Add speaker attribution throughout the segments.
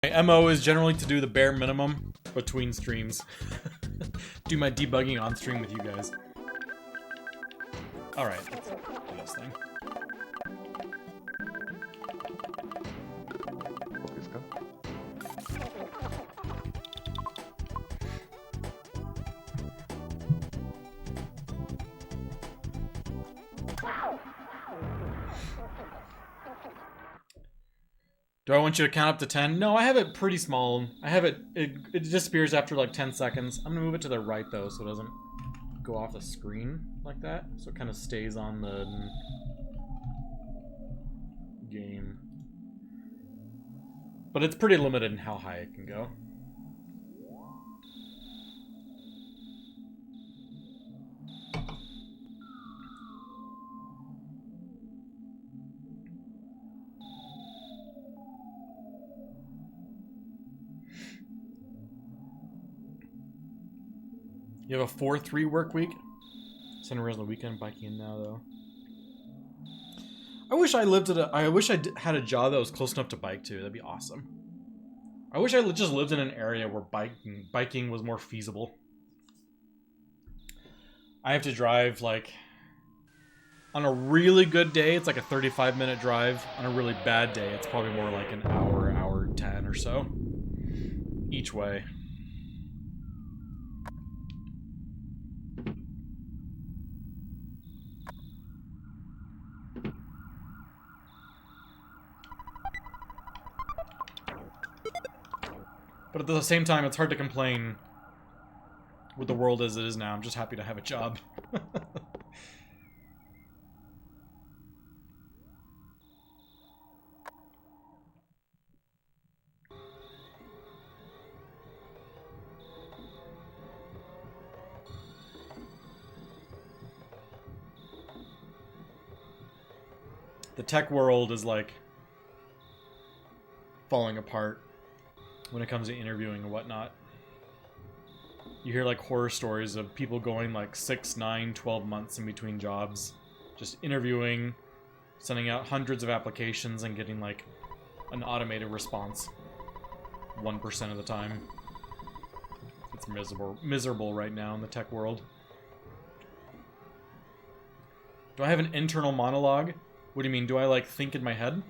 Speaker 1: My MO is generally to do the bare minimum between streams. Do my debugging on stream with you guys. Alright, let's do this thing.
Speaker 2: Let's go.
Speaker 1: Do I want you to count up to 10? No, I have it pretty small. I have it, it disappears after like 10 seconds. I'm gonna move it to the right though so it doesn't go off the screen like that. So it kind of stays on the game. But it's pretty limited in how high it can go. You have a 4-3 work week? Center on the weekend, biking in now though. I wish I lived at I wish I had a job that was close enough to bike to. That'd be awesome. I wish I just lived in an area where biking was more feasible. I have to drive like on a really good day, it's like a 35-minute drive. On a really bad day, it's probably more like an hour, hour 10 or so each way. But at the same time, it's hard to complain with the world as it is now. I'm just happy to have a job. The tech world is like falling apart when it comes to interviewing and whatnot. You hear like horror stories of people going like 6, 9, 12 months in between jobs, just interviewing, sending out hundreds of applications and getting like an automated response 1% of the time. It's miserable right now in the tech world. Do I have an internal monologue? What do you mean? Do I like think in my head?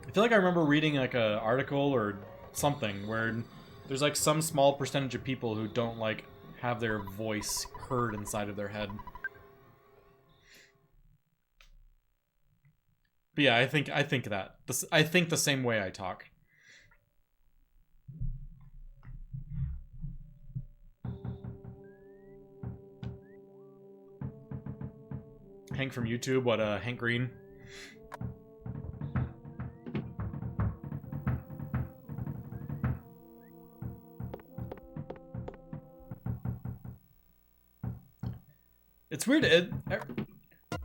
Speaker 1: I feel like I remember reading like an article or something where there's like some small percentage of people who don't like have their voice heard inside of their head. But yeah, I think that. I think the same way I talk. Hank from YouTube, what Hank Green? It's weird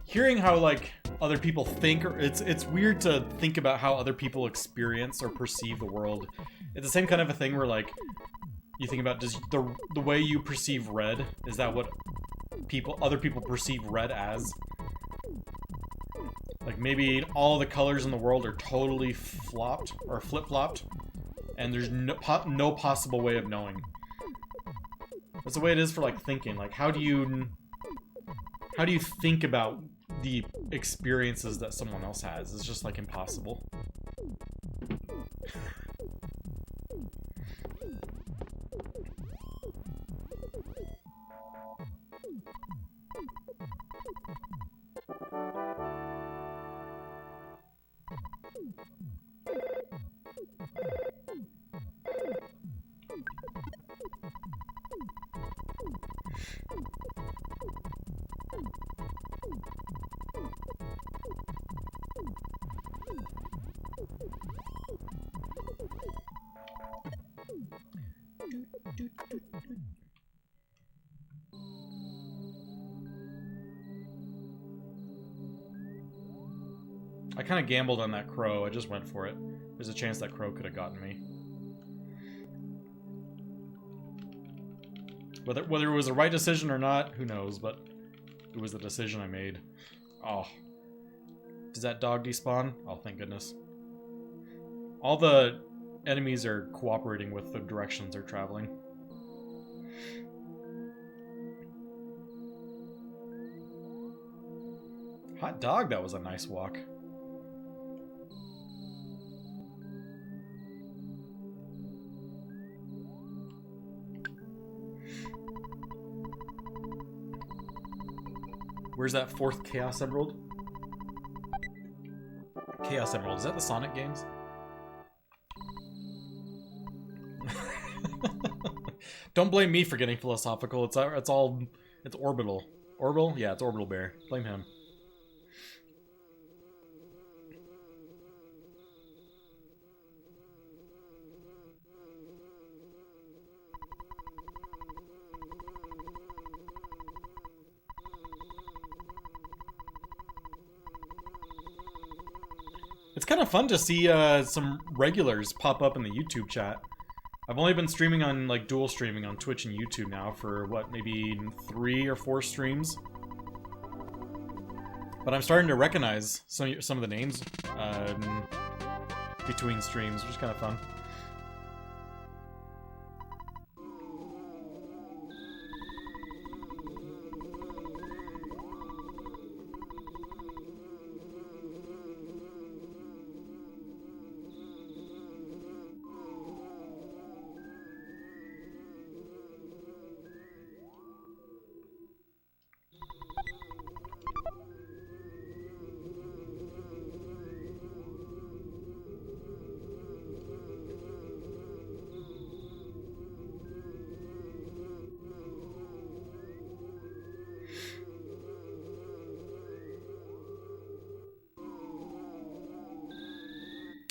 Speaker 1: hearing how like other people think, or it's weird to think about how other people experience or perceive the world. It's the same kind of a thing where like you think about, does the way you perceive red, is that what other people perceive red as? Like maybe all the colors in the world are totally flopped or flip-flopped and there's no possible way of knowing. That's the way it is for like thinking. Like how do you think about the experiences that someone else has? It's just like impossible. I kind of gambled on that crow. I just went for it. There's a chance that crow could have gotten me. Whether it was the right decision or not, who knows, but it was the decision I made. Oh. Does that dog despawn? Oh, thank goodness. All the enemies are cooperating with the directions they're traveling. Hot dog, that was a nice walk. Where's that fourth Chaos Emerald? Chaos Emerald, is that the Sonic games? Don't blame me for getting philosophical. It's Orbital. Orbital? Yeah, it's Orbital Bear. Blame him. It's kind of fun to see some regulars pop up in the YouTube chat. I've only been streaming on, like, dual streaming on Twitch and YouTube now for, what, maybe 3 or 4 streams? But I'm starting to recognize some of the names between streams, which is kind of fun.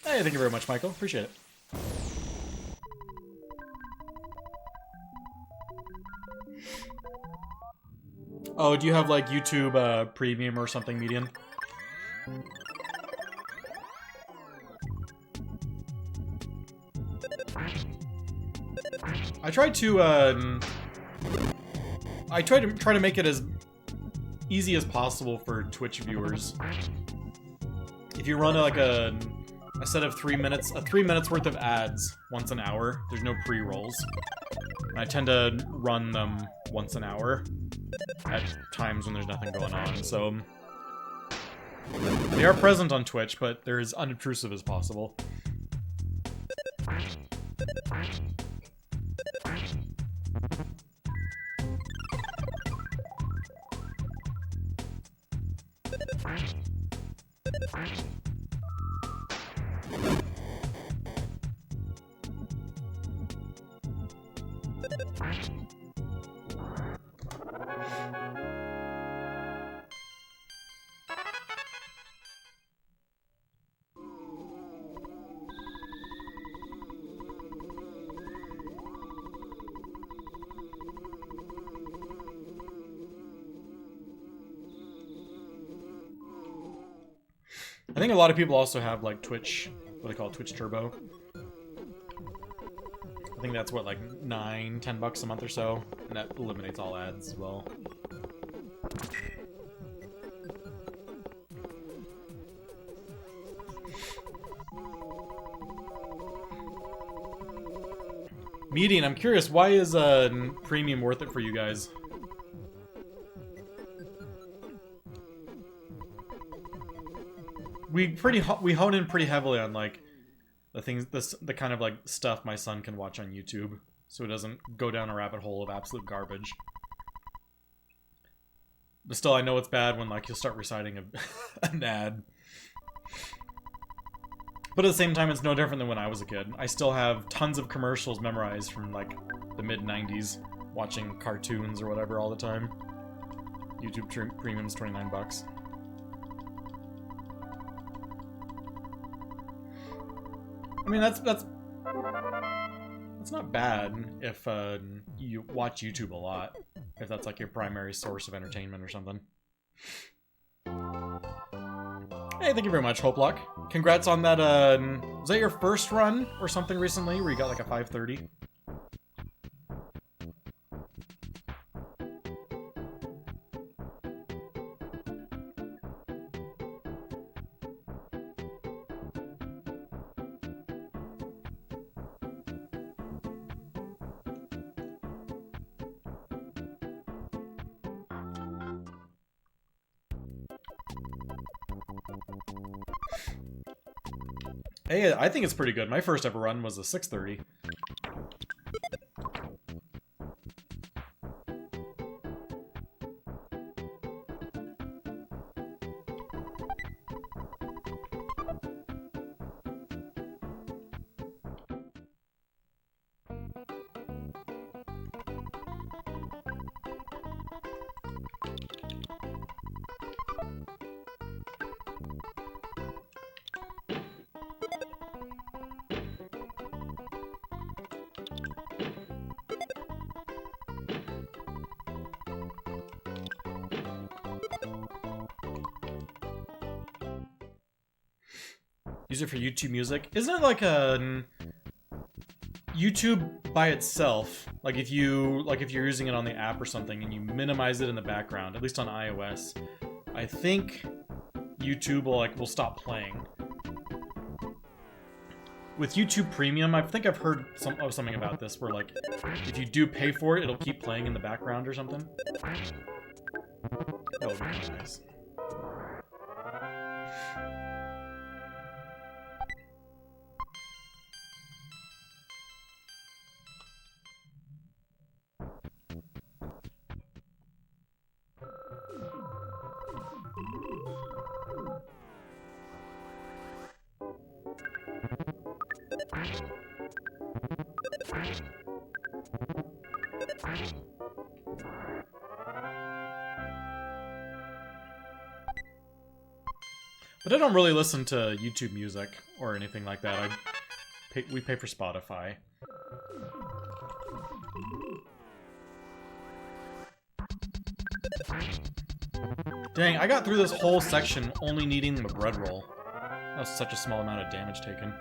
Speaker 1: Hey, thank you very much, Michael. Appreciate it. Oh, do you have, like, YouTube Premium or something, Median? I tried to make it as easy as possible for Twitch viewers. If you run a set of 3 minutes, 3 minutes worth of ads once an hour, there's no pre-rolls. I tend to run them once an hour at times when there's nothing going on, so they are present on Twitch, but they're as unobtrusive as possible. I think a lot of people also have, like, Twitch, what they call Twitch Turbo. I think that's, what, like, $9-10 a month or so, and that eliminates all ads as well. Median, I'm curious, why is premium worth it for you guys? We hone in pretty heavily on, like, the kind of, like, stuff my son can watch on YouTube, so it doesn't go down a rabbit hole of absolute garbage. But still, I know it's bad when, like, you'll start reciting an ad. But at the same time, it's no different than when I was a kid. I still have tons of commercials memorized from, like, the mid-90s, watching cartoons or whatever all the time. YouTube Premium's $29. I mean, that's not bad if you watch YouTube a lot, if that's like your primary source of entertainment or something. Hey, thank you very much, Hopelock. Congrats on that, was that your first run or something recently where you got like a 530? Hey, I think it's pretty good. My first ever run was a 630. Use it for YouTube Music. Isn't it like a YouTube by itself? Like if you're using it on the app or something and you minimize it in the background, at least on iOS, I think YouTube will stop playing. With YouTube Premium, I think I've heard something about this where like if you do pay for it, it'll keep playing in the background or something. That would be nice. But I don't really listen to YouTube Music or anything like that. We pay for Spotify. Dang, I got through this whole section only needing the bread roll. That was such a small amount of damage taken.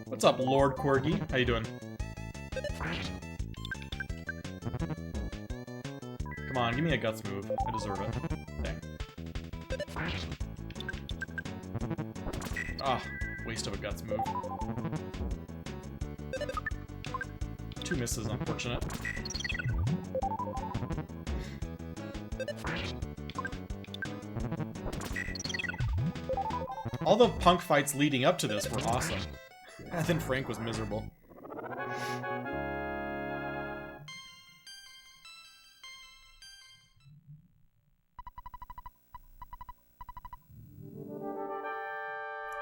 Speaker 1: What's up, Lord Corgi? How you doing? Come on, give me a guts move. I deserve it. Dang. Ah, waste of a guts move. 2 misses, unfortunate. All the punk fights leading up to this were awesome. And then Frank was miserable.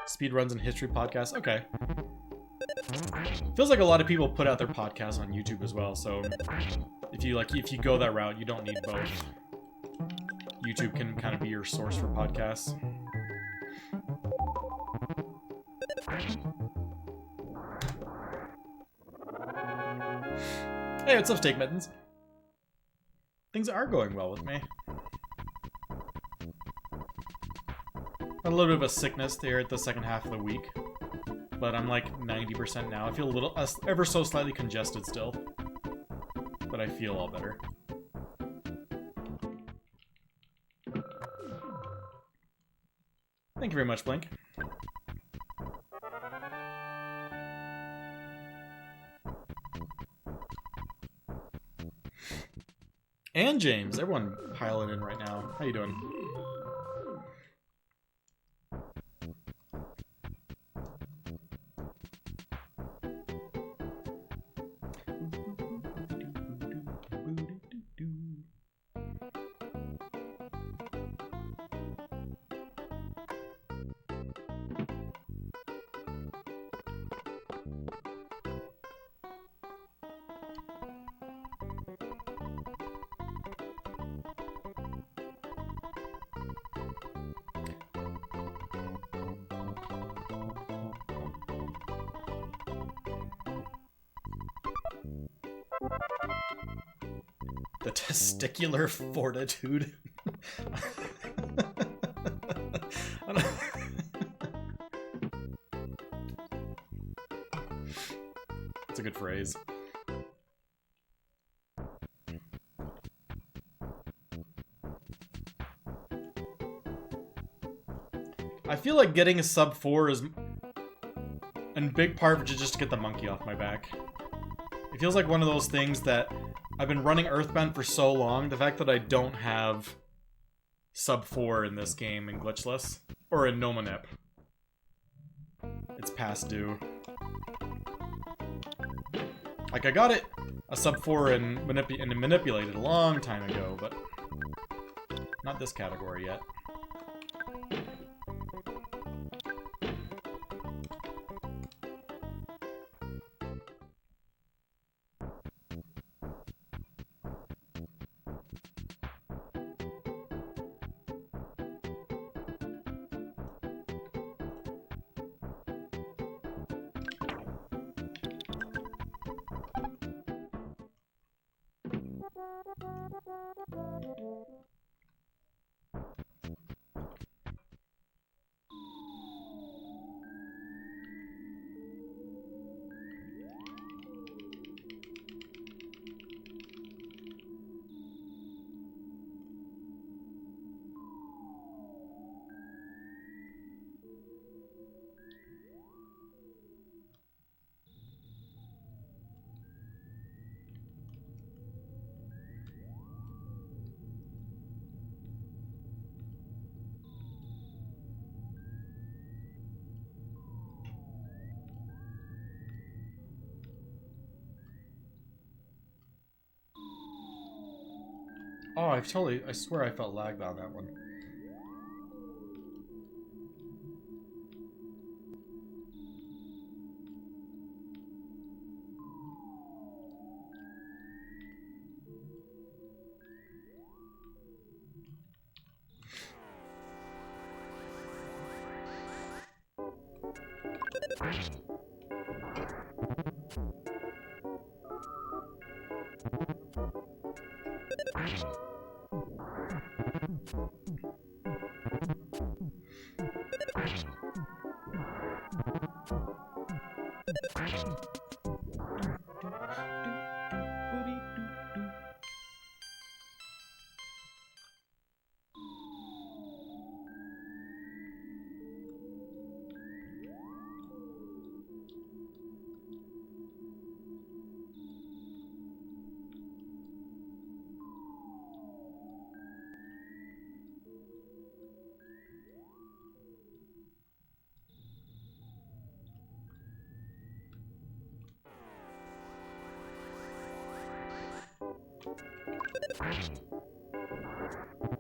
Speaker 1: Speedruns and history podcasts. Okay. Feels like a lot of people put out their podcasts on YouTube as well, so if you go that route, you don't need both. YouTube can kind of be your source for podcasts. Hey, what's up, Steak Mittens? Things are going well with me. A little bit of a sickness there at the second half of the week, but I'm like 90% now. I feel a little, ever so slightly congested still, but I feel all better. Thank you very much, Blink. And James, everyone piling in right now. How you doing? The testicular fortitude. It's a good phrase. I feel like getting a sub 4 is in big part just to get the monkey off my back. It feels like one of those things that I've been running Earthbound for so long, the fact that I don't have sub 4 in this game in Glitchless, or in Nomanip. It's past due. Like, I got it a sub 4 and manipulated a long time ago, but not this category yet. Oh, I swear I felt lagged on that one.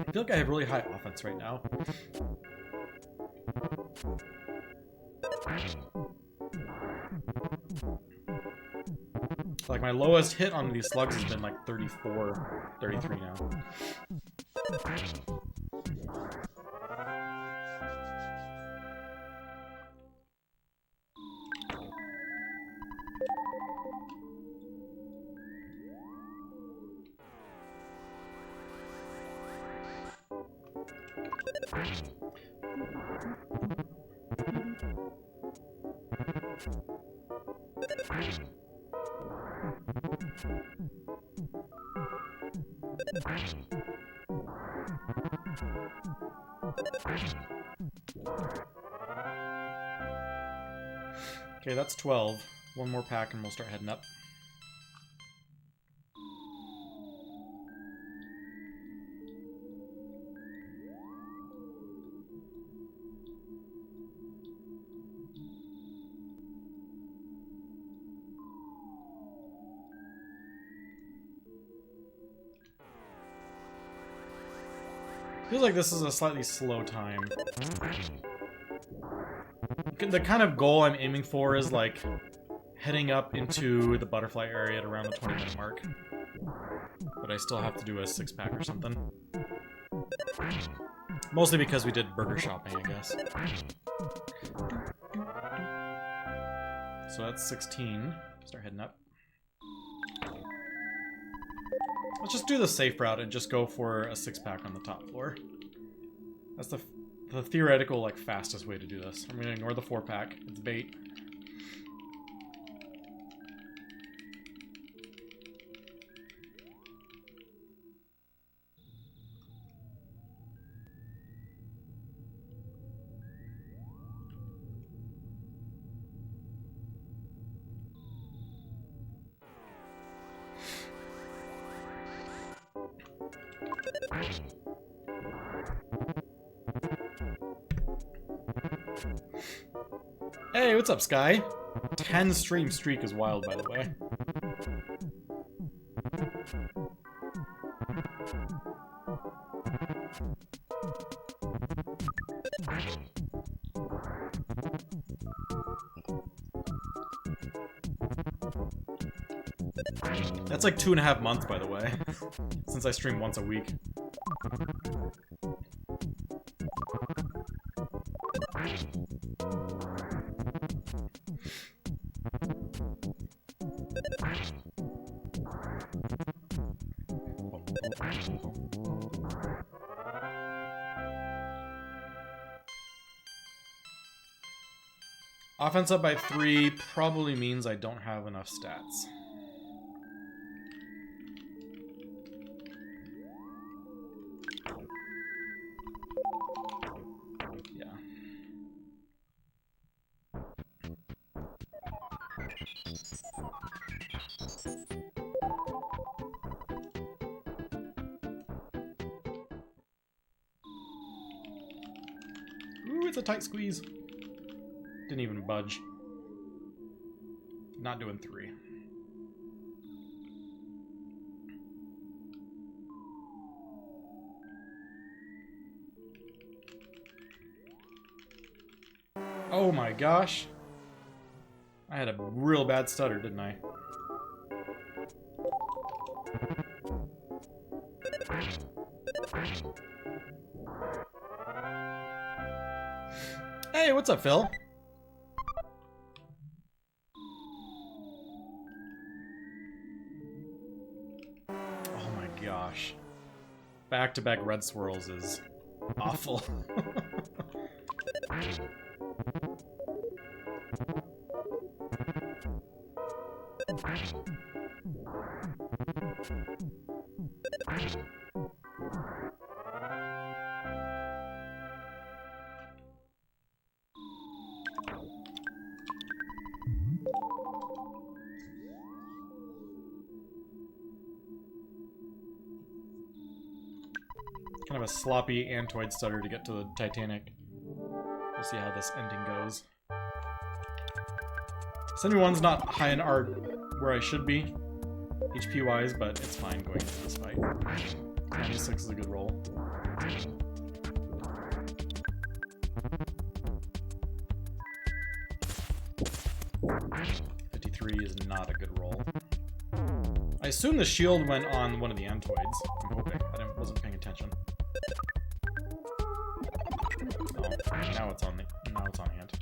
Speaker 1: I feel like I have really high offense right now. Like, my lowest hit on these slugs has been like 34, 33 now. Okay, that's 12. One more pack and we'll start heading up. Feels like this is a slightly slow time. The kind of goal I'm aiming for is like heading up into the butterfly area at around the 20-minute mark. But I still have to do a 6-pack or something. Mostly because we did burger shopping, I guess. So that's 16. Start heading up. Let's just do the safe route and just go for a 6-pack on the top floor. That's the theoretical, like, fastest way to do this. I'm gonna ignore the 4-pack. It's bait. Hey, what's up, Sky? 10 stream streak is wild, by the way. That's like 2.5 months, by the way, since I stream once a week. Offense up by 3 probably means I don't have enough stats. Yeah. Ooh, it's a tight squeeze. Didn't even budge. Not doing 3. Oh my gosh. I had a real bad stutter, didn't I? Hey, what's up, Phil? Gosh. Back-to-back red swirls is awful. Kind of a sloppy Antoid stutter to get to the Titanic. We'll see how this ending goes. 71's not high in art where I should be, HP-wise, but it's fine going into this fight. 96 is a good roll. Is not a good roll. I assume the shield went on one of the Antoids. I'm hoping. I wasn't paying attention. Oh, now it's on Ant.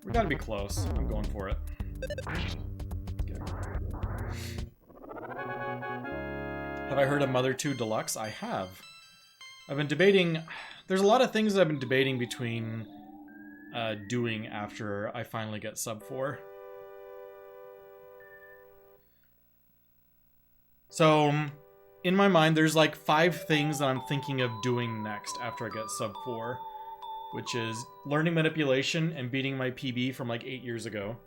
Speaker 1: We gotta be close. I'm going for it. Have I heard of Mother 2 Deluxe? I have. I've been debating... There's a lot of things that I've been debating between doing after I finally get sub 4. So, in my mind, there's like 5 things that I'm thinking of doing next after I get sub 4. Which is learning manipulation and beating my PB from like 8 years ago.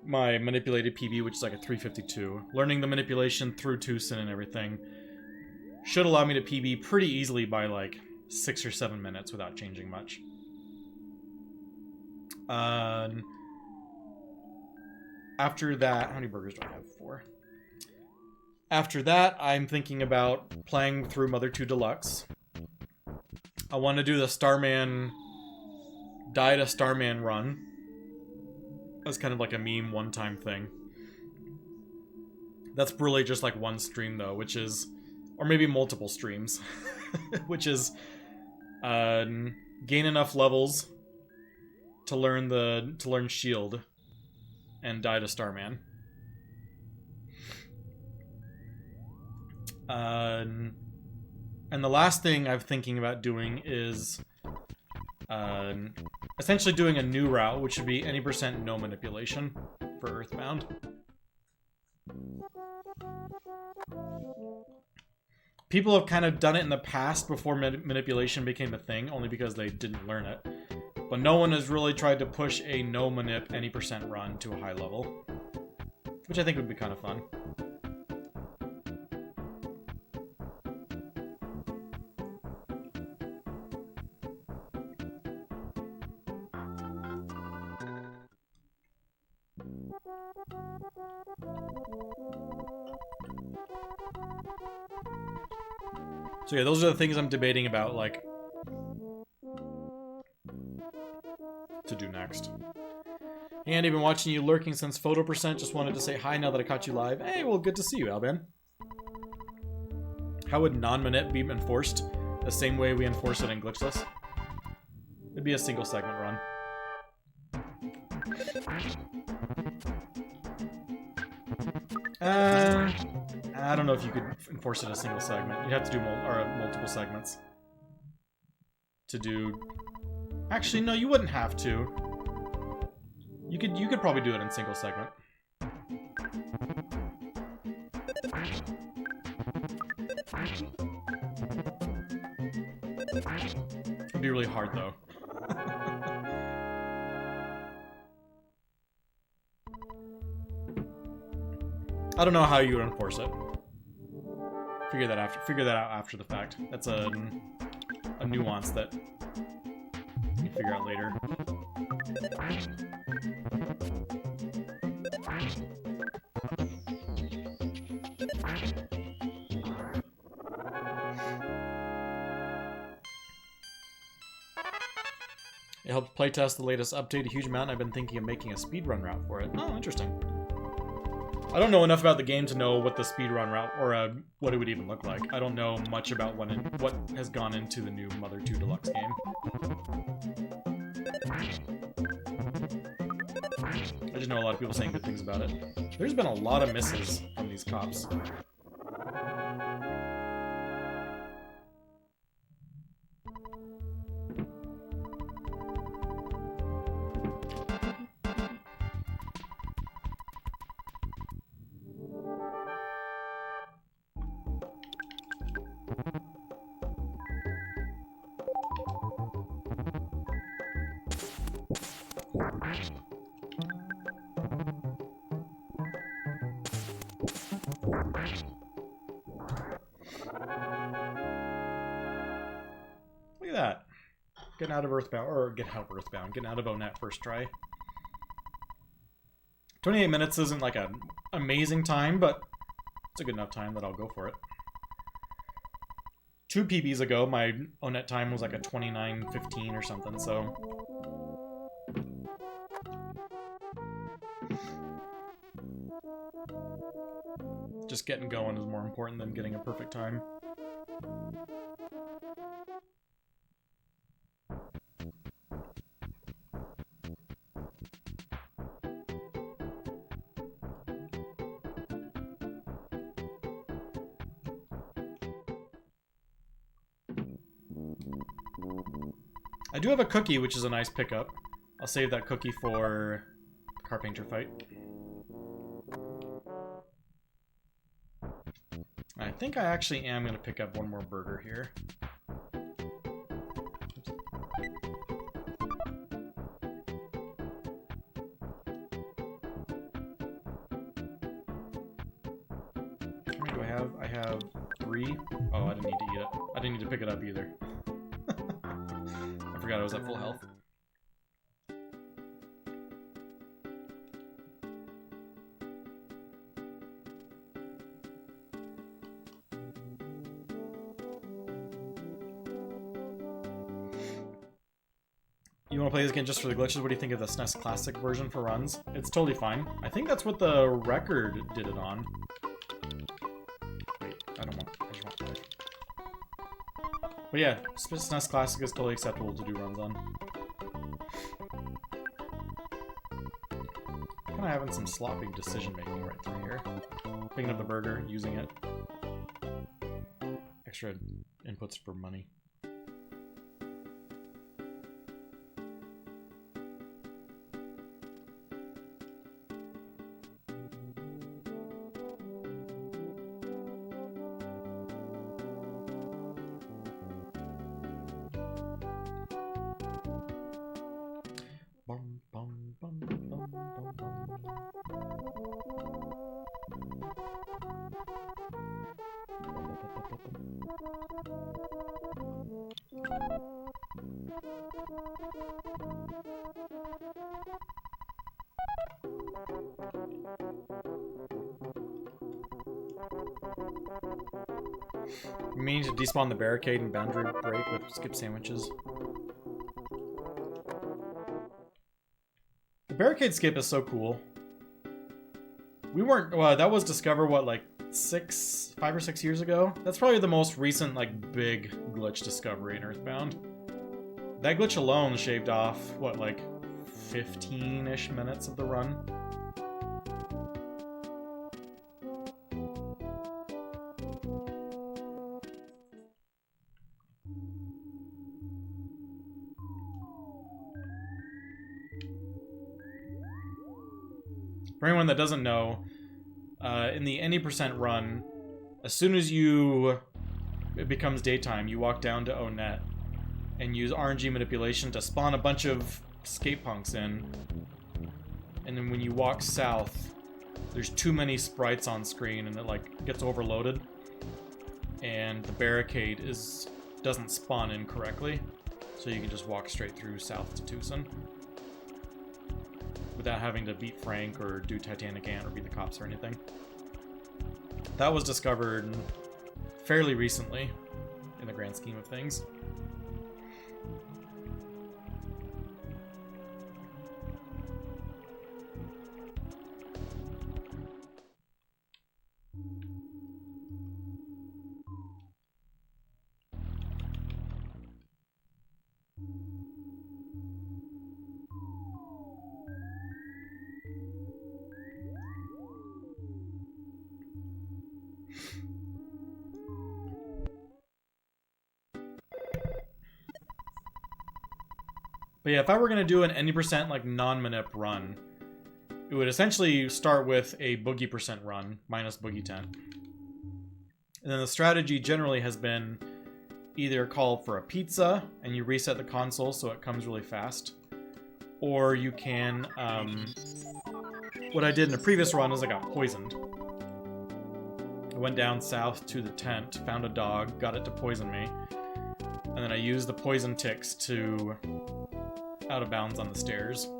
Speaker 1: My manipulated PB, which is like a 352. Learning the manipulation through Tucson and everything should allow me to PB pretty easily by like 6 or 7 minutes without changing much. After that, how many burgers do I have? 4. After that, I'm thinking about playing through Mother 2 Deluxe. I want to do the Starman... Die to Starman run. That's kind of like a meme one-time thing. That's really just like one stream, though, which is... Or maybe multiple streams. Which is... gain enough levels to learn Shield. And die to Starman. And the last thing I'm thinking about doing is essentially doing a new route, which would be any percent no manipulation for Earthbound. People have kind of done it in the past before manipulation became a thing, only because they didn't learn it. But no one has really tried to push a no manip any percent run to a high level, which I think would be kind of fun. So yeah, those are the things I'm debating about, like, to do next. And I've been watching you lurking since photo percent. Just wanted to say hi now that I caught you live. Hey, well, good to see you, Alban. How would non-manip be enforced? The same way we enforce it in Glitchless? It'd be a single segment run. I don't know if you could enforce it a single segment. You'd have to do multiple segments to do. Actually, no, you wouldn't have to. You could probably do it in single segment. It'd be really hard though. I don't know how you would enforce it. Figure that out after the fact. That's a nuance that you figure out later. It helped playtest the latest update a huge amount. I've been thinking of making a speedrun route for it. Oh, interesting. I don't know enough about the game to know what the speedrun route, or what it would even look like. I don't know much about what has gone into the new Mother 2 Deluxe game. I just know a lot of people saying good things about it. There's been a lot of misses from these cops. Look at that. Getting out of Earthbound, getting out of Onet first try. 28 minutes isn't like an amazing time, but it's a good enough time that I'll go for it. 2 PBs ago, my Onet time was like a 29:15 or something, so... just getting going is more important than getting a perfect time. I do have a cookie, which is a nice pickup. I'll save that cookie for the Carpenter fight. I think I actually am going to pick up one more burger here. How many do I have? I have 3. Oh, I didn't need to eat it. I didn't need to pick it up either. I forgot I was at full health. You want to play this game just for the glitches? What do you think of the SNES Classic version for runs? It's totally fine. I think that's what the record did it on. Wait, I just want 5. But yeah, SNES Classic is totally acceptable to do runs on. Kind of having some sloppy decision making right through here. Picking up the burger, using it. Extra inputs for money. Meaning to despawn the barricade and boundary break with skip sandwiches. The barricade skip is so cool. We weren't, well, that was discovered, what, like 5 or 6 years ago? That's probably the most recent, like, big glitch discovery in Earthbound. That glitch alone shaved off, what, like 15-ish minutes of the run. For anyone that doesn't know, in the any % run, as soon as it becomes daytime, you walk down to O-Net and use RNG manipulation to spawn a bunch of skate punks in. And then when you walk south, there's too many sprites on screen and it like gets overloaded. And the barricade doesn't spawn in correctly. So you can just walk straight through south to Tucson without having to beat Frank or do Titanic Ant or beat the cops or anything. That was discovered fairly recently in the grand scheme of things. But yeah, if I were going to do an any % like non-manip run, it would essentially start with a boogie % run, minus boogie tent. And then the strategy generally has been either call for a pizza and you reset the console so it comes really fast. Or you can, what I did in a previous run is I got poisoned. I went down south to the tent, found a dog, got it to poison me. And then I used the poison ticks to out of bounds on the stairs.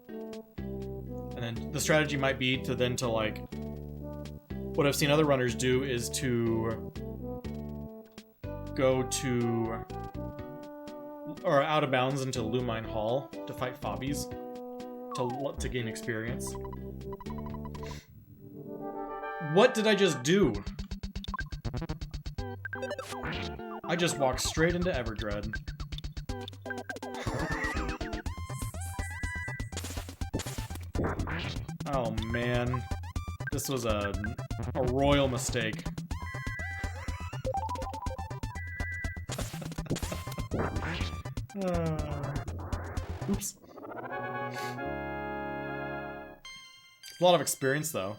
Speaker 1: And then the strategy might be to like, what I've seen other runners do is to go to, or out of bounds into Lumine Hall to fight Fobbies to gain experience. What did I just do? I just walked straight into Everdread. Oh man, this was a royal mistake. Oops. A lot of experience though.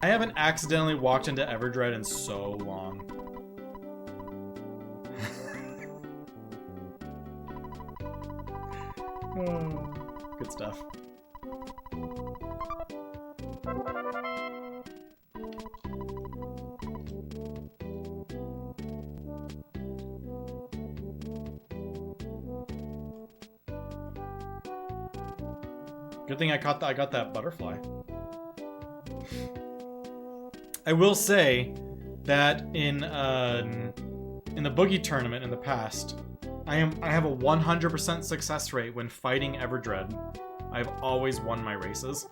Speaker 1: I haven't accidentally walked into Everdread in so long. Good stuff. Good thing I got that butterfly. I will say that in the Boogie tournament in the past, I have a 100% success rate when fighting Everdread. I've always won my races.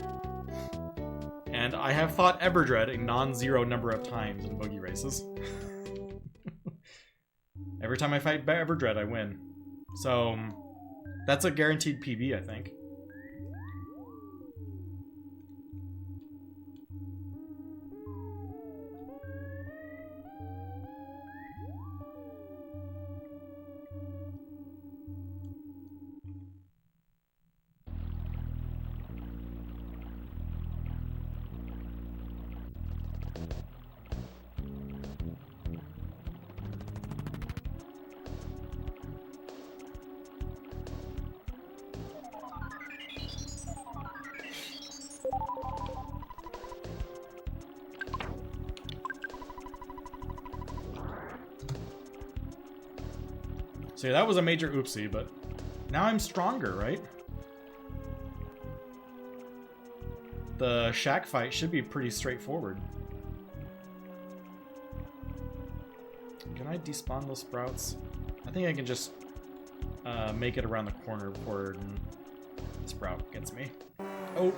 Speaker 1: And I have fought Everdread a non-zero number of times in Boogie races. Every time I fight Everdread, I win. So, that's a guaranteed PB, I think. So yeah, that was a major oopsie, but now I'm stronger, right? The shack fight should be pretty straightforward. Can I despawn those sprouts? I think I can just make it around the corner before the sprout gets me. Oh,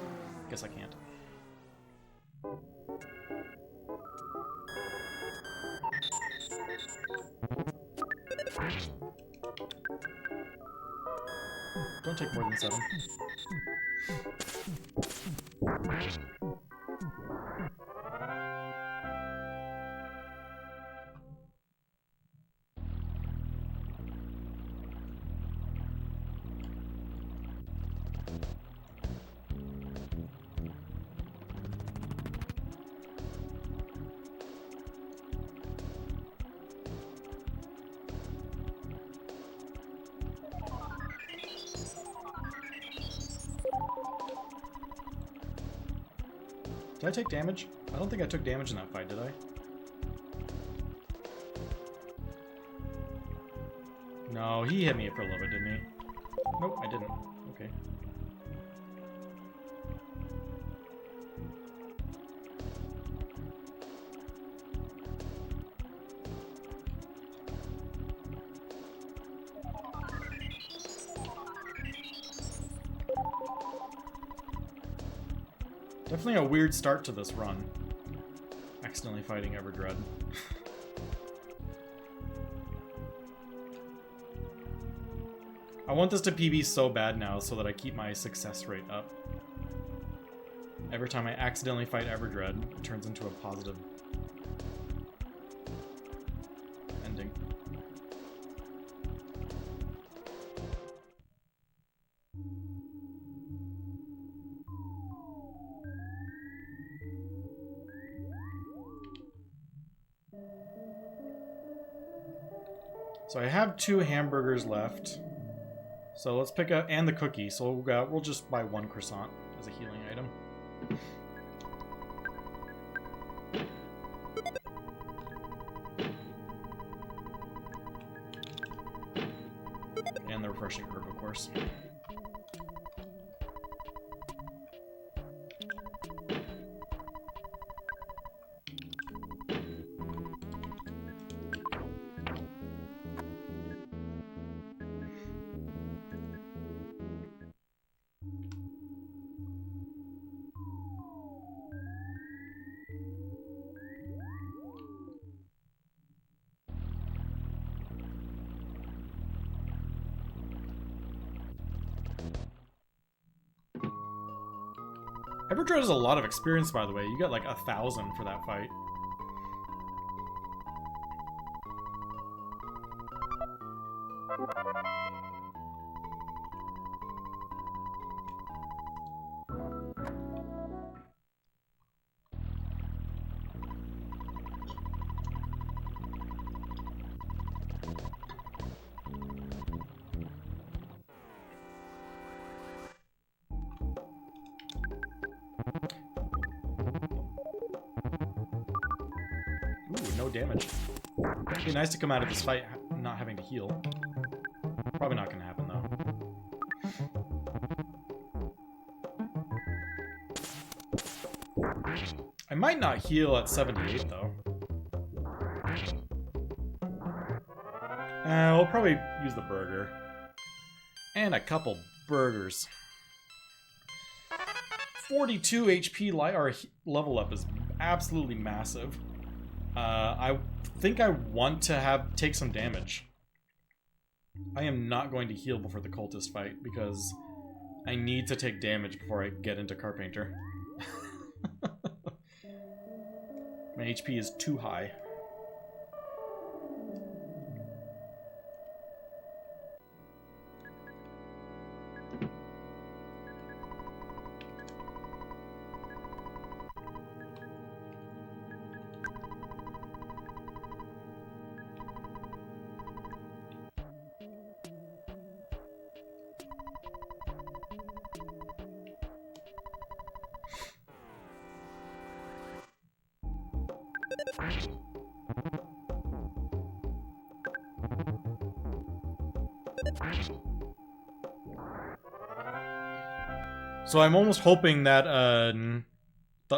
Speaker 1: guess I can't. Don't take more than 7. Did I take damage? I don't think I took damage in that fight, did I? No, he hit me for a little bit, didn't he? Nope, I didn't. Okay. Definitely a weird start to this run. Accidentally fighting Everdread. I want this to PB so bad now so that I keep my success rate up. Every time I accidentally fight Everdread, it turns into a positive ending. So I have 2 hamburgers left. So let's pick up, and the cookie, so we'll just buy 1 croissant as a healing item. And the refreshing herb, of course. Everdread has a lot of experience, by the way. You got like 1,000 for that fight. Ooh, no damage. It'd be nice to come out of this fight not having to heal. Probably not gonna happen, though. I might not heal at 78, though. We'll probably use the burger. And a couple burgers. 42 HP or level up is absolutely massive. I think I want to take some damage. I am not going to heal before the cultist fight because I need to take damage before I get into Carpainter. My HP is too high. So I'm almost hoping that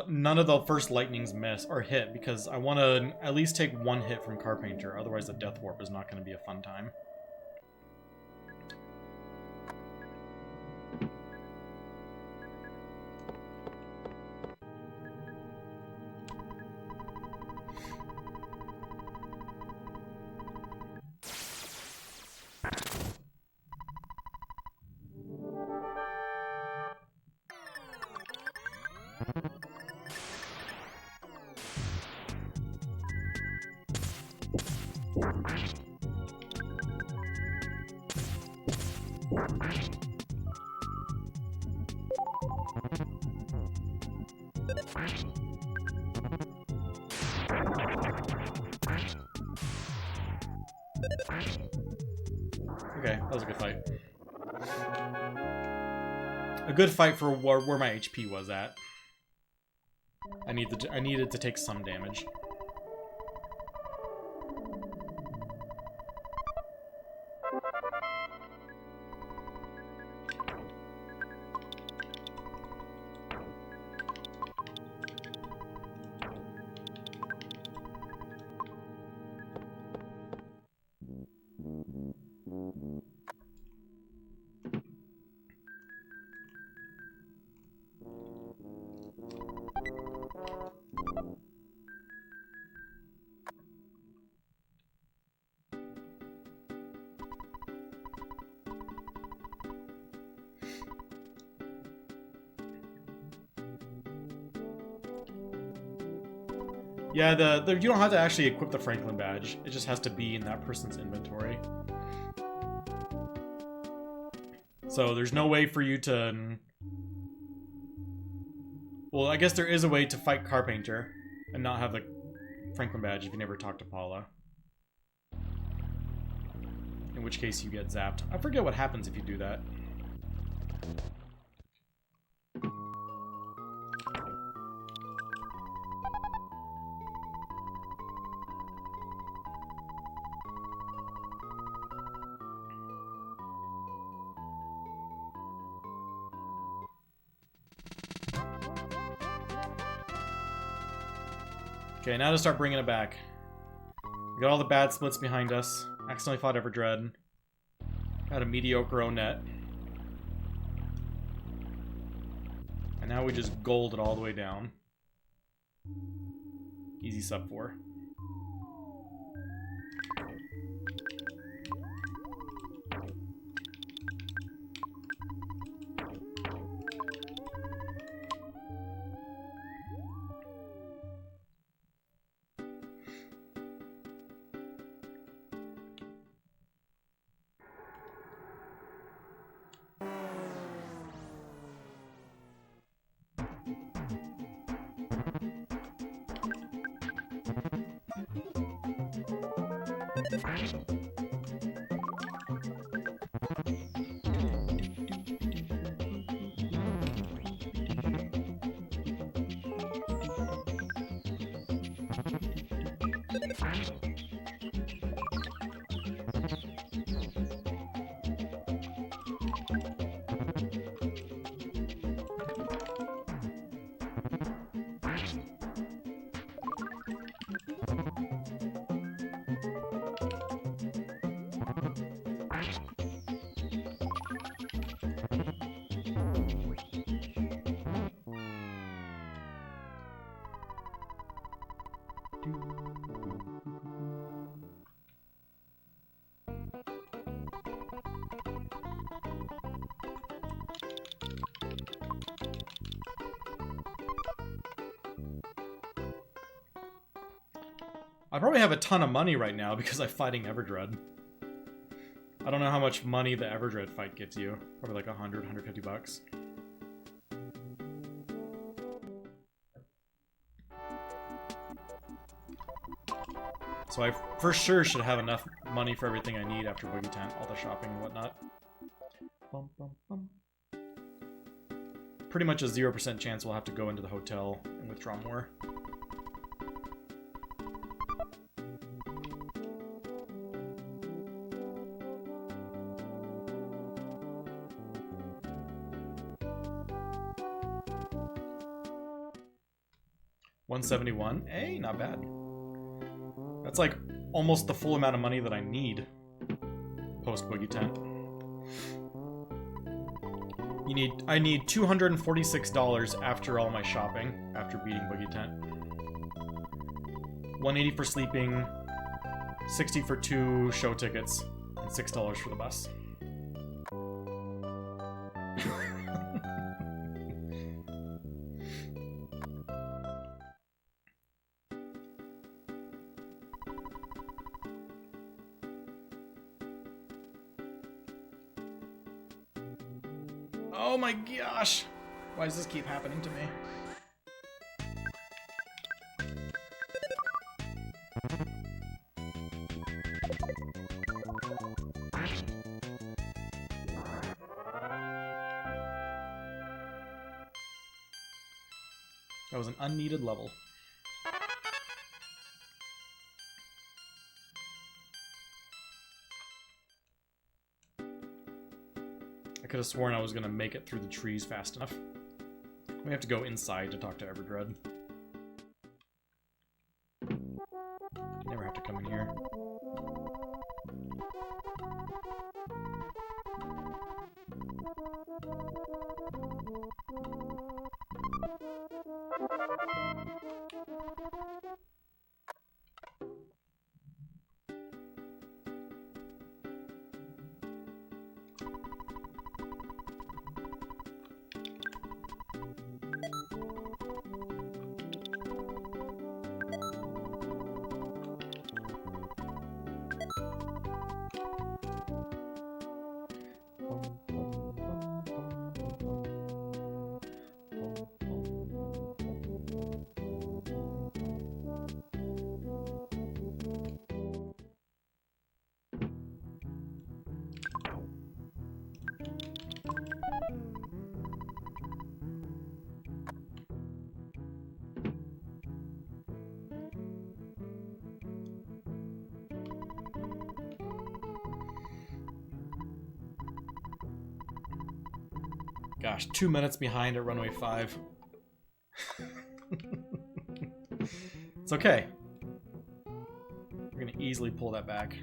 Speaker 1: none of the first lightnings miss or hit, because I want to at least take one hit from Carpenter. Otherwise, the Death Warp is not going to be a fun time. Okay, that was a good fight. A good fight for where my HP was at. I needed to take some damage. Yeah, you don't have to actually equip the Franklin badge. It just has to be in that person's inventory. So there's no way for you to... Well, I guess there is a way to fight Carpenter and not have the Franklin badge if you never talk to Paula. In which case you get zapped. I forget what happens if you do that. Okay, now to start bringing it back. We got all the bad splits behind us. Accidentally fought Everdread. Got a mediocre Onet. And now we just gold it all the way down. Easy sub 4. I probably have a ton of money right now because I'm fighting Everdread. I don't know how much money the Everdread fight gives you. Probably like 100, 150 bucks. So I for sure should have enough money for everything I need after Boogie Tent, all the shopping and whatnot. Bum, bum, bum. Pretty much a 0% chance we'll have to go into the hotel and withdraw more. 171. Hey, not bad. That's like almost the full amount of money that I need post Boogie Tent. I need $246 after all my shopping, after beating Boogie Tent. 180 for sleeping, 60 for 2 show tickets, and $6 for the bus. Oh my gosh! Why does this keep happening to me? That was an unneeded level. I could have sworn I was going to make it through the trees fast enough. We have to go inside to talk to Everdread. Never have to come in here. Gosh, 2 minutes behind at Runway 5. It's okay. We're gonna easily pull that back.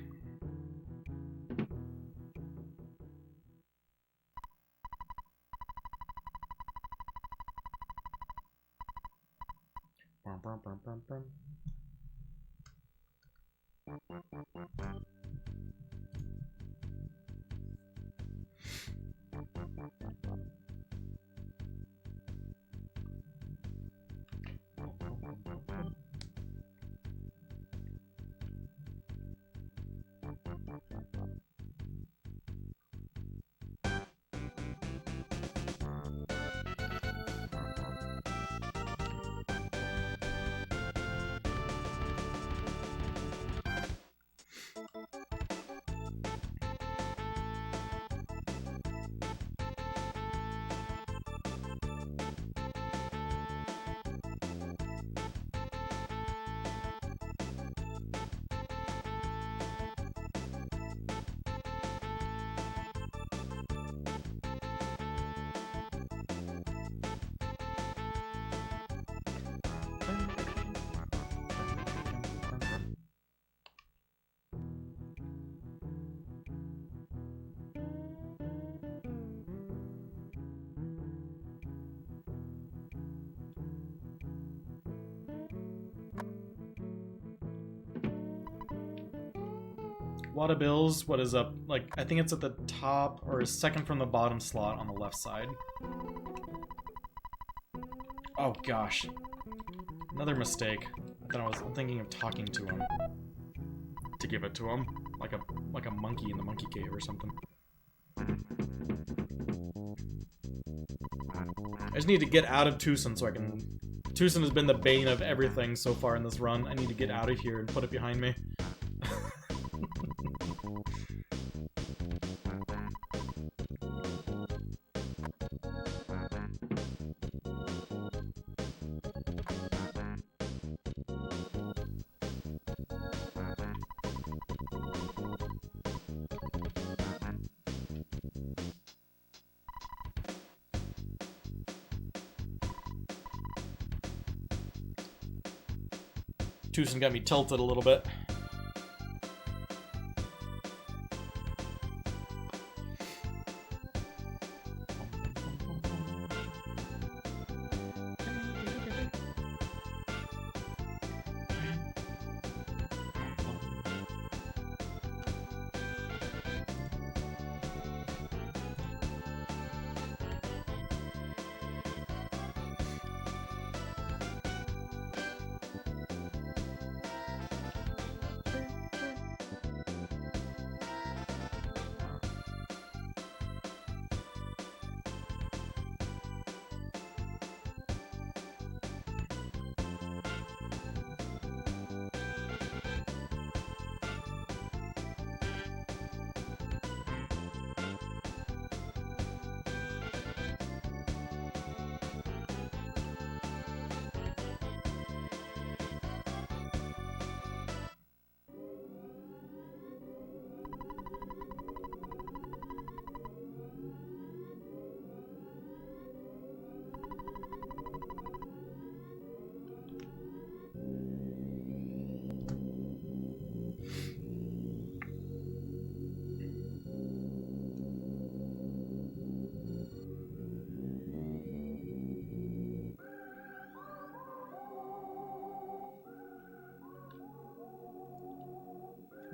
Speaker 1: Wad of bills, what is up? Like, I think it's at the top, or second from the bottom slot on the left side. Oh gosh. Another mistake. I thought I was thinking of talking to him. To give it to him. Like a monkey in the monkey cave or something. I just need to get out of Tucson so I can... Tucson has been the bane of everything so far in this run. I need to get out of here and put it behind me. Tucson got me tilted a little bit.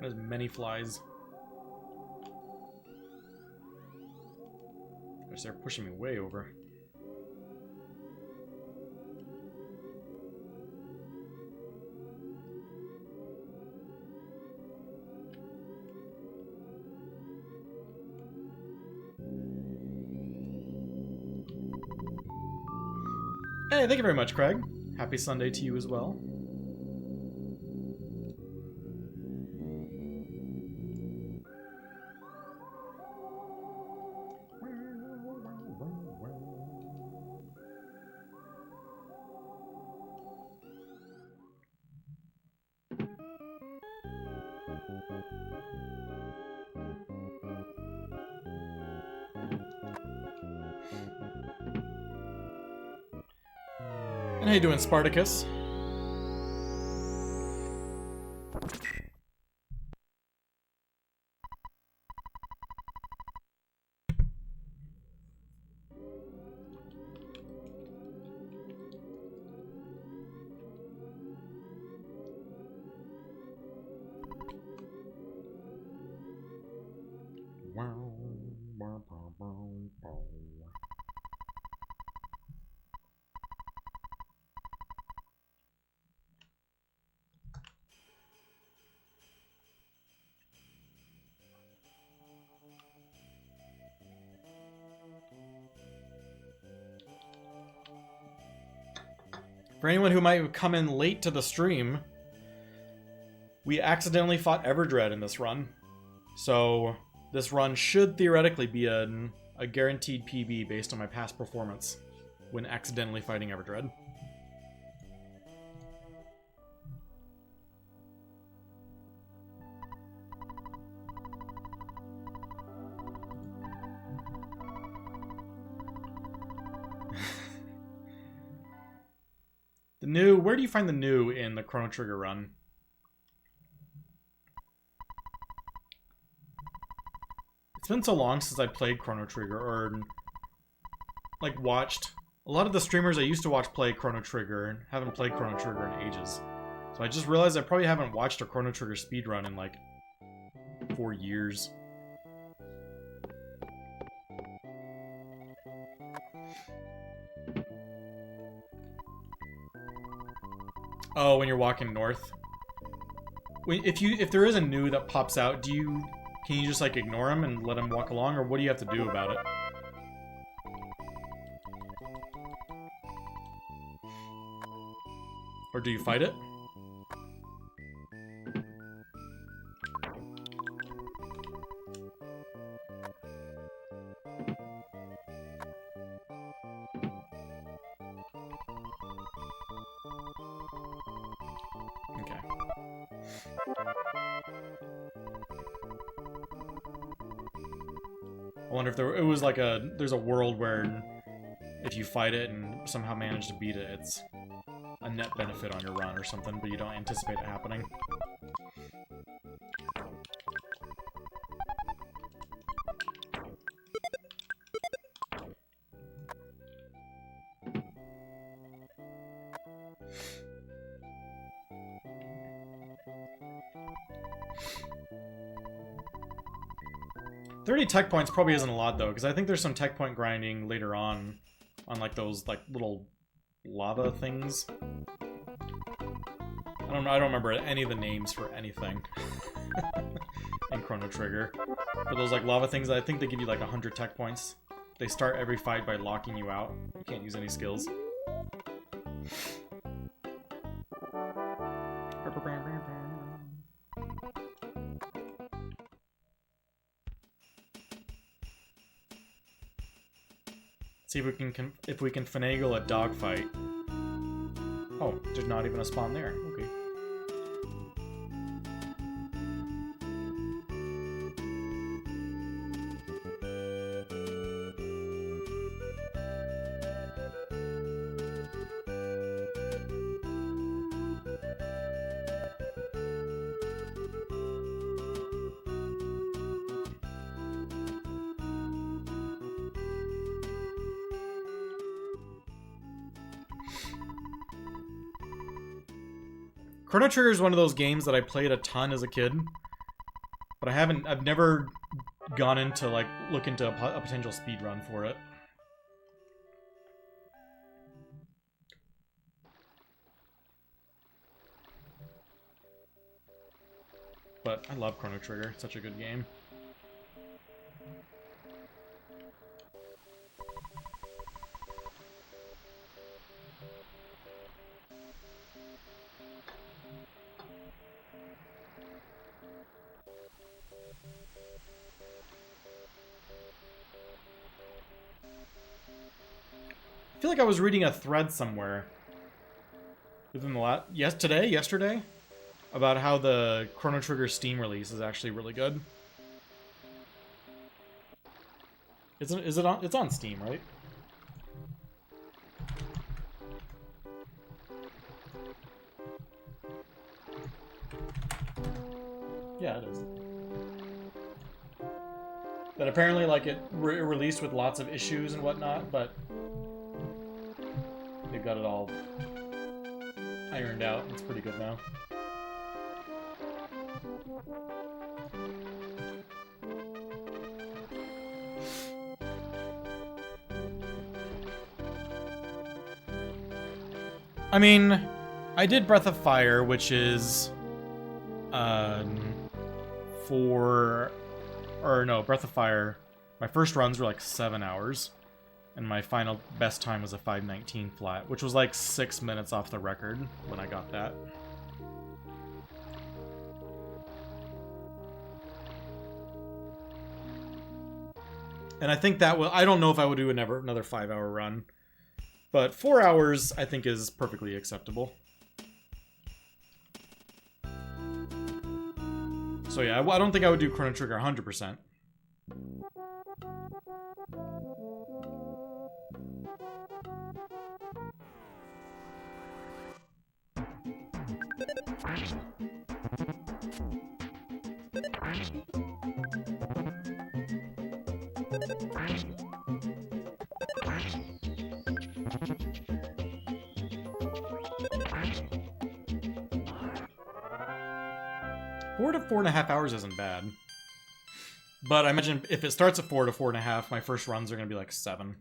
Speaker 1: There's many flies. They're pushing me way over. Hey, thank you very much, Craig. Happy Sunday to you as well. And how you doing, Spartacus? For anyone who might have come in late to the stream, we accidentally fought Everdread in this run. So this run should theoretically be a guaranteed PB based on my past performance when accidentally fighting Everdread. The new, where do you find the new in the Chrono Trigger run? It's been so long since I played Chrono Trigger, or like watched. A lot of the streamers I used to watch play Chrono Trigger haven't played Chrono Trigger in ages. So I just realized I probably haven't watched a Chrono Trigger speedrun in like 4 years. Oh, when you're walking north. If there is a new that pops out, can you just like ignore him and let him walk along, or what do you have to do about it? Or do you fight it? I wonder if it was like there's a world where if you fight it and somehow manage to beat it, it's a net benefit on your run or something, but you don't anticipate it happening. $30 tech points probably isn't a lot though, because I think there's some tech point grinding later on like those like little lava things. I don't remember any of the names for anything in Chrono Trigger. For those like lava things, I think they give you like 100 tech points. They start every fight by locking you out. You can't use any skills. See if we can finagle a dogfight. Oh, there's not even a spawn there. Okay. Chrono Trigger is one of those games that I played a ton as a kid, but I've never gone into, like, look into a potential speedrun for it. But I love Chrono Trigger, it's such a good game. I feel like I was reading a thread somewhere within the yesterday, about how the Chrono Trigger Steam release is actually really good. Is it on? It's on Steam, right? Yeah, it is. But apparently, like, it released with lots of issues and whatnot, but they've got it all ironed out. It's pretty good now. I mean, I did Breath of Fire, which is Breath of Fire, my first runs were like 7 hours, and my final best time was a 5:19 flat, which was like 6 minutes off the record when I got that. And I think that will, I don't know if I would do another 5-hour run, but 4 hours I think is perfectly acceptable. So yeah, I don't think I would do Chrono Trigger 100%. Four to 4.5 hours isn't bad. But I imagine if it starts at 4 to 4.5, my first runs are going to be like 7.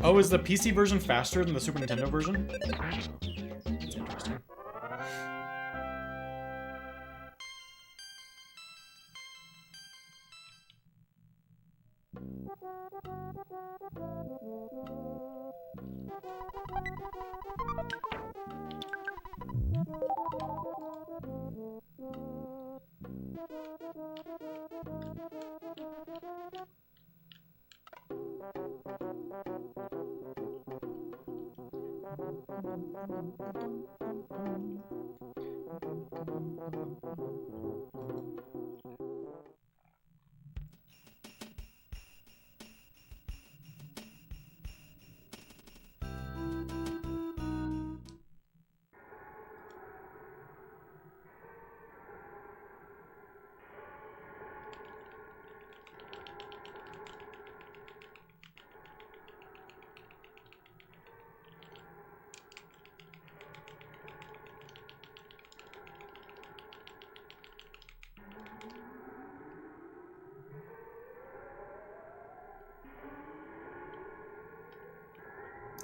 Speaker 1: Oh, is the PC version faster than the Super Nintendo version? That's interesting.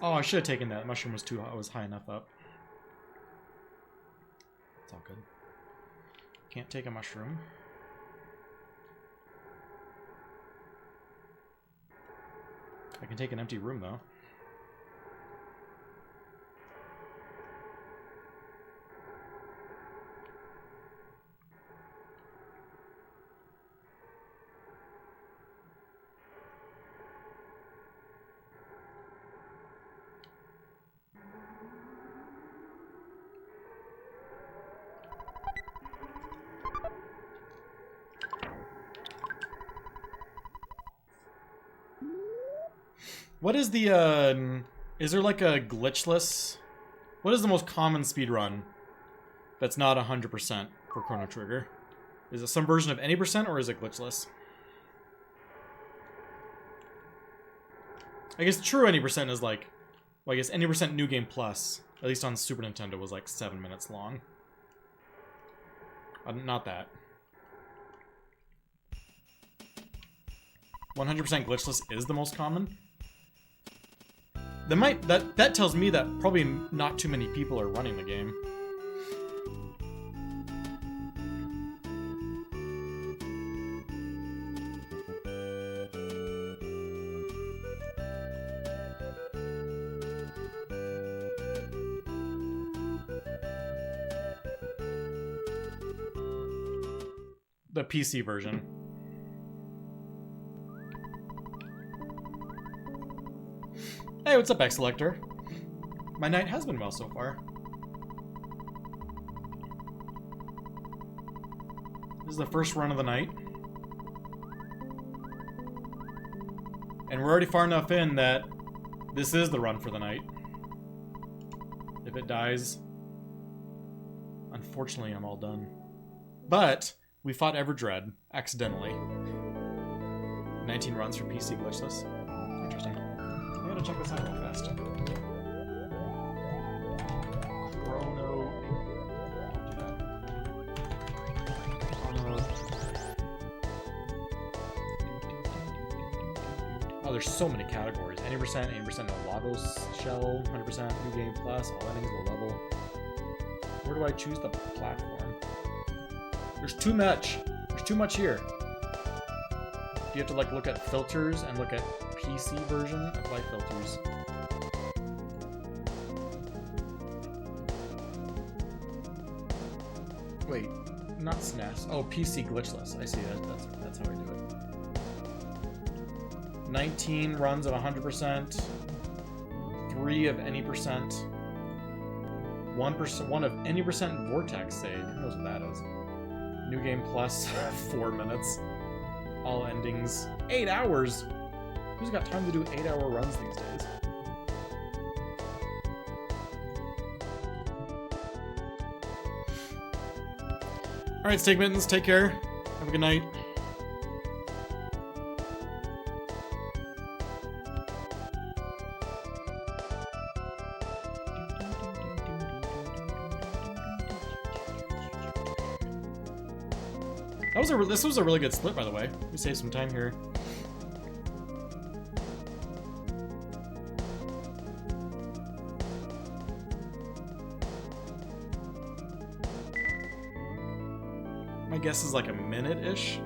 Speaker 1: Oh, I should have taken that. Mushroom was too high. I was high enough up. It's all good. Can't take a mushroom. I can take an empty room, though. What is the, is there like a glitchless? What is the most common speedrun that's not 100% for Chrono Trigger? Is it some version of any percent or is it glitchless? I guess true any percent is like, well, I guess any percent New Game Plus, at least on Super Nintendo, was like 7 minutes long. Not that. 100% glitchless is the most common? That tells me that probably not too many people are running the game. The PC version. Hey, what's up, X-Selector? My night has been well so far. This is the first run of the night. And we're already far enough in that this is the run for the night. If it dies, unfortunately I'm all done. But we fought Everdread accidentally. 19 runs for PC glitchless. Interesting. I'm gonna check this out real fast. Chrono. Oh, there's so many categories. 80%, 80% no Lagos Shell, 100% New Game Plus, all endings low level. Where do I choose the platform? There's too much. There's too much here. Do you have to like look at filters and look at PC version? Apply filters. Wait, not SNES. Oh, PC glitchless. I see that. That's how I do it. 19 runs of 100%. 3 of any percent. 1 of any percent vortex save. Who knows what that is? New Game Plus, 4 minutes. All endings. 8 hours! Who's got time to do 8-hour runs these days? Alright, Steak Mittens, take care. Have a good night. This was a really good split, by the way. We saved some time here. My guess is like a minute-ish.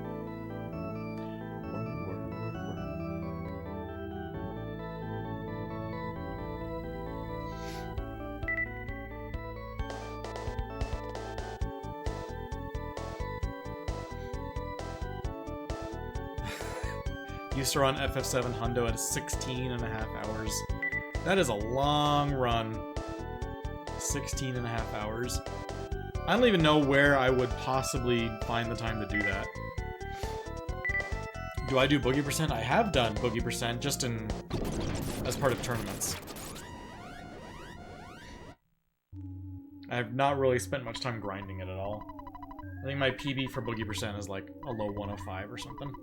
Speaker 1: Used to run FF7 Hundo at 16.5 hours. That is a long run. 16 and a half hours. I don't even know where I would possibly find the time to do that. Do I do Boogie Percent? I have done Boogie Percent just as part of tournaments. I have not really spent much time grinding it at all. I think my PB for Boogie Percent is like a low 105 or something.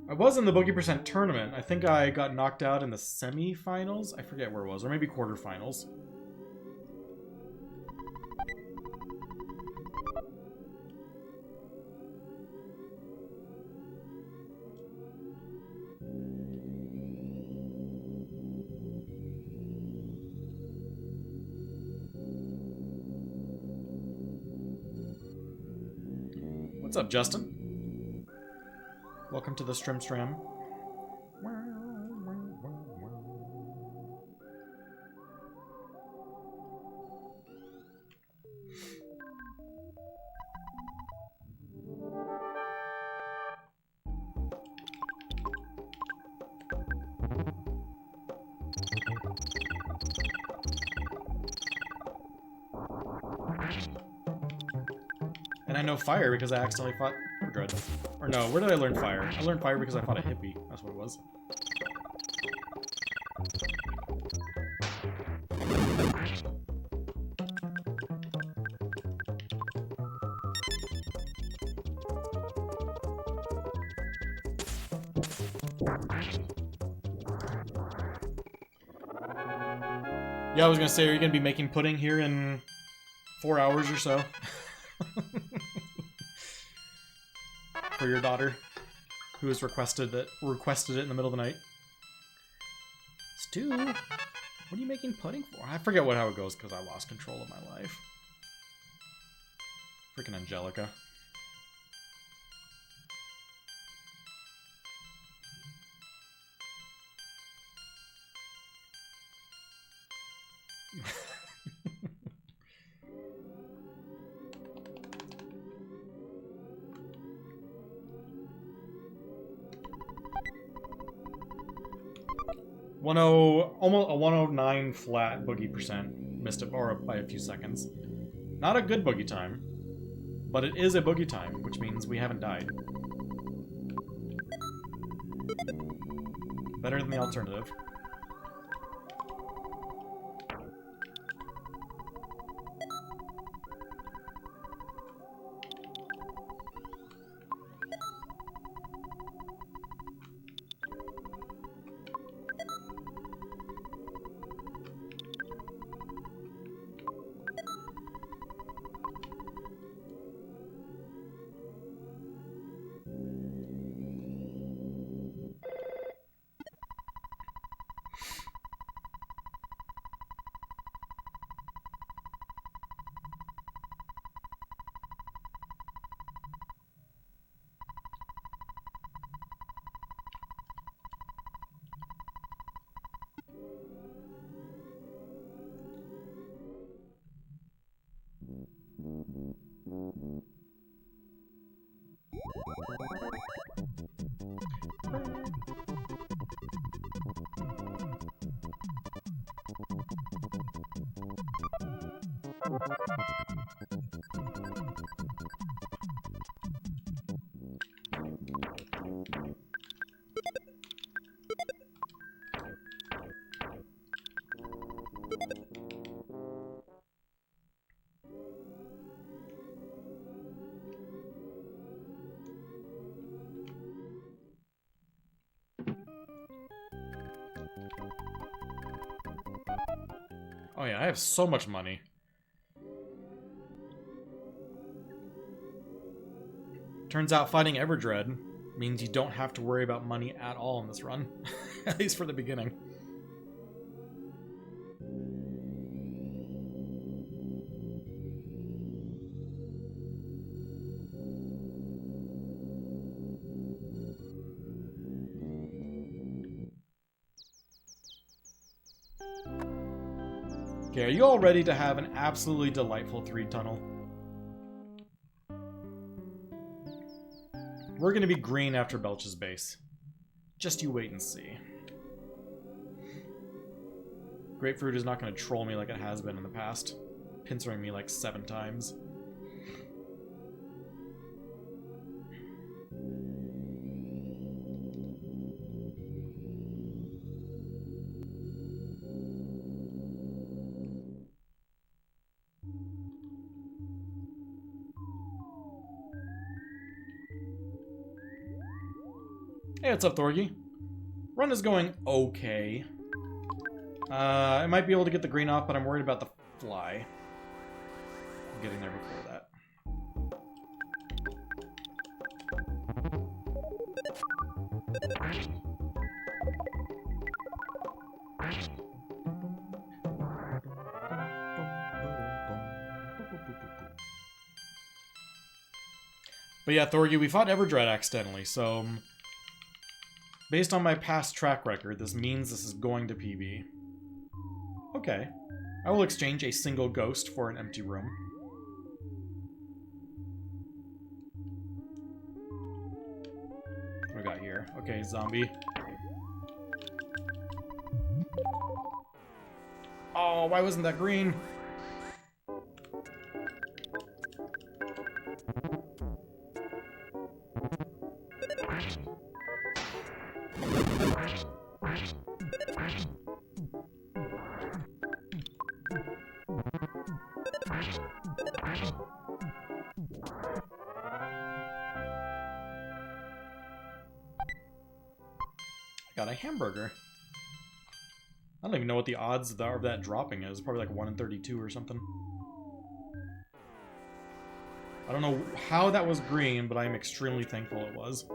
Speaker 1: I was in the Boogie Percent tournament. I think I got knocked out in the semi-finals. I forget where it was, or maybe quarterfinals. What's up, Justin? Welcome to the Stram. And I know fire because I accidentally fought Dread. Or no, where did I learn fire? I learned fire because I fought a hippie. That's what it was. Yeah, I was gonna say, are you gonna be making pudding here in 4 hours or so? For your daughter, who has requested it in the middle of the night. Stu, what are you making pudding for? I forget how it goes because I lost control of my life. Freaking Angelica. Almost a 109 flat boogie percent. Missed it by a few seconds. Not a good boogie time, but it is a boogie time, which means we haven't died. Better than the alternative. Oh yeah, I have so much money. Turns out fighting Everdread means you don't have to worry about money at all in this run. At least for the beginning. Okay, are you all ready to have an absolutely delightful 3-tunnel? We're going to be green after Belch's base. Just you wait and see. Grapefruit is not going to troll me like it has been in the past. Pincering me like 7 times. Hey, what's up, Thorgy? Run is going okay. I might be able to get the green off, but I'm worried about the fly. I'm getting there before that. But yeah, Thorgy, we fought Everdread accidentally, so... based on my past track record, this means this is going to PB. Okay. I will exchange a single ghost for an empty room. What do we got here? Okay, zombie. Oh, why wasn't that green? Got a hamburger. I don't even know what the odds of that dropping is. Probably like 1 in 32 or something. I don't know how that was green, but I am extremely thankful it was.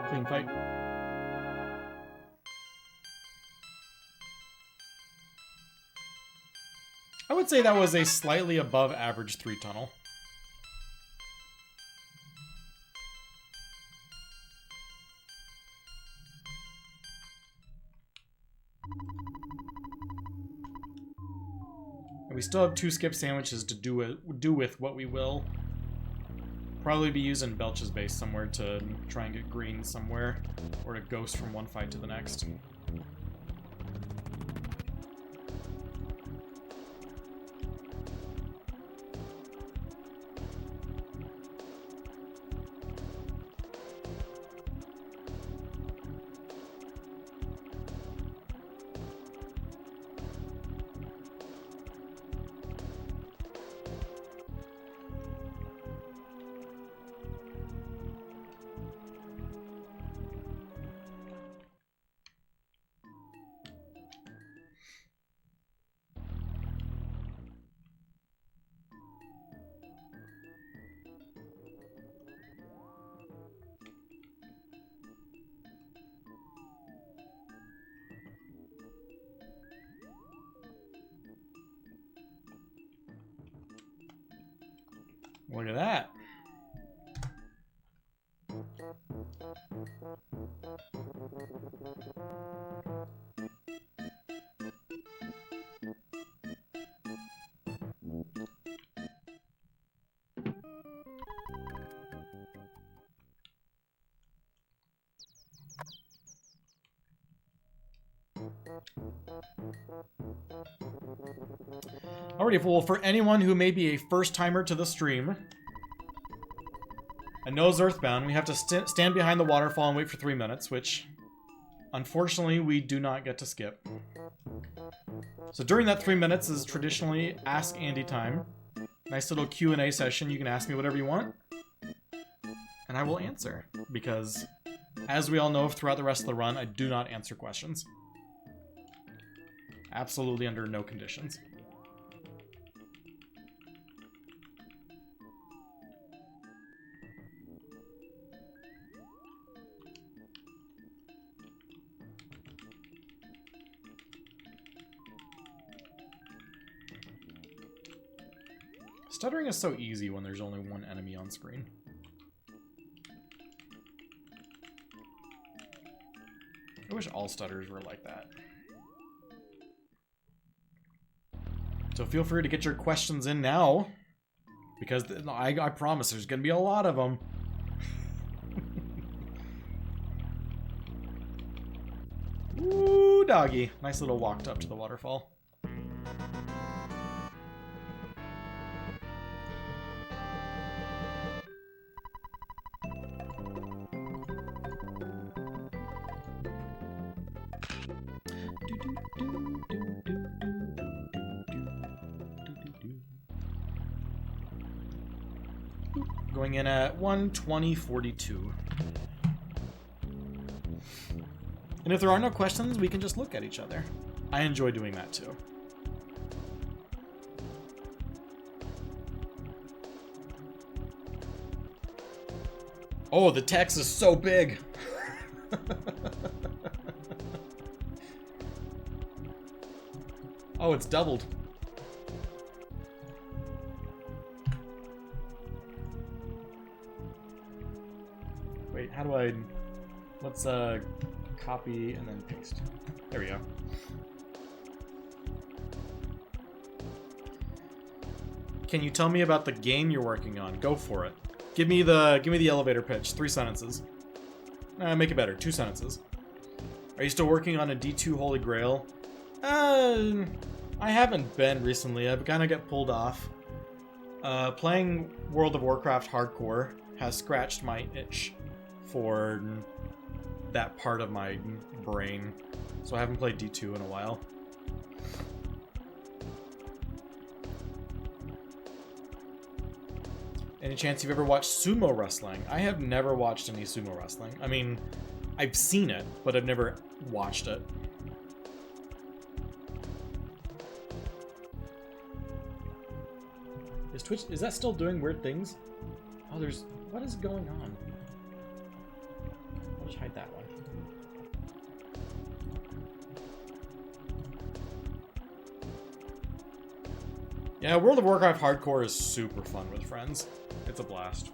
Speaker 1: Clean fight. I would say that was a slightly above average 3-tunnel. And we still have 2 skip sandwiches to do with what we will. Probably be using Belch's base somewhere to try and get green somewhere, or to ghost from one fight to the next. Look at that. Alrighty, well, for anyone who may be a first-timer to the stream, And no, it's Earthbound. We have to stand behind the waterfall and wait for 3 minutes, which, unfortunately, we do not get to skip. So during that 3 minutes is traditionally Ask Andy time. Nice little Q&A session. You can ask me whatever you want, and I will answer. Because, as we all know throughout the rest of the run, I do not answer questions. Absolutely under no conditions. Stuttering is so easy when there's only one enemy on screen. I wish all stutters were like that. So feel free to get your questions in now, because I promise there's going to be a lot of them. Ooh, doggy. Nice little walk up to the waterfall. Going in at 1:20:42. And if there are no questions, we can just look at each other. I enjoy doing that too. Oh, the text is so big. Oh, it's doubled. Wait, how do I... Let's copy and then paste. There we go. Can you tell me about the game you're working on? Go for it. Give me the elevator pitch. 3 sentences. Make it better. 2 sentences. Are you still working on a D2 Holy Grail? I haven't been recently. I've kind of got pulled off. Playing World of Warcraft Hardcore has scratched my itch for that part of my brain, so I haven't played D2 in a while. Any chance you've ever watched sumo wrestling? I have never watched any sumo wrestling. I mean, I've seen it, but I've never watched it. Is Twitch, is that still doing weird things? Oh, there's, what is going on? I'll just hide that one. Yeah, World of Warcraft Hardcore is super fun with friends. It's a blast.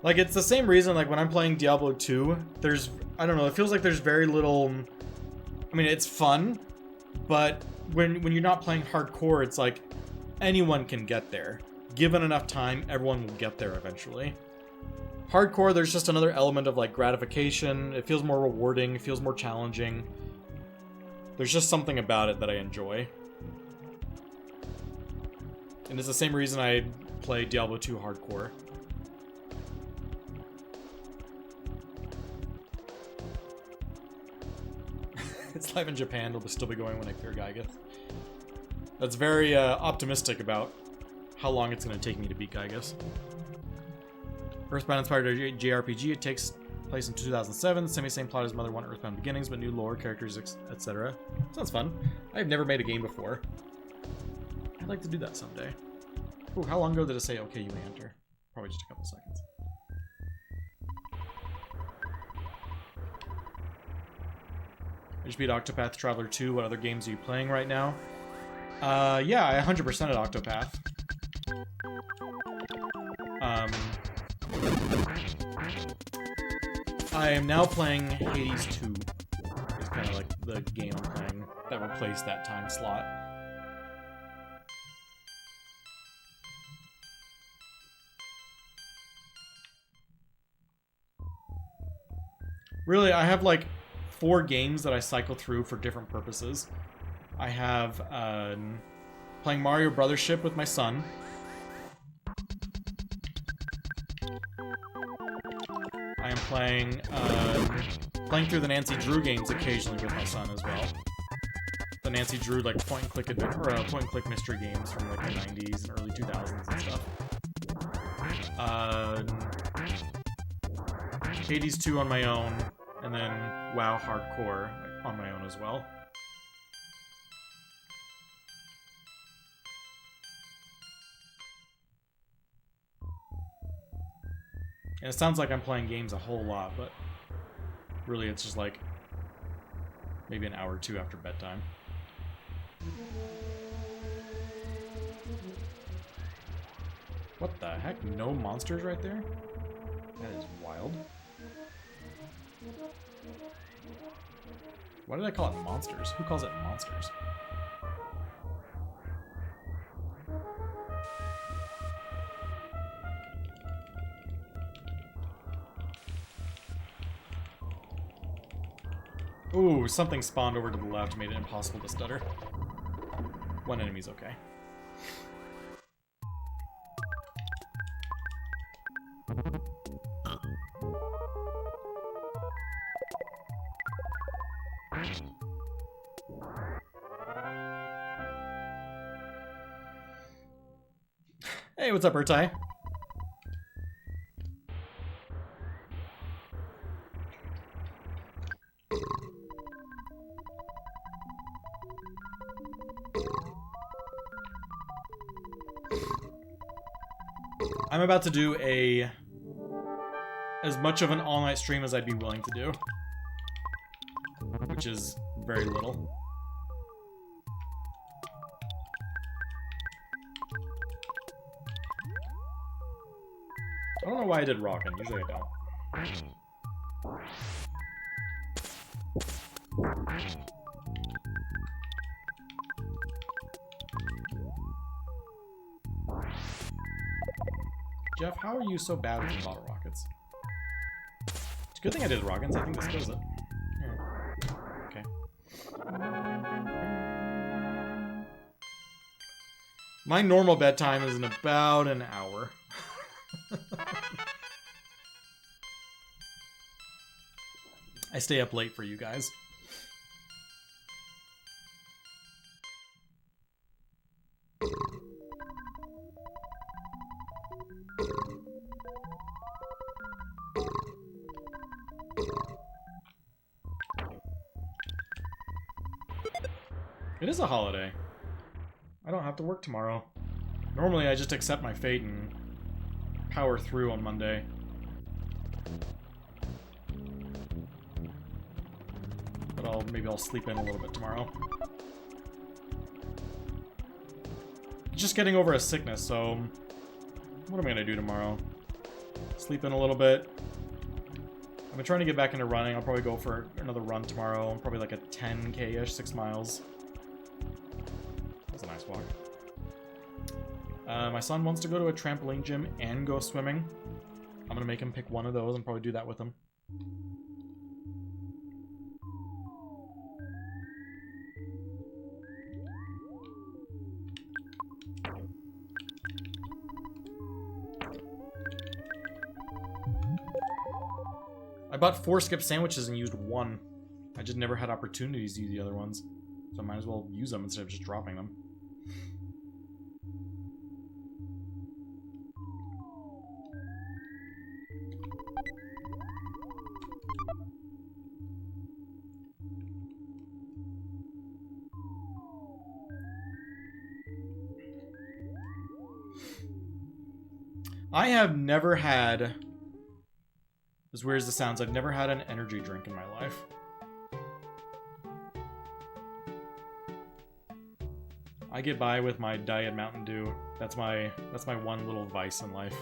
Speaker 1: Like, it's the same reason, like, when I'm playing Diablo 2, there's, I don't know, it feels like there's very little, I mean, it's fun, but when you're not playing hardcore, it's like, anyone can get there. Given enough time, everyone will get there eventually. Hardcore, there's just another element of, like, gratification. It feels more rewarding, it feels more challenging. There's just something about it that I enjoy. And it's the same reason I play Diablo 2 Hardcore. It's live in Japan, it'll still be going when I clear Gygax. That's very optimistic about how long it's going to take me to beat Gygax. Earthbound inspired a JRPG. It takes place in 2007. Same plot as Mother 1 Earthbound Beginnings, but new lore, characters, etc. Sounds fun. I've never made a game before. I'd like to do that someday. Ooh, how long ago did it say, okay, you may enter? Probably just a couple seconds. I just beat Octopath Traveler 2. What other games are you playing right now? Yeah, I 100% at Octopath. I am now playing Hades 2. It's kind of like the game I'm playing that replaced that time slot. Really, I have like 4 games that I cycle through for different purposes. I have playing Mario Brothership with my son. I am playing through the Nancy Drew games occasionally with my son as well. The Nancy Drew like point and click mystery games from like the 90s and early 2000s and stuff. Hades 2 on my own, and then WoW Hardcore on my own as well. And it sounds like I'm playing games a whole lot, but really it's just like maybe an hour or 2 after bedtime. What the heck? No monsters right there? That is wild. Why did I call it monsters? Who calls it monsters? Ooh, something spawned over to the left, made it impossible to stutter. One enemy's okay. Hey, what's up, Urtai? I'm about to do as much of an all-night stream as I'd be willing to do, which is very little. I don't know why I did Rockin', usually I don't. Jeff, how are you so bad with the bottle rockets? It's a good thing I did rockets. I think this kills it. Okay. My normal bedtime is in about an hour. I stay up late for you guys. It is a holiday. I don't have to work tomorrow. Normally I just accept my fate and power through on Monday. But maybe I'll sleep in a little bit tomorrow. Just getting over a sickness, so what am I gonna do tomorrow? Sleep in a little bit. I've been trying to get back into running. I'll probably go for another run tomorrow. Probably like a 10K-ish, 6 miles. That's a nice walk. My son wants to go to a trampoline gym and go swimming. I'm gonna make him pick one of those and probably do that with him. I bought 4 skip sandwiches and used 1. I just never had opportunities to use the other ones. So I might as well use them instead of just dropping them. I have never had, as weird as it sounds, I've never had an energy drink in my life. I get by with my Diet Mountain Dew. That's my one little vice in life.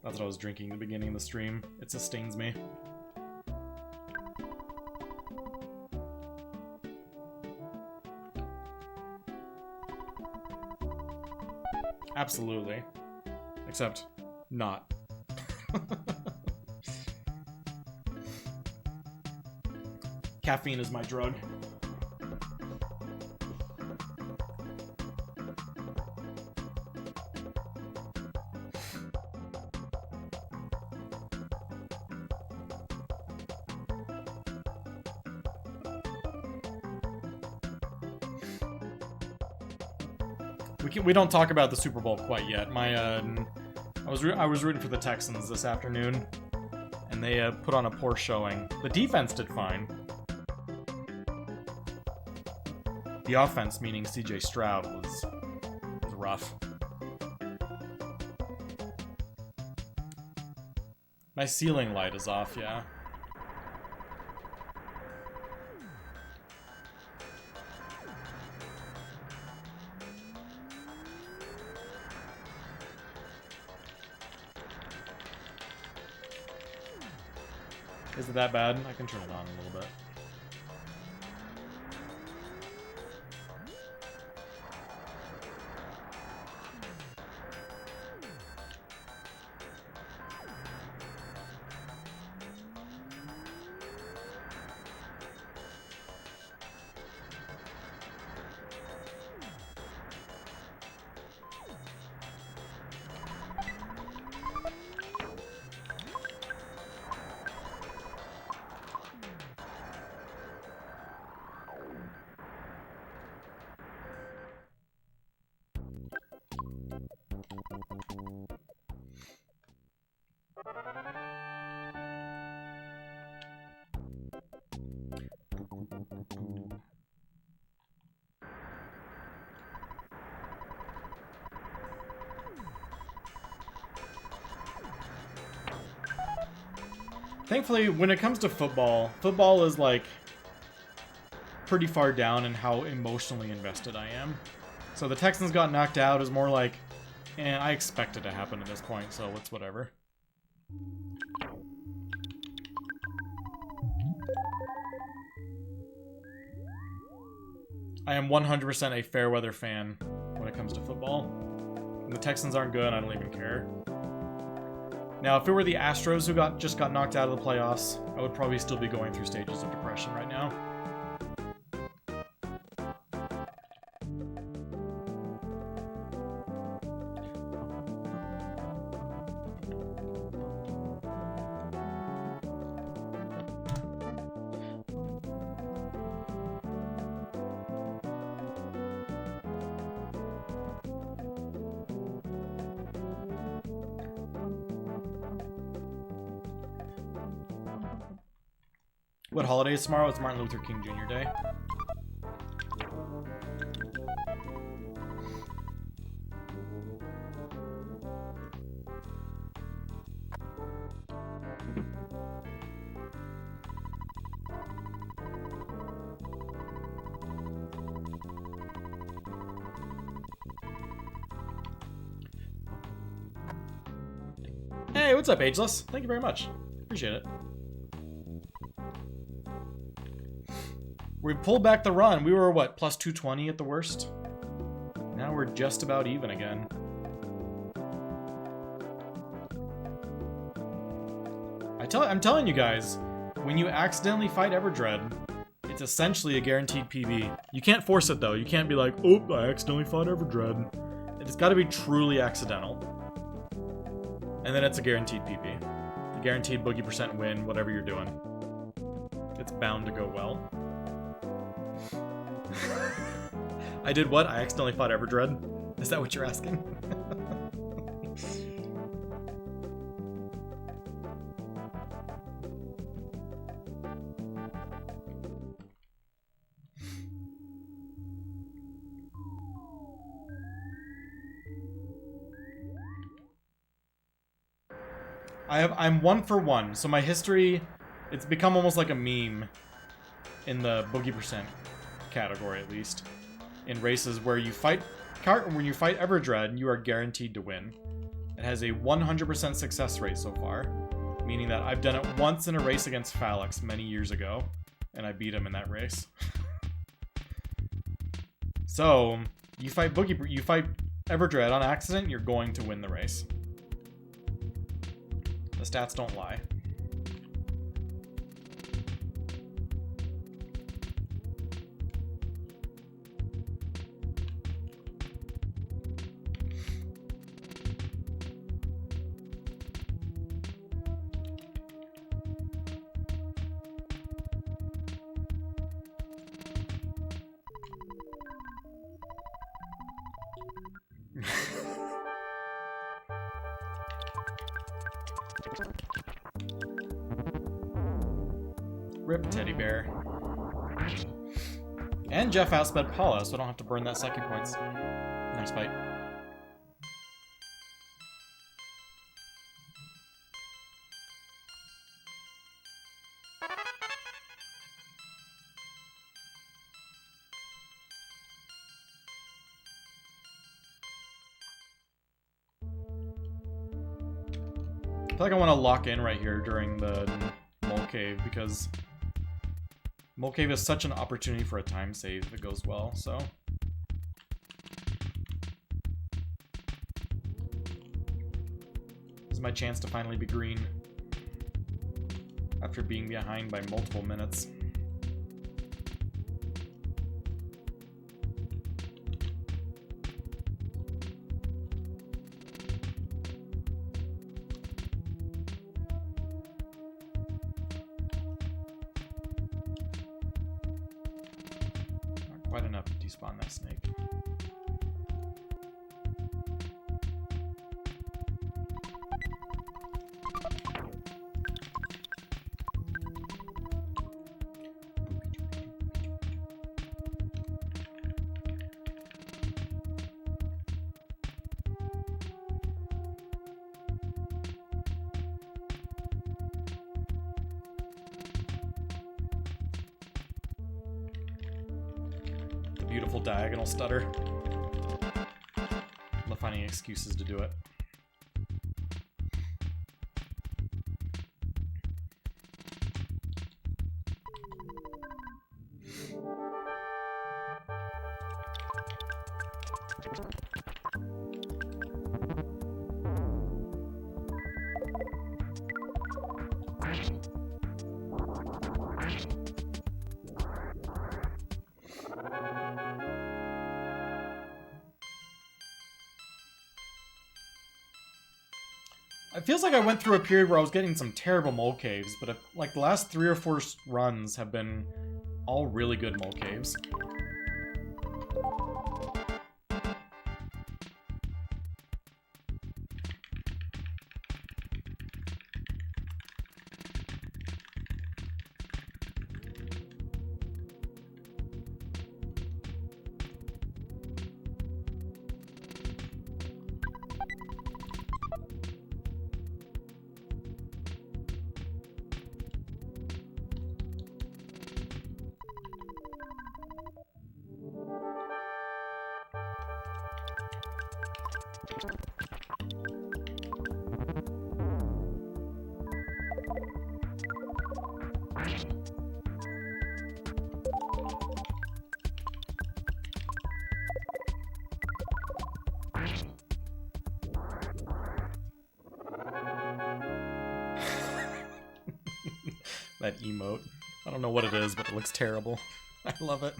Speaker 1: That's what I was drinking at the beginning of the stream. It sustains me. absolutely. Except, not. Caffeine is my drug. We don't talk about the Super Bowl quite yet. I was rooting for the Texans this afternoon, and they put on a poor showing. The defense did fine. The offense, meaning C.J. Stroud, was rough. My ceiling light is off, yeah. Is it that bad? I can turn it on a little bit. Thankfully, when it comes to football, football is like pretty far down in how emotionally invested I am. So the Texans got knocked out is more like, I expect it to happen at this point, so it's whatever. I am 100% a fair weather fan when it comes to football. When the Texans aren't good, I don't even care. Now, if it were the Astros who just got knocked out of the playoffs, I would probably still be going through stages of depression right now. What holiday is tomorrow? It's Martin Luther King Jr. Day. Hey, what's up, Ageless? Thank you very much. Appreciate it. We pulled back the run. We were, what, plus 220 at the worst? Now we're just about even again. I'm telling you guys, when you accidentally fight Everdread, it's essentially a guaranteed PB. You can't force it, though. You can't be like, oh, I accidentally fought Everdread. It's got to be truly accidental. And then it's a guaranteed PB. A guaranteed boogie % win, whatever you're doing. It's bound to go well. I did what? I accidentally fought Everdread? Is that what you're asking? I'm 1 for 1, so my history, it's become almost like a meme in the boogie % category, at least. In races where you fight Everdread, you are guaranteed to win. It has a 100% success rate so far, meaning that I've done it once in a race against Phalix many years ago, and I beat him in that race. So, you fight Everdread, on accident, you're going to win the race. The stats don't lie. Rip teddy bear. And Jeff outsped Paula, so I don't have to burn that psychic points. Nice fight. I feel like I want to lock in right here during the Mole Cave, because Mole Cave is such an opportunity for a time save if it goes well, so. This is my chance to finally be green after being behind by multiple minutes. Quite enough to despawn that snake. Beautiful diagonal stutter. I'm finding excuses to do it. It feels like I went through a period where I was getting some terrible mole caves, but like the last 3 or 4 runs have been all really good mole caves. That emote. I don't know what it is, but it looks terrible. I love it.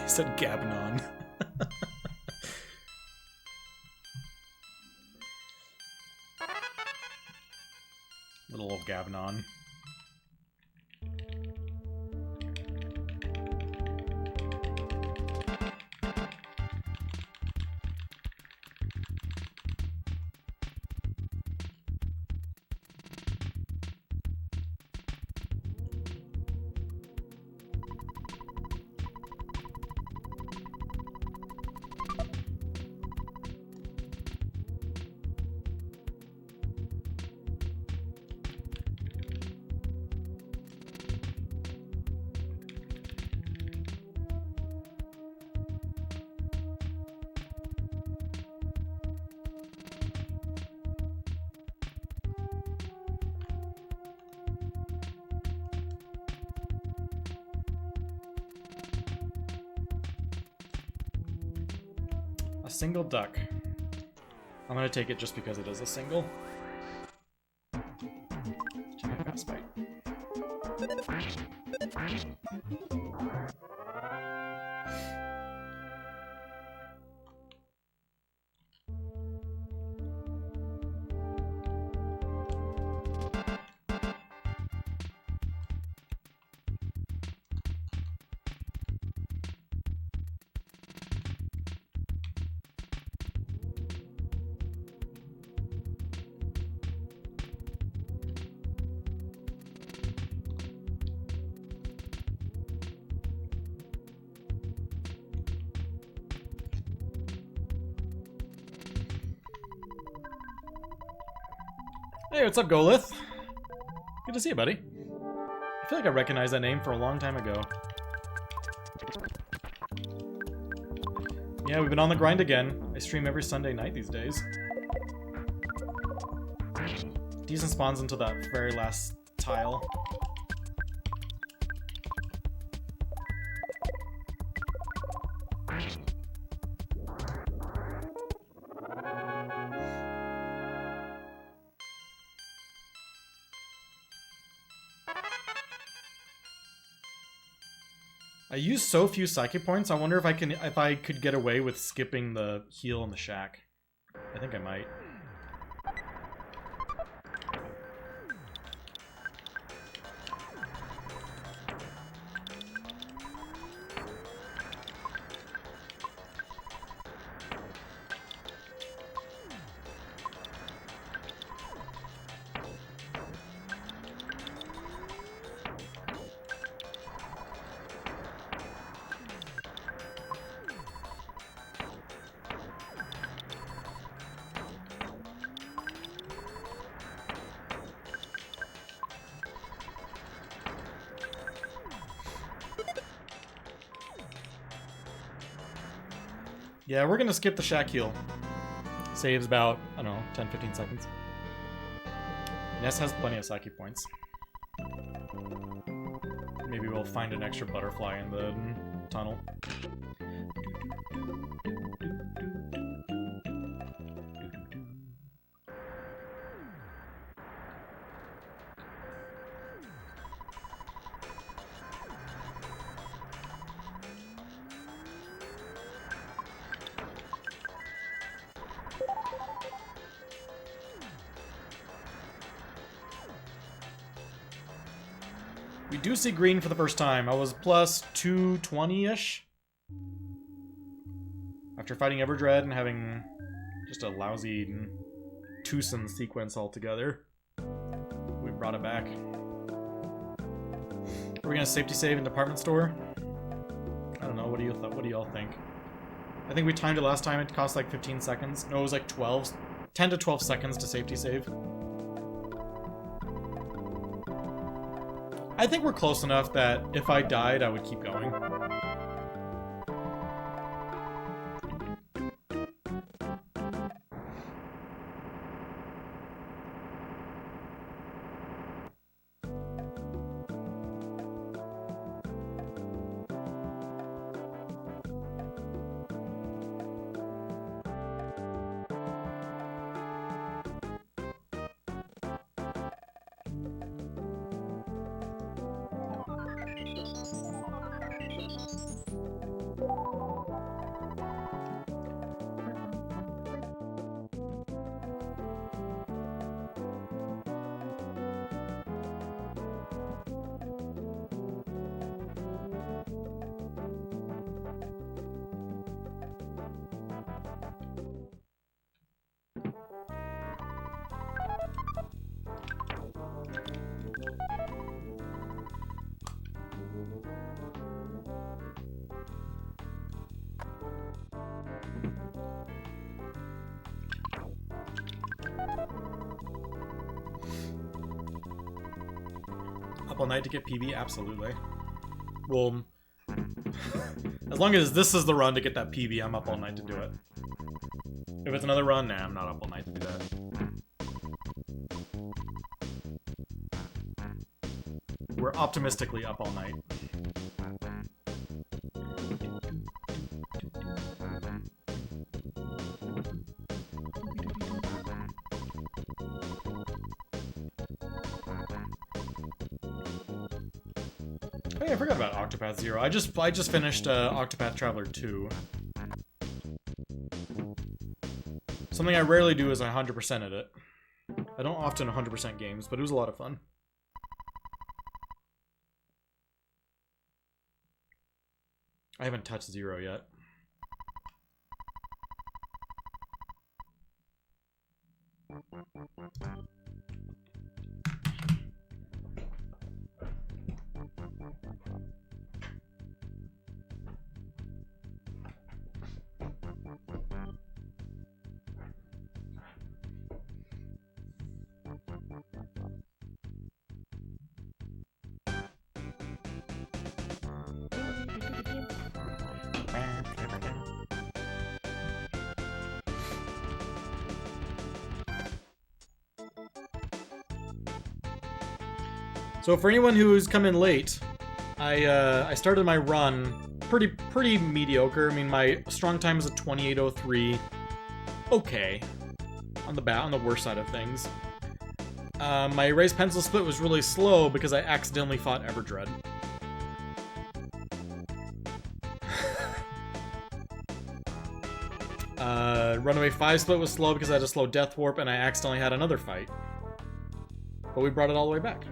Speaker 1: He said Gabanon. Little old Gabanon. single duck. I'm gonna take it just because it is a single. Giant bass fight. Hey, what's up, Golith? Good to see you, buddy. I feel like I recognize that name from a long time ago. Yeah, we've been on the grind again. I stream every Sunday night these days. Decent spawns into that very last tile. I use so few psychic points. I wonder if I could get away with skipping the heal in the shack. I think I might. Yeah, we're gonna skip the shack heal. Saves about, I don't know, 10-15 seconds. Ness has plenty of psychic points. Maybe we'll find an extra butterfly in the tunnel. We do see green for the first time. I was plus 220-ish. After fighting Everdread and having just a lousy twosome sequence altogether, we brought it back. Are we gonna safety save in department store? I don't know. What do y'all think? I think we timed it last time. It cost like 15 seconds. No, it was like 10 to 12 seconds to safety save. I think we're close enough that if I died, I would keep going. Up all night to get PB? Absolutely. Well, as long as this is the run to get that PB, I'm up all night to do it. If it's another run, nah, I'm not up all night to do that. We're optimistically up all night. Oh yeah, I forgot about Octopath Zero. I just finished Octopath Traveler 2. Something I rarely do is I 100%ed it. I don't often 100% games, but it was a lot of fun. I haven't touched Zero yet. So for anyone who's come in late, I started my run pretty mediocre. I mean, my strong time is a 28:03. Okay, on the worst side of things. My erase pencil split was really slow because I accidentally fought Everdread. Runaway 5 split was slow because I had a slow Death Warp and I accidentally had another fight. But we brought it all the way back.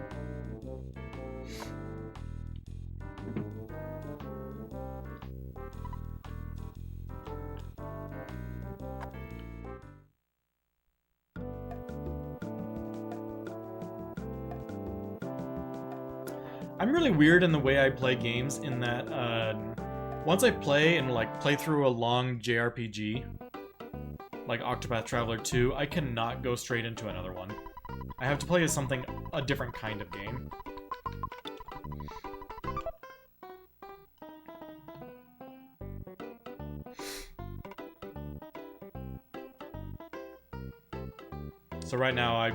Speaker 1: I'm really weird in the way I play games in that once I play and like play through a long JRPG, like Octopath Traveler 2, I cannot go straight into another one. I have to play as a different kind of game. So right now, I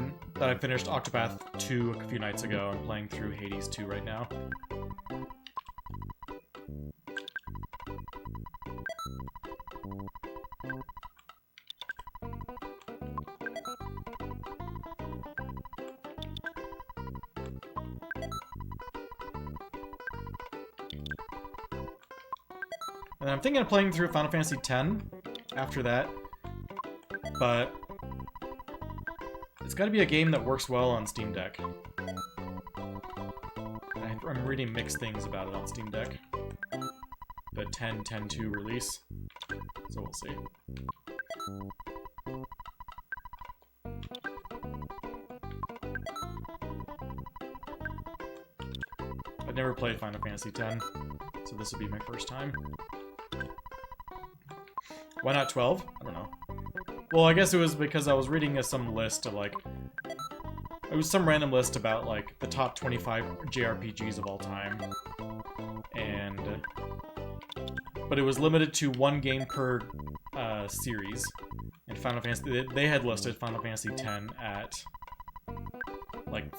Speaker 1: finished Octopath 2 a few nights ago. I'm playing through Hades 2 right now. And I'm thinking of playing through Final Fantasy X after that, but it's got to be a game that works well on Steam Deck. I'm reading mixed things about it on Steam Deck. The 10.10.2 release, so we'll see. I've never played Final Fantasy X, so this will be my first time. Why not 12? I don't know. Well, I guess it was because I was reading some list of, like... It was some random list about, like, the top 25 JRPGs of all time. And... But it was limited to one game per series. And Final Fantasy... They had listed Final Fantasy X at, like,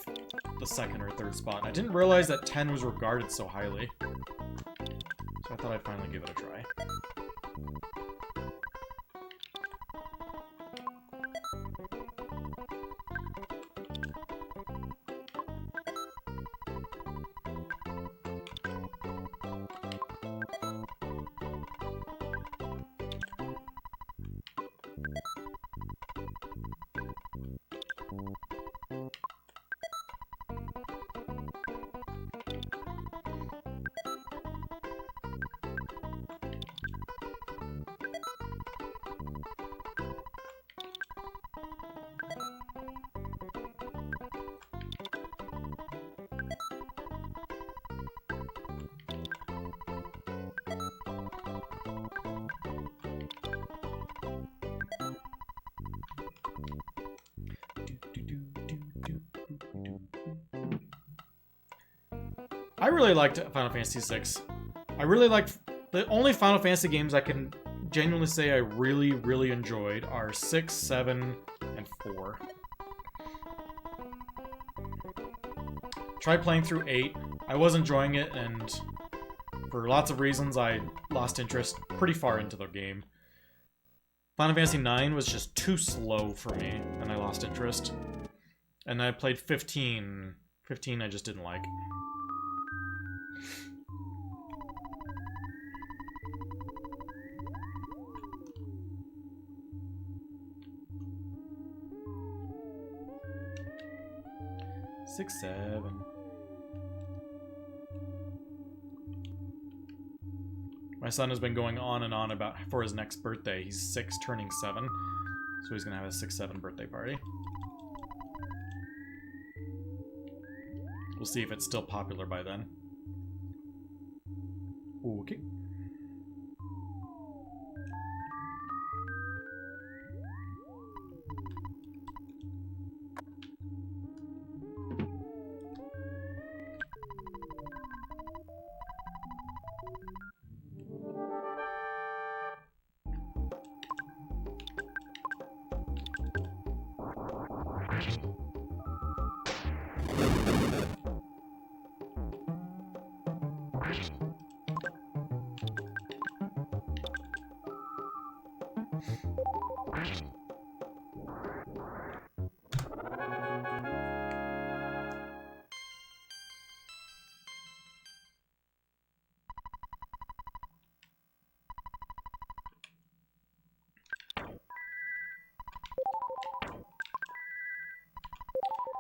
Speaker 1: the second or third spot. And I didn't realize that 10 was regarded so highly. So I thought I'd finally give it a try. I really liked Final Fantasy VI. I really liked... The only Final Fantasy games I can genuinely say I really, really enjoyed are 6, 7, and 4. Tried playing through 8. I was enjoying it, and for lots of reasons, I lost interest pretty far into the game. Final Fantasy 9 was just too slow for me, and I lost interest. And I played 15. 15 I just didn't like. 6, 7. My son has been going on and on about for his next birthday. He's 6, turning 7. So he's gonna have a 6-7 birthday party. We'll see if it's still popular by then. Okay.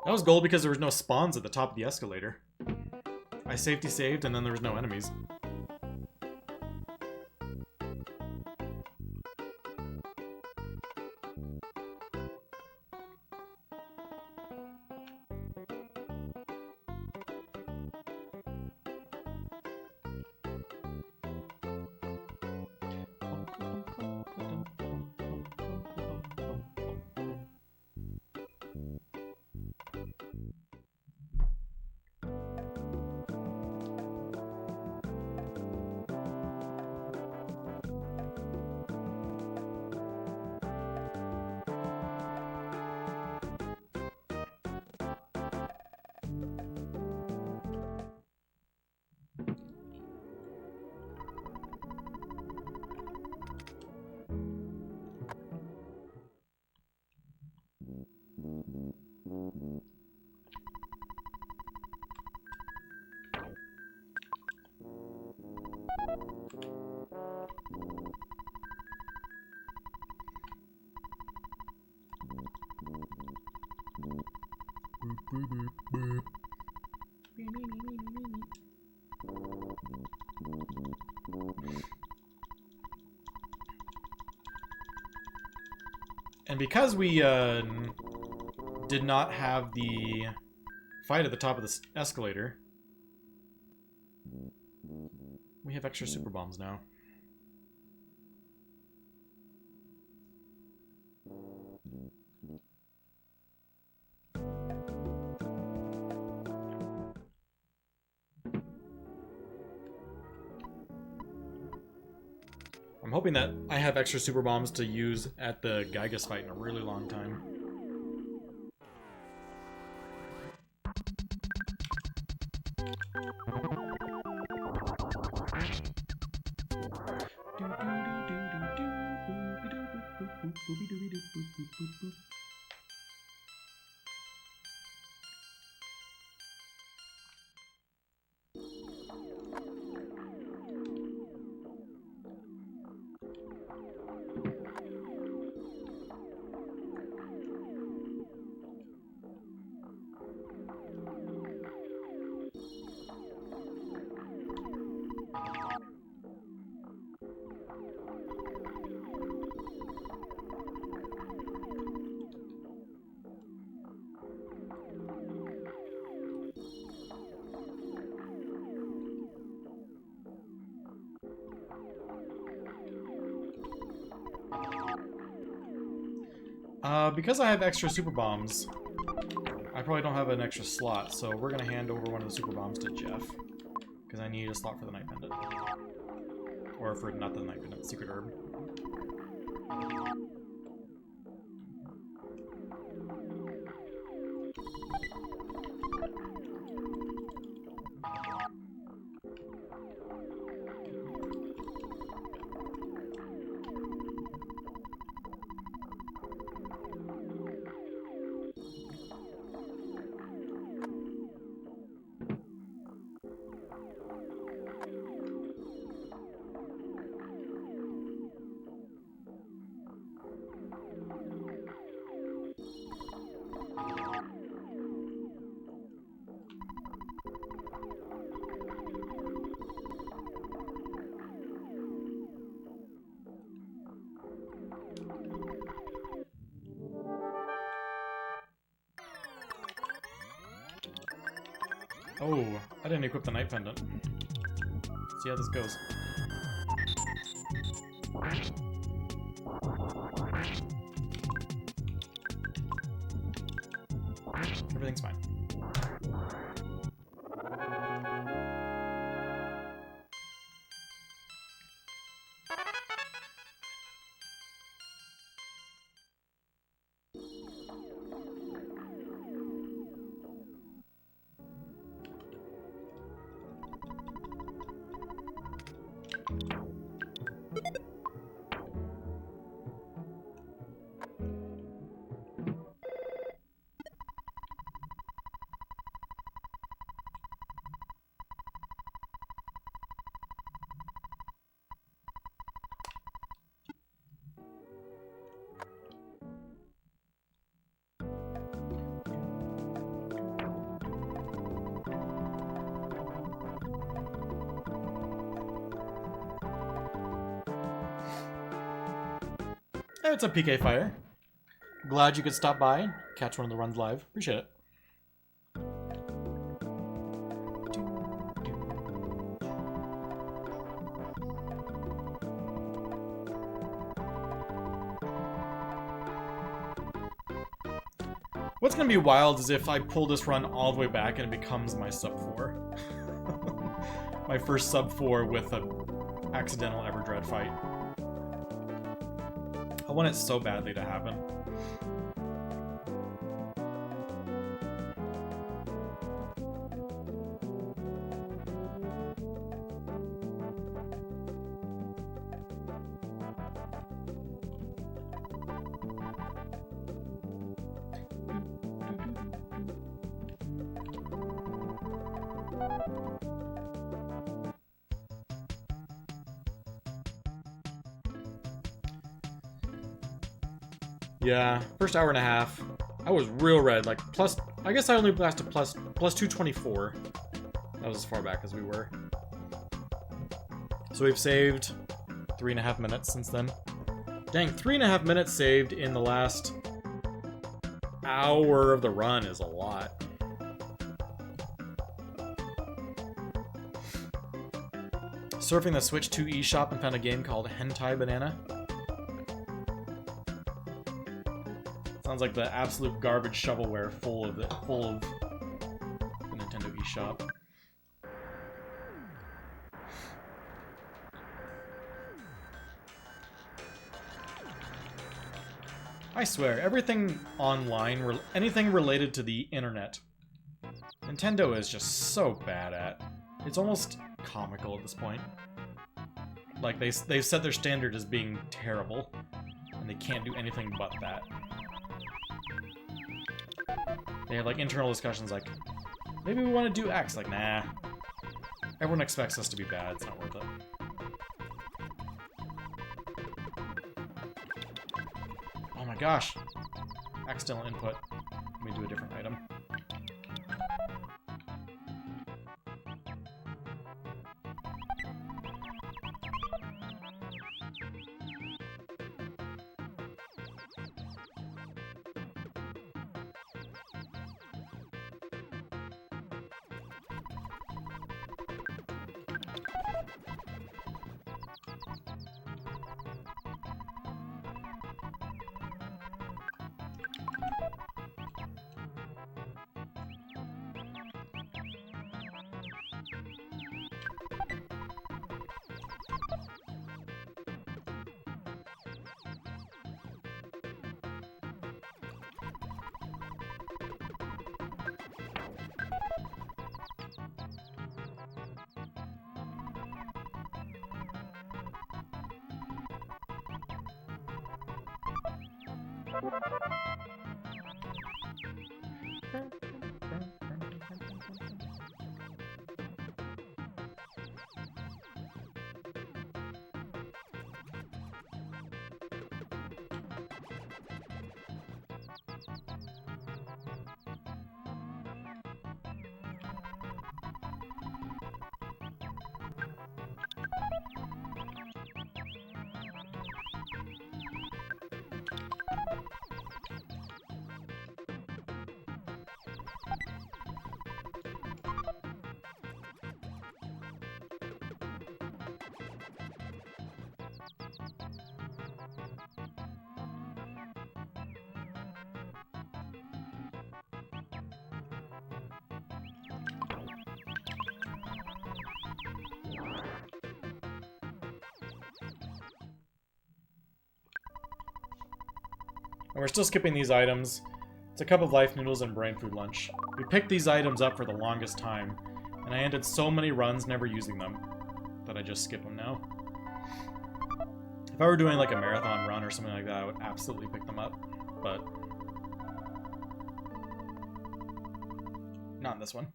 Speaker 1: That was gold because there was no spawns at the top of the escalator. I safety saved and then there was no enemies. And because we did not have the fight at the top of the escalator, we have extra super bombs now. I'm hoping that I have extra super bombs to use at the Gygas fight in a really long time. Because I have extra super bombs, I probably don't have an extra slot, so we're gonna hand over one of the super bombs to Jeff. Because I need a slot for the Night Pendant. Or for, not the Night Pendant, Secret Herb. Oh, I didn't equip the Night Pendant. See how this goes. Everything's fine. Hey, what's up, PK Fire? Glad you could stop by and catch one of the runs live. Appreciate it. What's gonna be wild is if I pull this run all the way back and it becomes my sub 4. My first sub 4 with an accidental Everdread fight. I want it so badly to happen. Yeah, first hour and a half, I was real red, like plus, I guess I only blasted plus 224. That was as far back as we were. So we've saved 3.5 minutes since then. Dang, 3.5 minutes saved in the last hour of the run is a lot. Surfing the Switch 2 eShop and found a game called Hentai Banana. Sounds like the absolute garbage shovelware full of the Nintendo eShop. I swear, everything online, anything related to the internet, Nintendo is just so bad at. It's almost comical at this point. Like, they've set their standard as being terrible, and they can't do anything but that. They have, like, internal discussions like, maybe we want to do X. Like, nah. Everyone expects us to be bad. It's not worth it. Oh my gosh. Accidental input. Let me do a different item. And we're still skipping these items. It's a cup of life noodles and brain food lunch. We picked these items up for the longest time, and I ended so many runs never using them that I just skip them now. If I were doing like a marathon run or something like that, I would absolutely pick them up, but not in this one.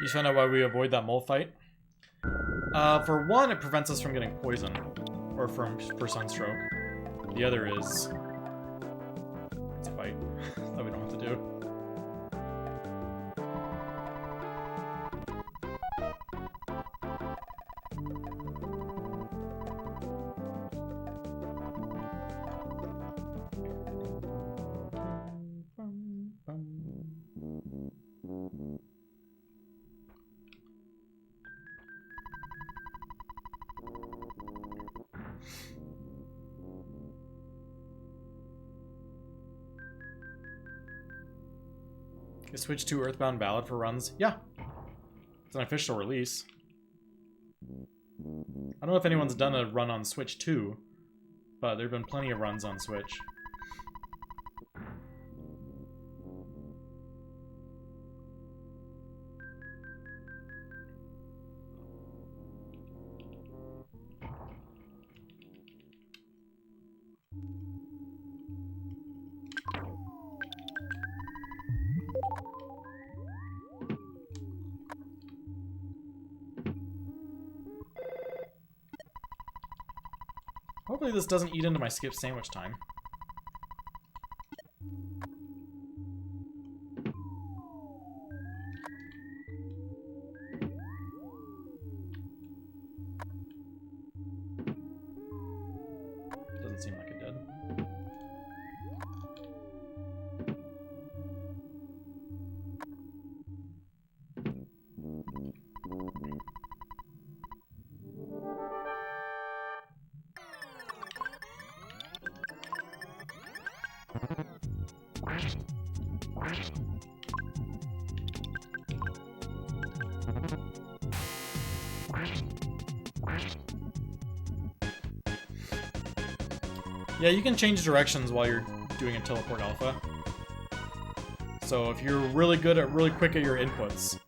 Speaker 1: You just found out why we avoid that mole fight? For one, it prevents us from getting poisoned, or for sunstroke. The other is it's a fight that we don't have to do. Is Switch 2 Earthbound valid for runs? Yeah. It's an official release. I don't know if anyone's done a run on Switch 2, but there have been plenty of runs on Switch. Hopefully this doesn't eat into my skip sandwich time. Doesn't seem like it did. Yeah, you can change directions while you're doing a teleport alpha. So if you're really quick at your inputs,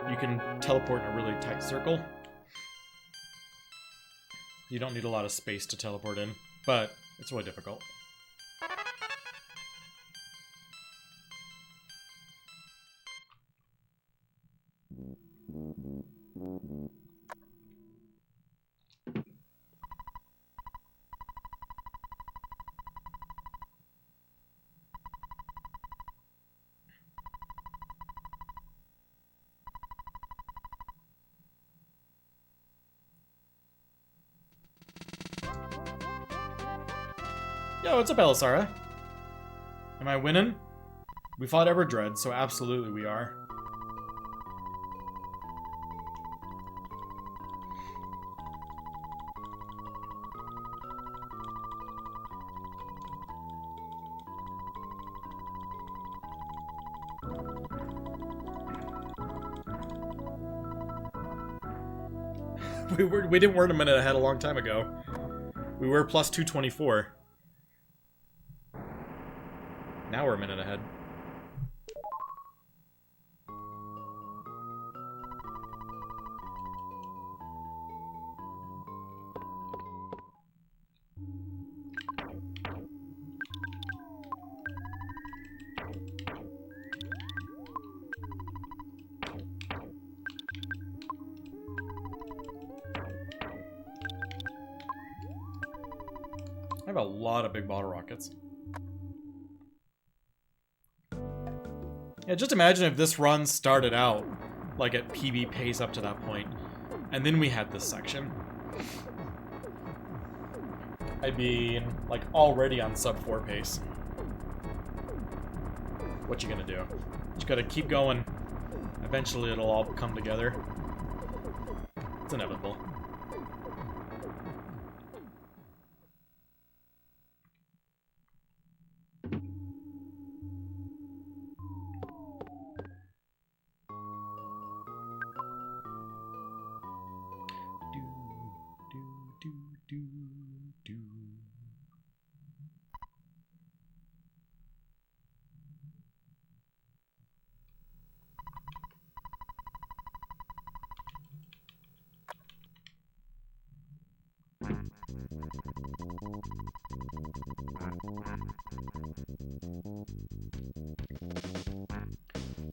Speaker 1: you can teleport in a really tight circle. You don't need a lot of space to teleport in, but it's really difficult. Yo, what's up, Elisara? Am I winning? We fought Everdread, so absolutely we are. We didn't weren't a minute ahead a long time ago. We were plus 224. Now we're a minute ahead. I have a lot of big bottle rockets. Yeah, just imagine if this run started out like at PB pace up to that point, and then we had this section. I'd be like already on sub 4 pace. What you gonna do? Just gotta keep going. Eventually it'll all come together. It's inevitable.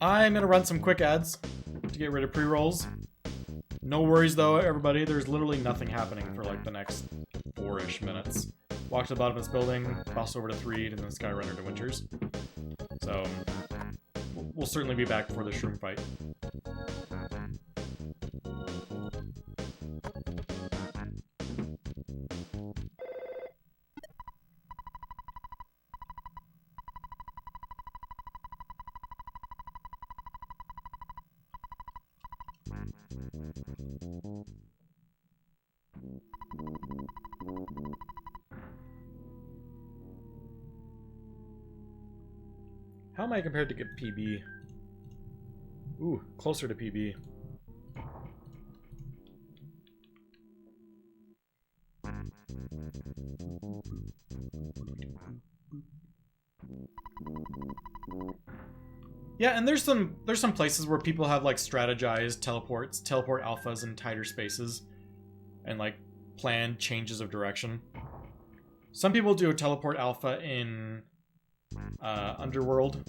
Speaker 1: I'm gonna run some quick ads to get rid of pre-rolls. No worries though, everybody. There's literally nothing happening for like the next 4-ish minutes. Walk to the bottom of this building, cross over to Threed, and then Skyrunner to Winters. So, we'll certainly be back for the shroom fight. How am I compared to get PB? Ooh, closer to PB. Yeah, and there's some places where people have like strategized teleport alphas in tighter spaces and like planned changes of direction. Some people do a teleport alpha in Underworld?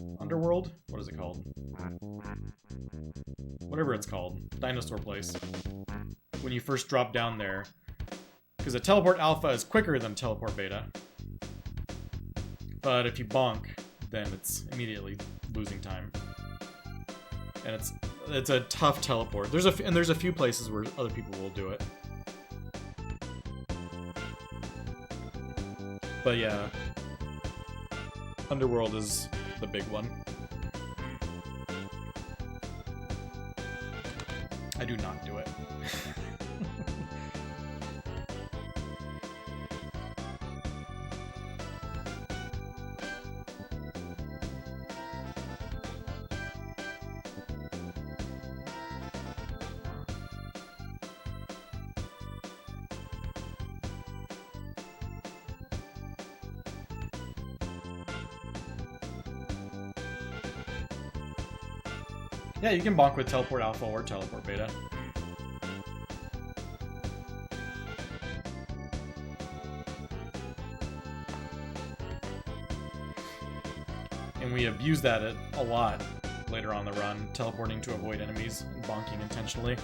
Speaker 1: What is it called? Whatever it's called. Dinosaur place. When you first drop down there. Because a teleport alpha is quicker than teleport beta. But if you bonk, then it's immediately losing time. And it's a tough teleport. There's a few places where other people will do it. But yeah. Underworld is the big one. I do not do it. Yeah, you can bonk with Teleport Alpha or Teleport Beta. And we abuse that a lot later on the run, teleporting to avoid enemies and bonking intentionally.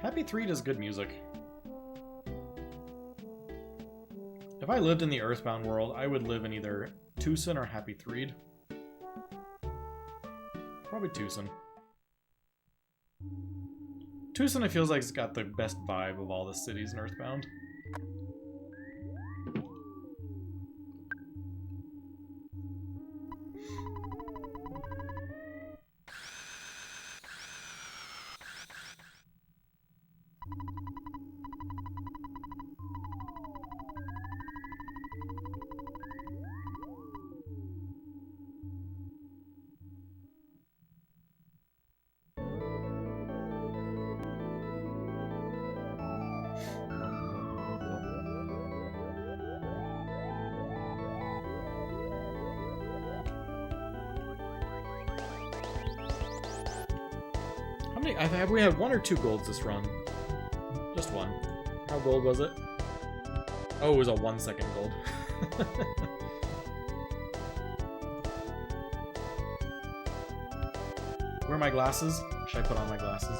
Speaker 1: Happy 3 does good music. If I lived in the Earthbound world, I would live in either Tucson or Happy 3. Probably Tucson. Tucson, it feels like it's got the best vibe of all the cities in Earthbound. How many? Have we had 1 or 2 golds this run? Just 1. How gold was it? Oh, it was a 1 second gold. Where are my glasses? Should I put on my glasses?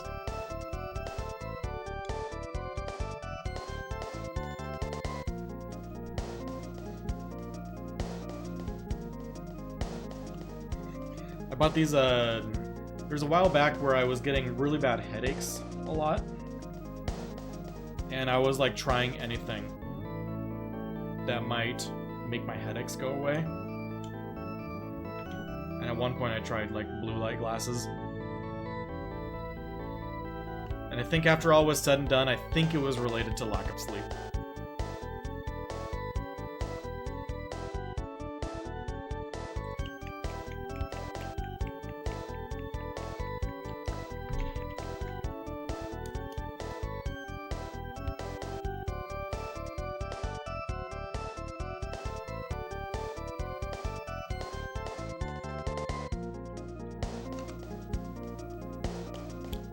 Speaker 1: I bought these, there's a while back where I was getting really bad headaches a lot. And I was like trying anything that might make my headaches go away. And at one point I tried like blue light glasses. And I think after all was said and done, I think it was related to lack of sleep.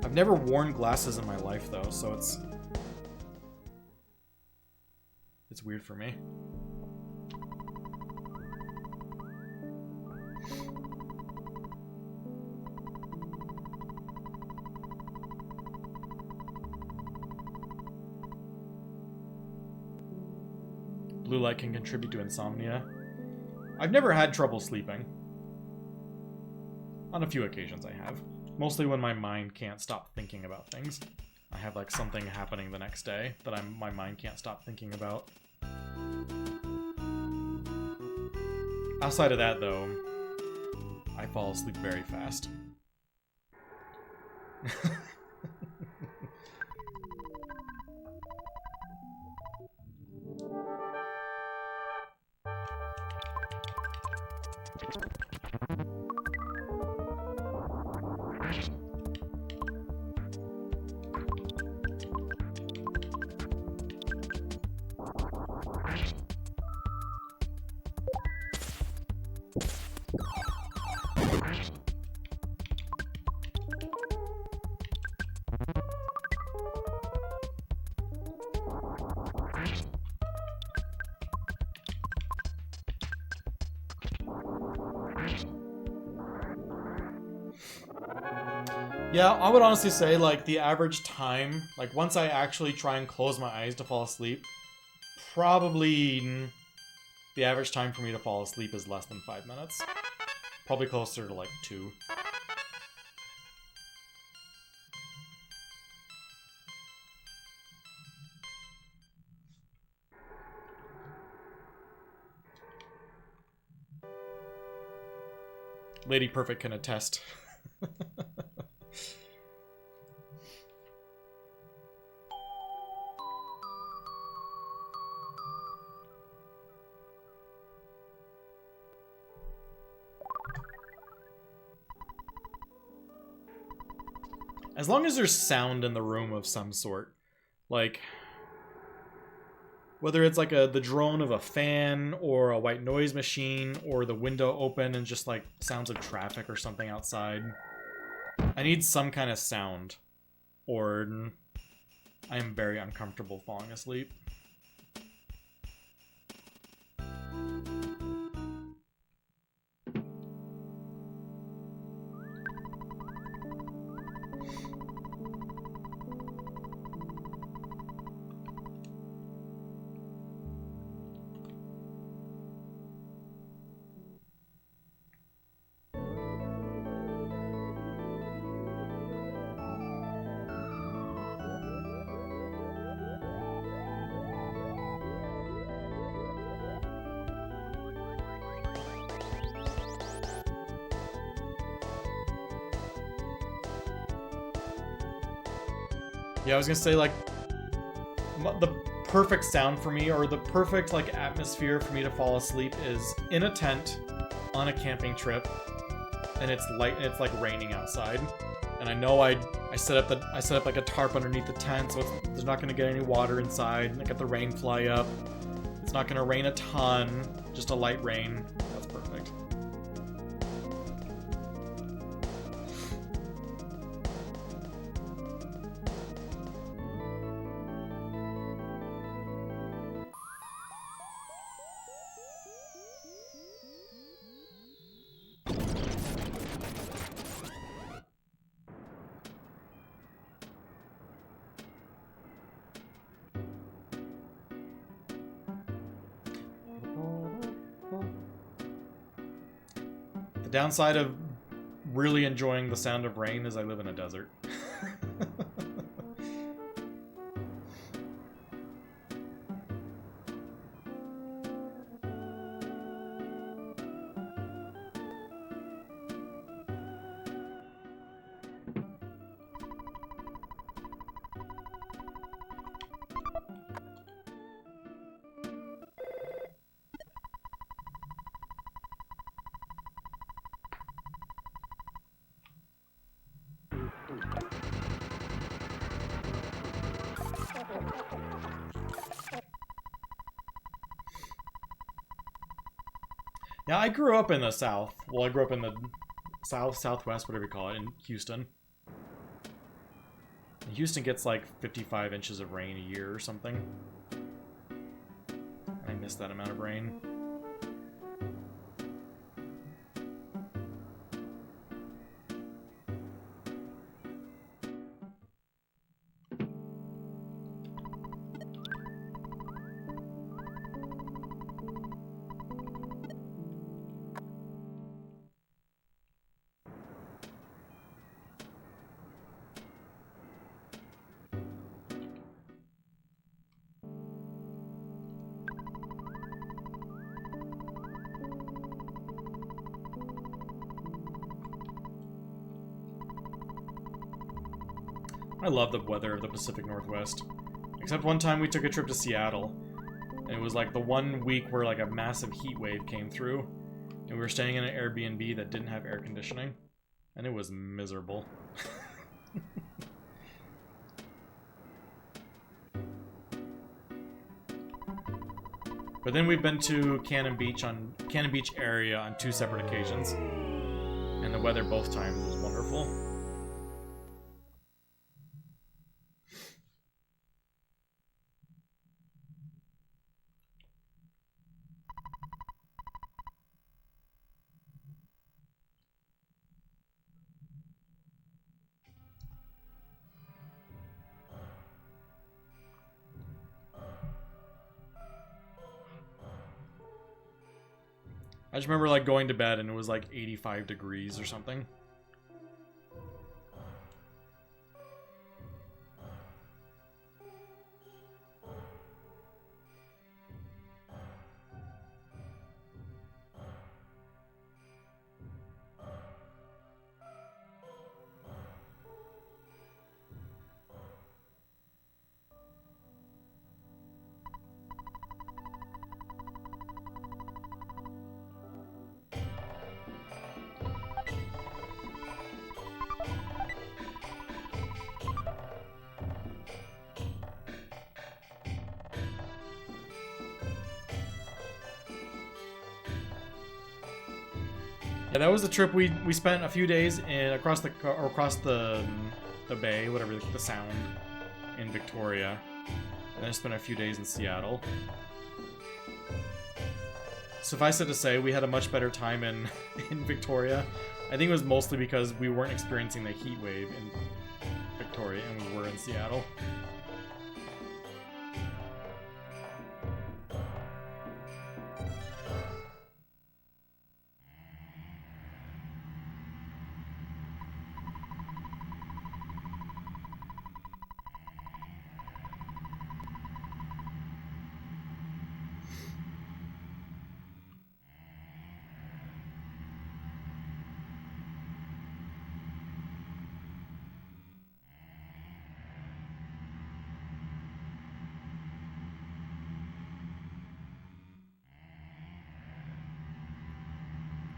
Speaker 1: I've never worn glasses in my life though, so it's weird for me. Blue light can contribute to insomnia. I've never had trouble sleeping. On a few occasions I have. Mostly when my mind can't stop thinking about things. I have like something happening the next day that my mind can't stop thinking about. Outside of that though, I fall asleep very fast. Yeah, I would honestly say, like, the average time, like, once I actually try and close my eyes to fall asleep, probably the average time for me to fall asleep is less than 5 minutes. Probably closer to, like, 2. Lady Perfect can attest. As long as there's sound in the room of some sort, like whether it's like the drone of a fan or a white noise machine or the window open and just like sounds of traffic or something outside. I need some kind of sound or I am very uncomfortable falling asleep. Yeah, I was gonna say, like, the perfect sound for me, or the perfect, like, atmosphere for me to fall asleep is in a tent on a camping trip, and it's light, and it's, like, raining outside. And I know I set up like a tarp underneath the tent, so there's not gonna get any water inside, and I got the rain fly up. It's not gonna rain a ton, just a light rain. That's perfect. The downside of really enjoying the sound of rain is I live in a desert. Yeah, I grew up in the South. Well, I grew up in the South, Southwest, whatever you call it, in Houston. Houston gets like 55 inches of rain a year or something. I miss that amount of rain. I love the weather of the Pacific Northwest. Except one time we took a trip to Seattle, and it was like the one week where like a massive heat wave came through, and we were staying in an Airbnb that didn't have air conditioning, and it was miserable. But then we've been to Cannon Beach area on 2 separate occasions, and the weather both times was wonderful. I just remember like going to bed and it was like 85 degrees or something. Yeah, that was the trip we spent a few days across the bay, whatever the sound, in Victoria, and then spent a few days in Seattle. Suffice it to say, we had a much better time in Victoria. I think it was mostly because we weren't experiencing the heat wave in Victoria, and we were in Seattle.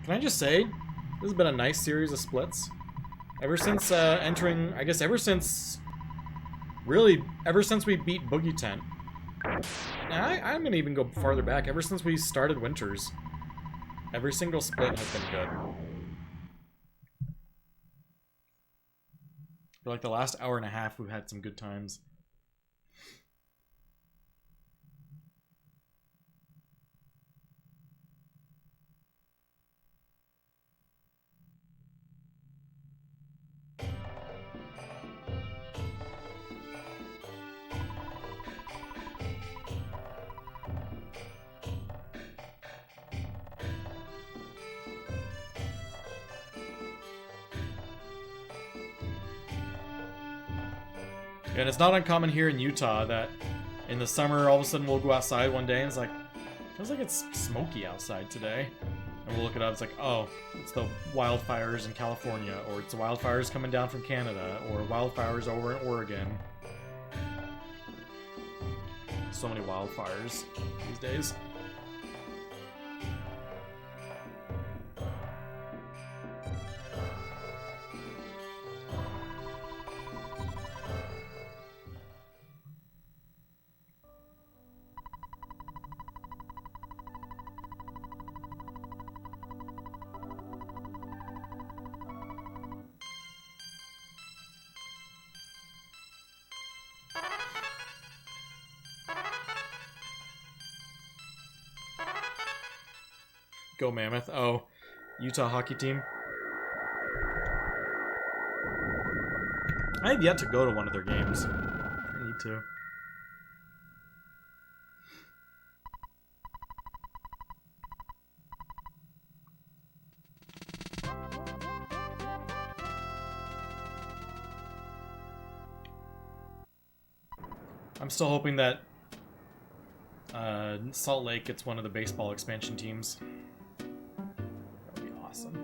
Speaker 1: Can I just say, this has been a nice series of splits. Ever since entering, I guess ever since we beat Boogie Tent. I'm gonna even go farther back. Ever since we started Winters, every single split has been good. For like the last hour and a half, we've had some good times. And it's not uncommon here in Utah that in the summer, all of a sudden we'll go outside one day and it's like, feels like it's smoky outside today. And we'll look it up, it's like, oh, it's the wildfires in California, or it's the wildfires coming down from Canada, or wildfires over in Oregon. So many wildfires these days. Go Mammoth. Oh, Utah hockey team. I have yet to go to one of their games. I need to. I'm still hoping that Salt Lake gets one of the baseball expansion teams. That would be awesome.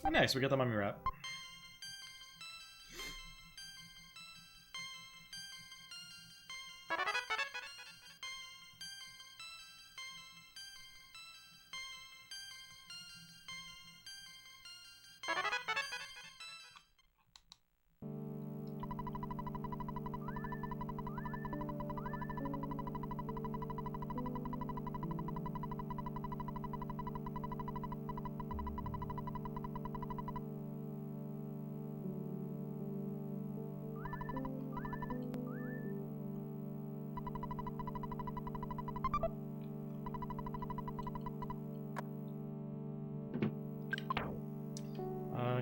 Speaker 1: Oh, nice, we got the mummy wrap.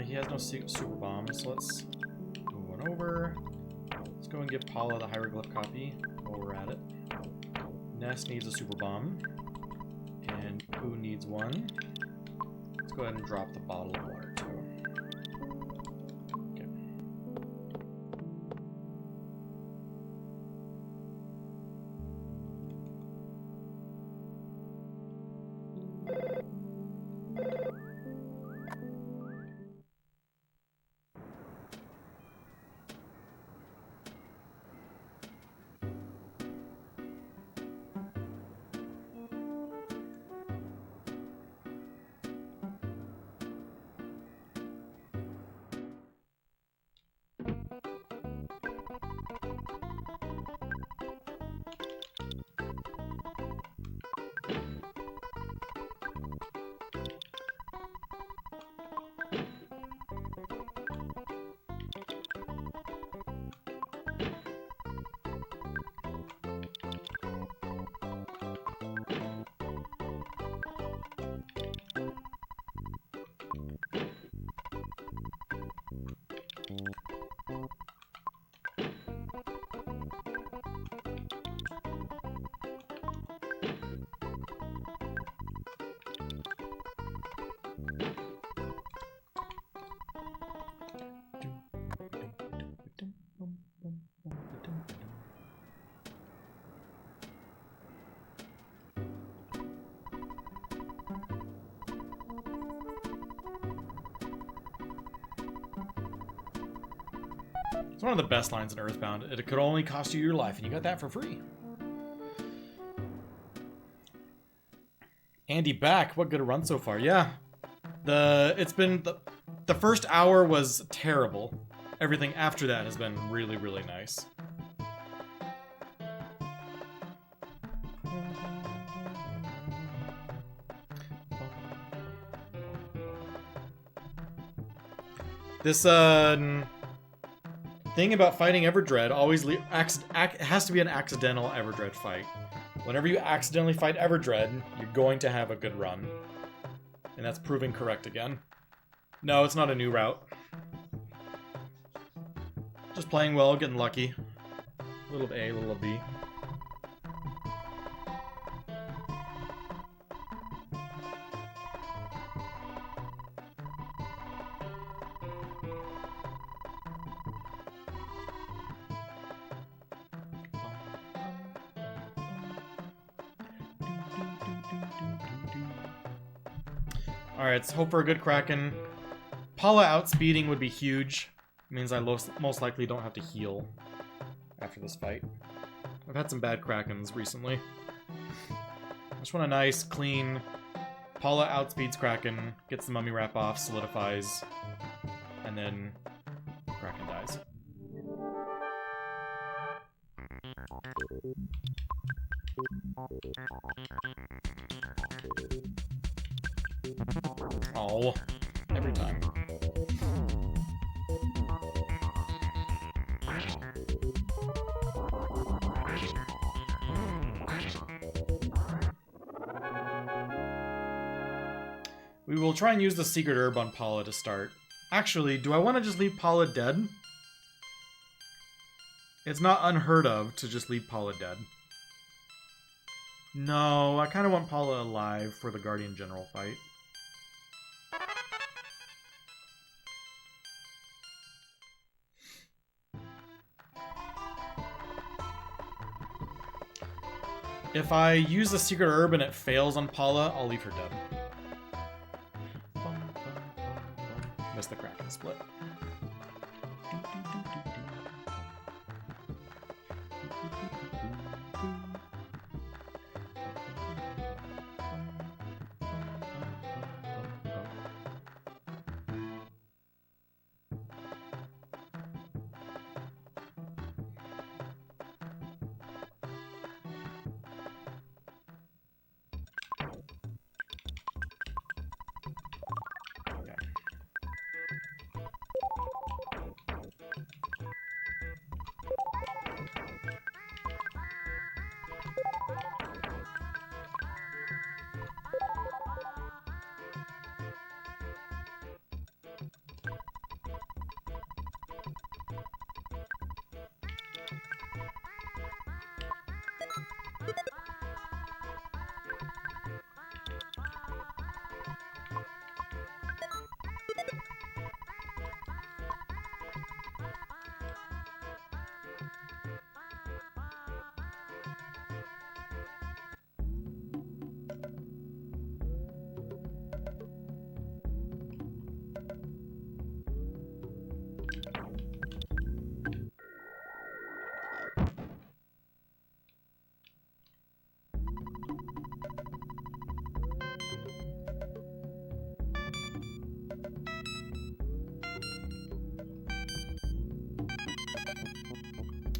Speaker 1: He has no super bomb, so let's move one over. Let's go and give Paula the hieroglyph copy while we're at it. Ness needs a super bomb, and Pooh needs one. Let's go ahead and drop the bottle of water too. Okay. It's one of the best lines in Earthbound. It could only cost you your life, and you got that for free. Andy back. What good a run so far. Yeah. The first hour was terrible. Everything after that has been really, really nice. This thing about fighting Everdread always has to be an accidental Everdread fight. Whenever you accidentally fight Everdread, you're going to have a good run. And that's proving correct again. No, it's not a new route. Just playing well, getting lucky. A little A, a little B. Alright, let's hope for a good Kraken. Paula outspeeding would be huge. It means I most likely don't have to heal after this fight. I've had some bad Krakens recently. I just want a nice, clean... Paula outspeeds Kraken, gets the mummy wrap off, solidifies, and then Kraken dies. Oh, every time. We will try and use the secret herb on Paula to start. Actually, do I want to just leave Paula dead? It's not unheard of to just leave Paula dead. No, I kind of want Paula alive for the Guardian General fight. If I use the secret herb and it fails on Paula, I'll leave her dead. Missed the Kraken split.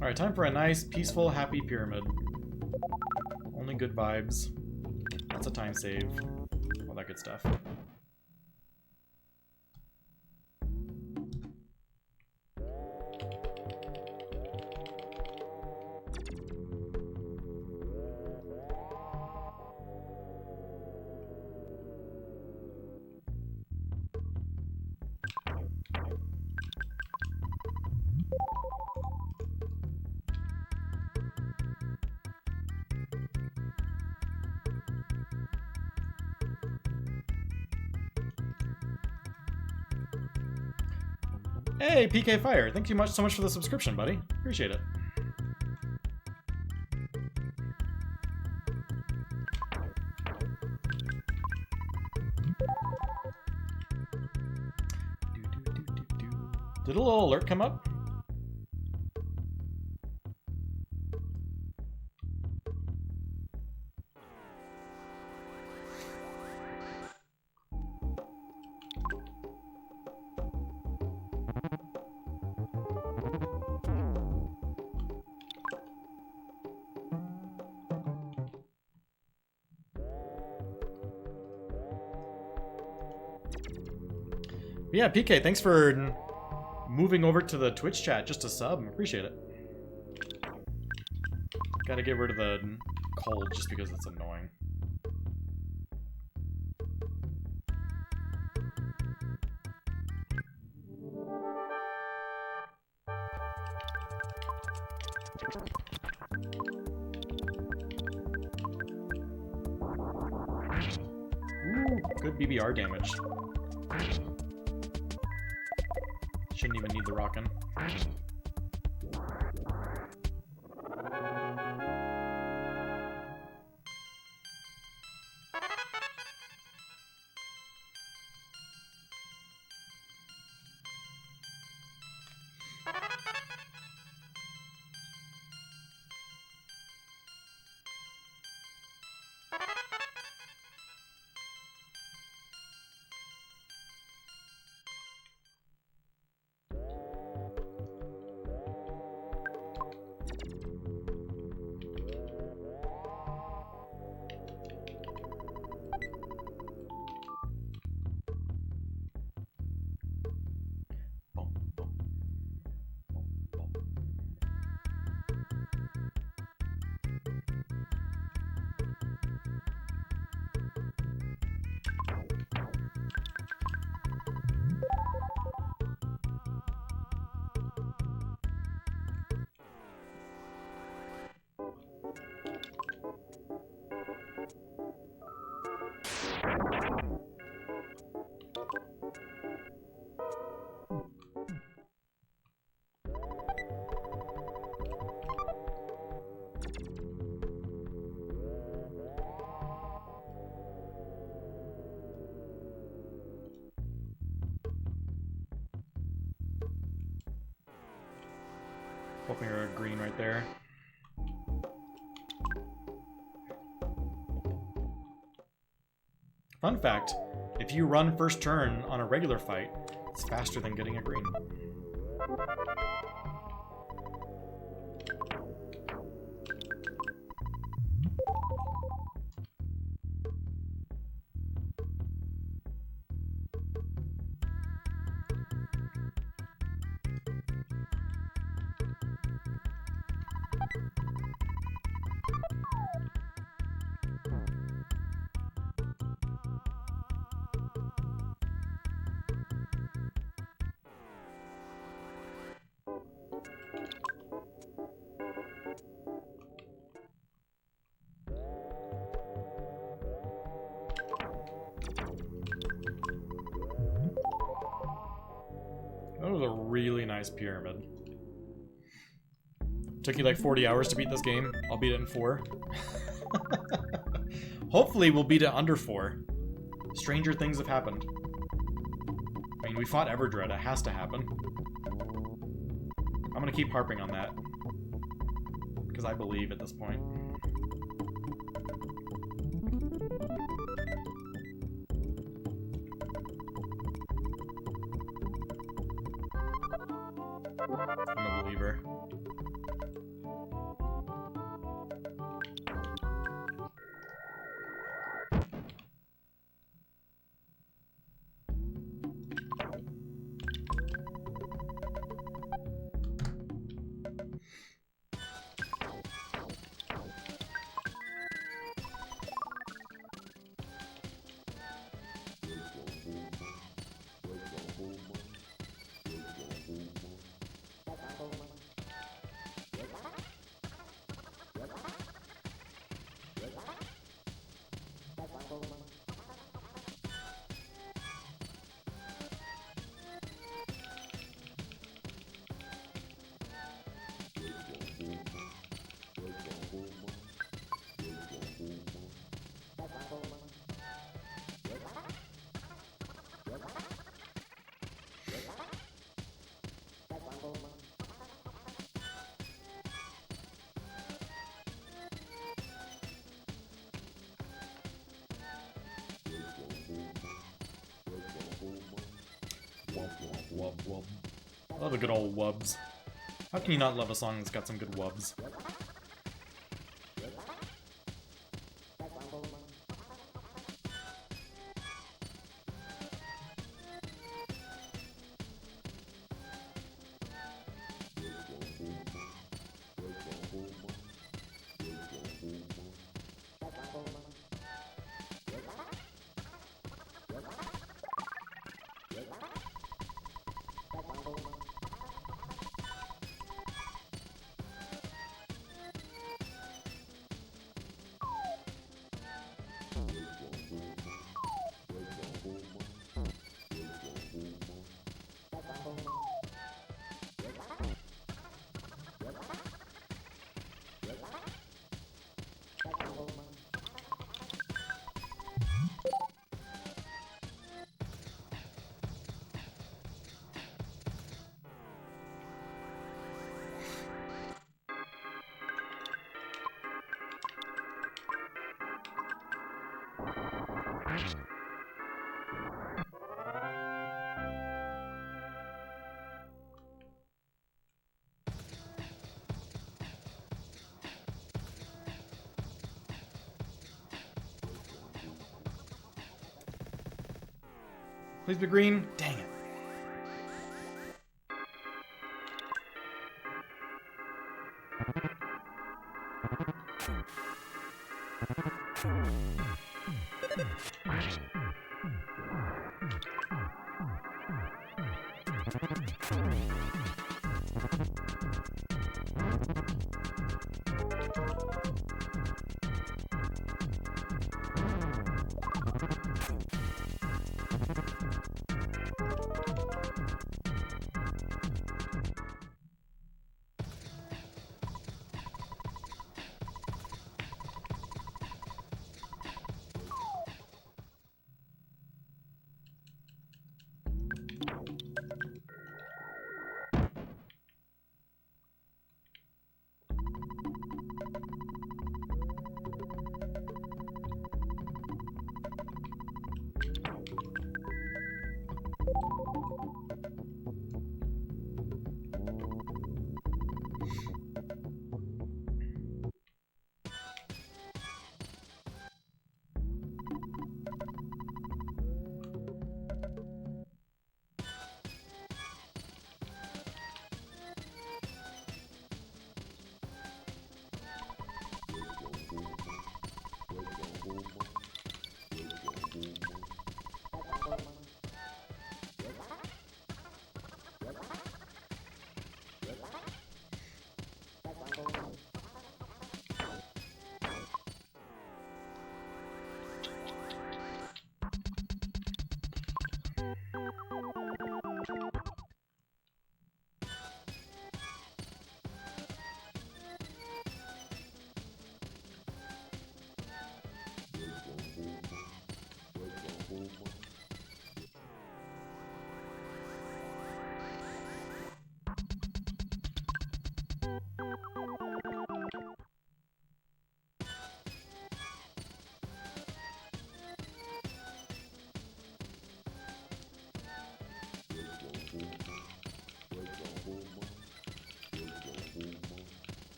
Speaker 1: Alright, time for a nice, peaceful, happy pyramid. Only good vibes. Lots of time save. All that good stuff. Hey, PK Fire, thank you so much for the subscription, buddy. Appreciate it. Did a little alert come up? But yeah, PK, thanks for moving over to the Twitch chat just to sub. Appreciate it. Gotta get rid of the cold just because it's annoying. Ooh, good BBR damage. Shouldn't even need the rockin'. Hoping you're a green right there. Fun fact, if you run first turn on a regular fight, it's faster than getting a green. That was a really nice pyramid. Took you like 40 hours to beat this game. I'll beat it in 4. Hopefully we'll beat it under 4. Stranger things have happened. I mean, we fought Everdread. It has to happen. I'm gonna keep harping on that. Because I believe at this point. I'm a believer. Wub wub. Love a good old wubs. How can you not love a song that's got some good wubs? Please be green. Dang it.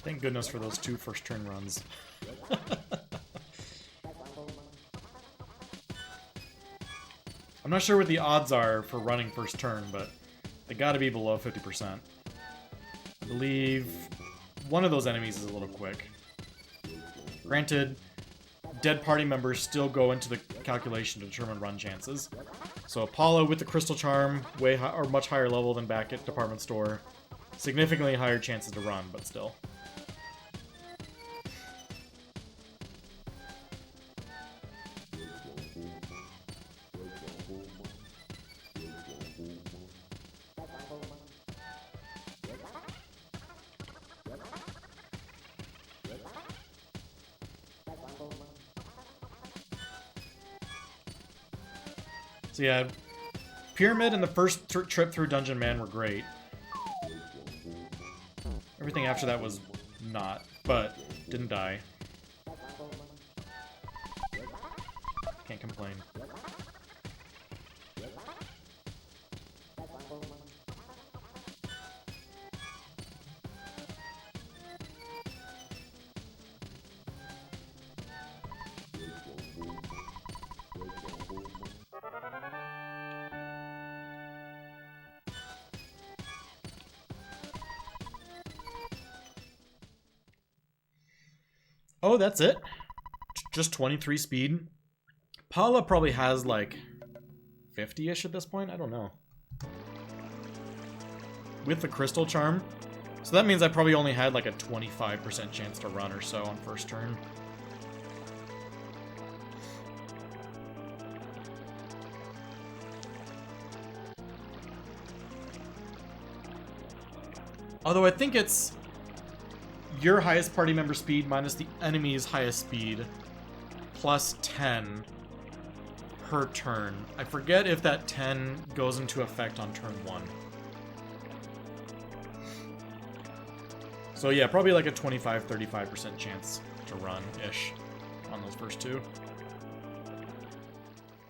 Speaker 1: Thank goodness for those 2 first turn runs. I'm not sure what the odds are for running first turn, but they gotta be below 50%. I believe one of those enemies is a little quick. Granted, dead party members still go into the calculation to determine run chances. So Apollo with the Crystal Charm, or much higher level than back at Department Store. Significantly higher chances to run, but still. So yeah, Pyramid and the first trip through Dungeon Man were great. Everything after that was not, but didn't die. Can't complain. Oh, that's it? Just 23 speed? Paula probably has like 50-ish at this point? I don't know. With the Crystal Charm. So that means I probably only had like a 25% chance to run or so on first turn. Although I think it's your highest party member speed minus the enemy's highest speed plus 10 per turn. I forget if that 10 goes into effect on turn 1. So yeah, probably like a 25-35% chance to run-ish on those first two.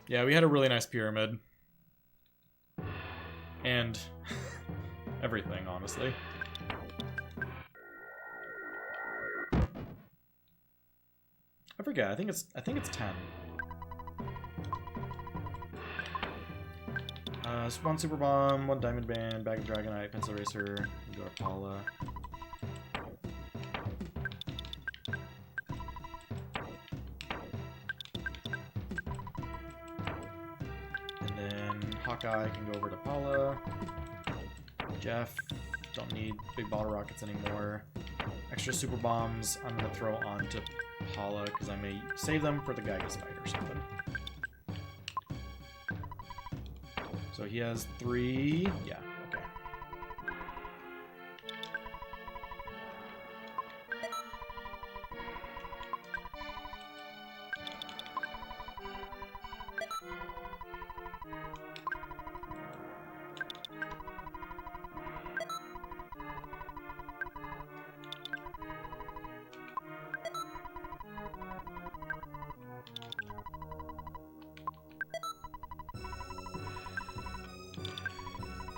Speaker 1: Yeah, we had a really nice pyramid. And everything, honestly. I forget, I think it's 10. Spawn Super Bomb, 1 Diamond Band, Bag of Dragonite, Pencil Eraser, go to Paula. And then Hawkeye can go over to Paula. Jeff, don't need big bottle rockets anymore. Extra Super Bombs I'm going to throw on to Paula because I may save them for the Gygas fight or something. So he has 3. Yeah, okay.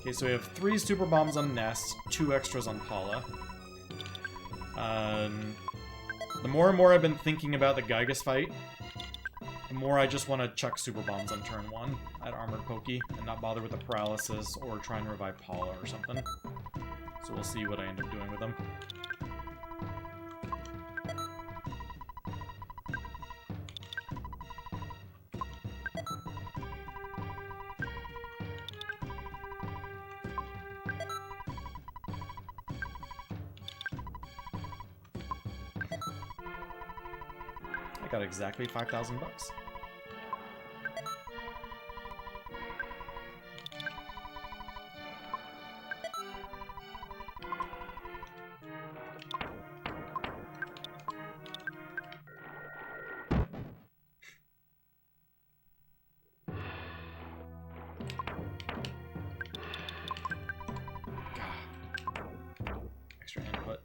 Speaker 1: Okay, so we have 3 Super Bombs on Nest, 2 extras on Paula. The more and more I've been thinking about the Gygas fight, the more I just want to chuck Super Bombs on turn 1 at Armored Pokey and not bother with the Paralysis or try and revive Paula or something. So we'll see what I end up doing with them. Got exactly 5,000 bucks. Extra input.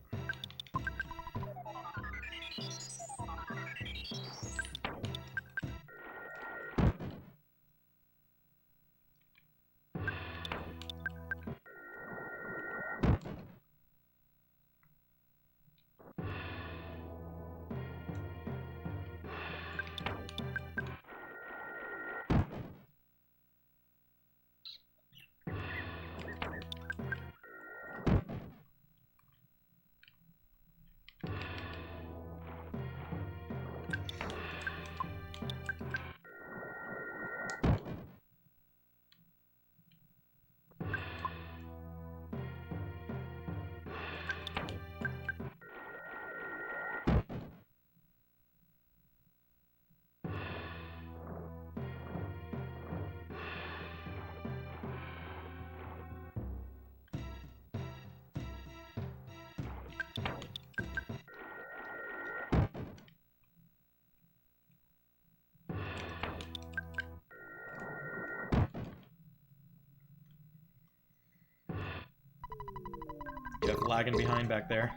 Speaker 1: Jeff lagging behind back there.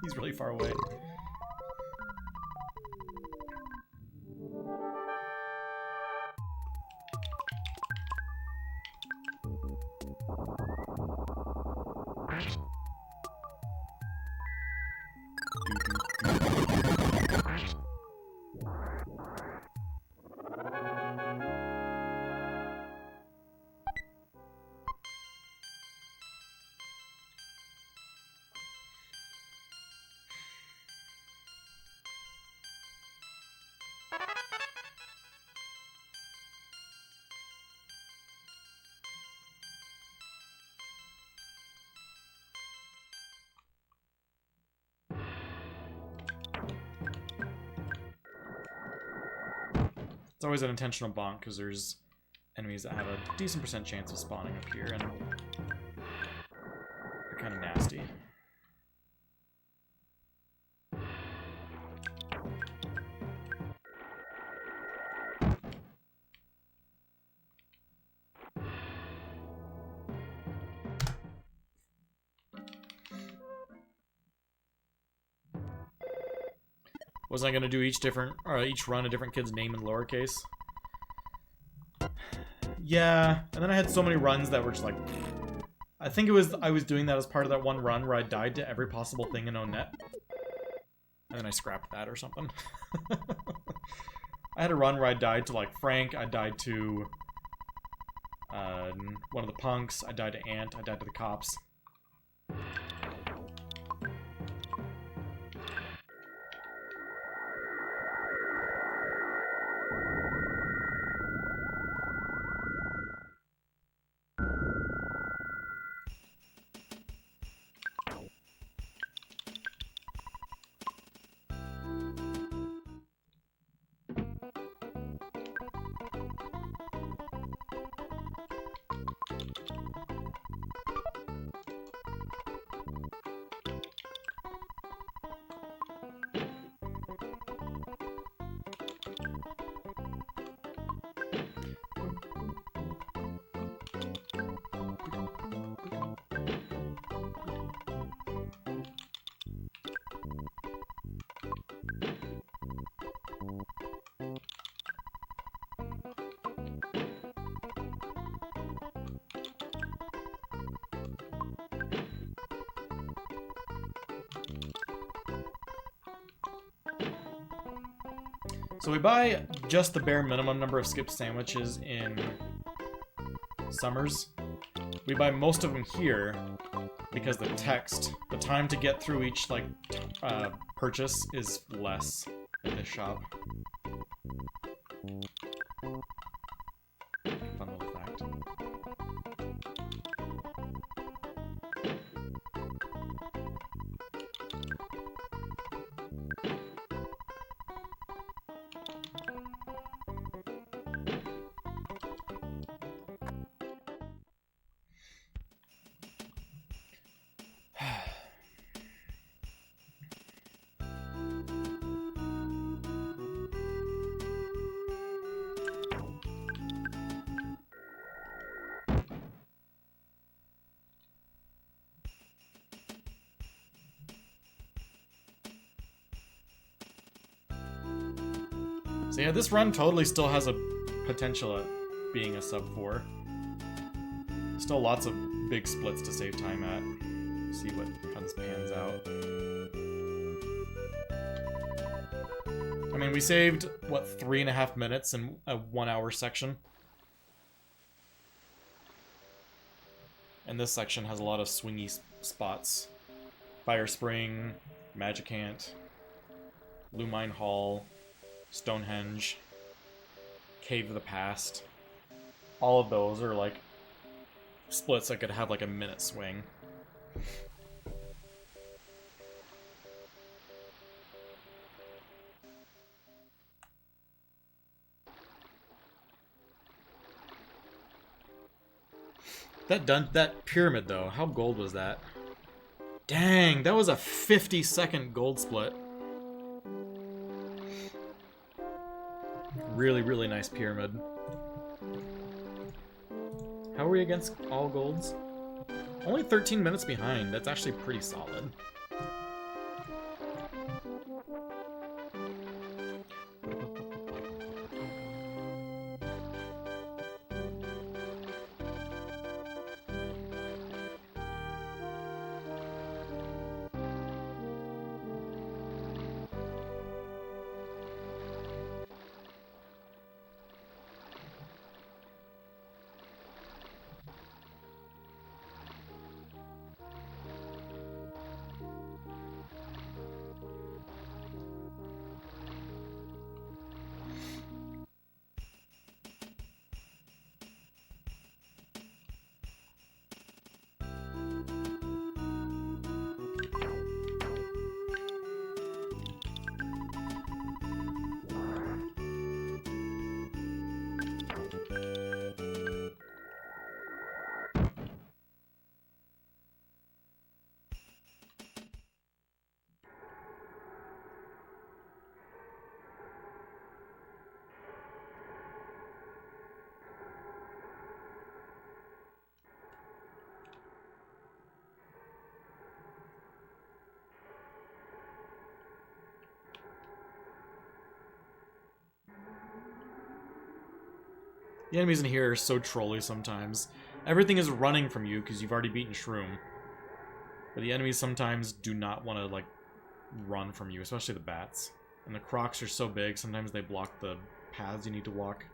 Speaker 1: He's really far away. It's always an intentional bonk because there's enemies that have a decent % chance of spawning up here, and they're kind of nasty. Wasn't I gonna do each run a different kid's name in lowercase? Yeah, and then I had so many runs that were just like... I think I was doing that as part of that one run where I died to every possible thing in ONET. And then I scrapped that or something. I had a run where I died to, like, Frank, I died to one of the punks, I died to Ant, I died to the cops. So we buy just the bare minimum number of skip sandwiches in Summers. We buy most of them here because the time to get through each purchase is less at this shop. Fun little fact. So yeah, this run totally still has a potential at being a sub 4. Still lots of big splits to save time at. See what pans out. I mean, we saved, what, 3.5 minutes in a 1 hour section? And this section has a lot of swingy spots. Fire Spring, Magic Ant, Lumine Hall, Stonehenge, Cave of the Past. All of those are like splits that could have like a minute swing. That pyramid though, how gold was that? Dang, that was a 50-second gold split. Really, really nice pyramid. How are we against all golds? Only 13 minutes behind. That's actually pretty solid. The enemies in here are so trolly sometimes. Everything is running from you because you've already beaten Shroom. But the enemies sometimes do not want to, like, run from you, especially the bats. And the crocs are so big, sometimes they block the paths you need to walk.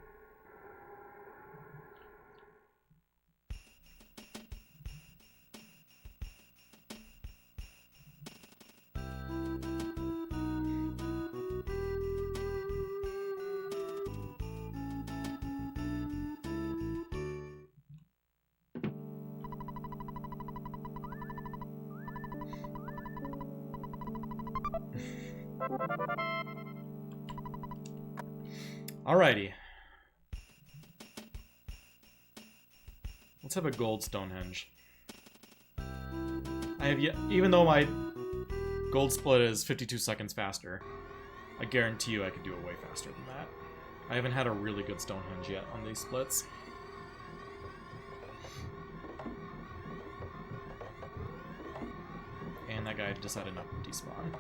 Speaker 1: Alrighty. Let's have a gold Stonehenge. I have yet, even though my gold split is 52 seconds faster, I guarantee you I could do it way faster than that. I haven't had a really good Stonehenge yet on these splits. And that guy decided not to despawn.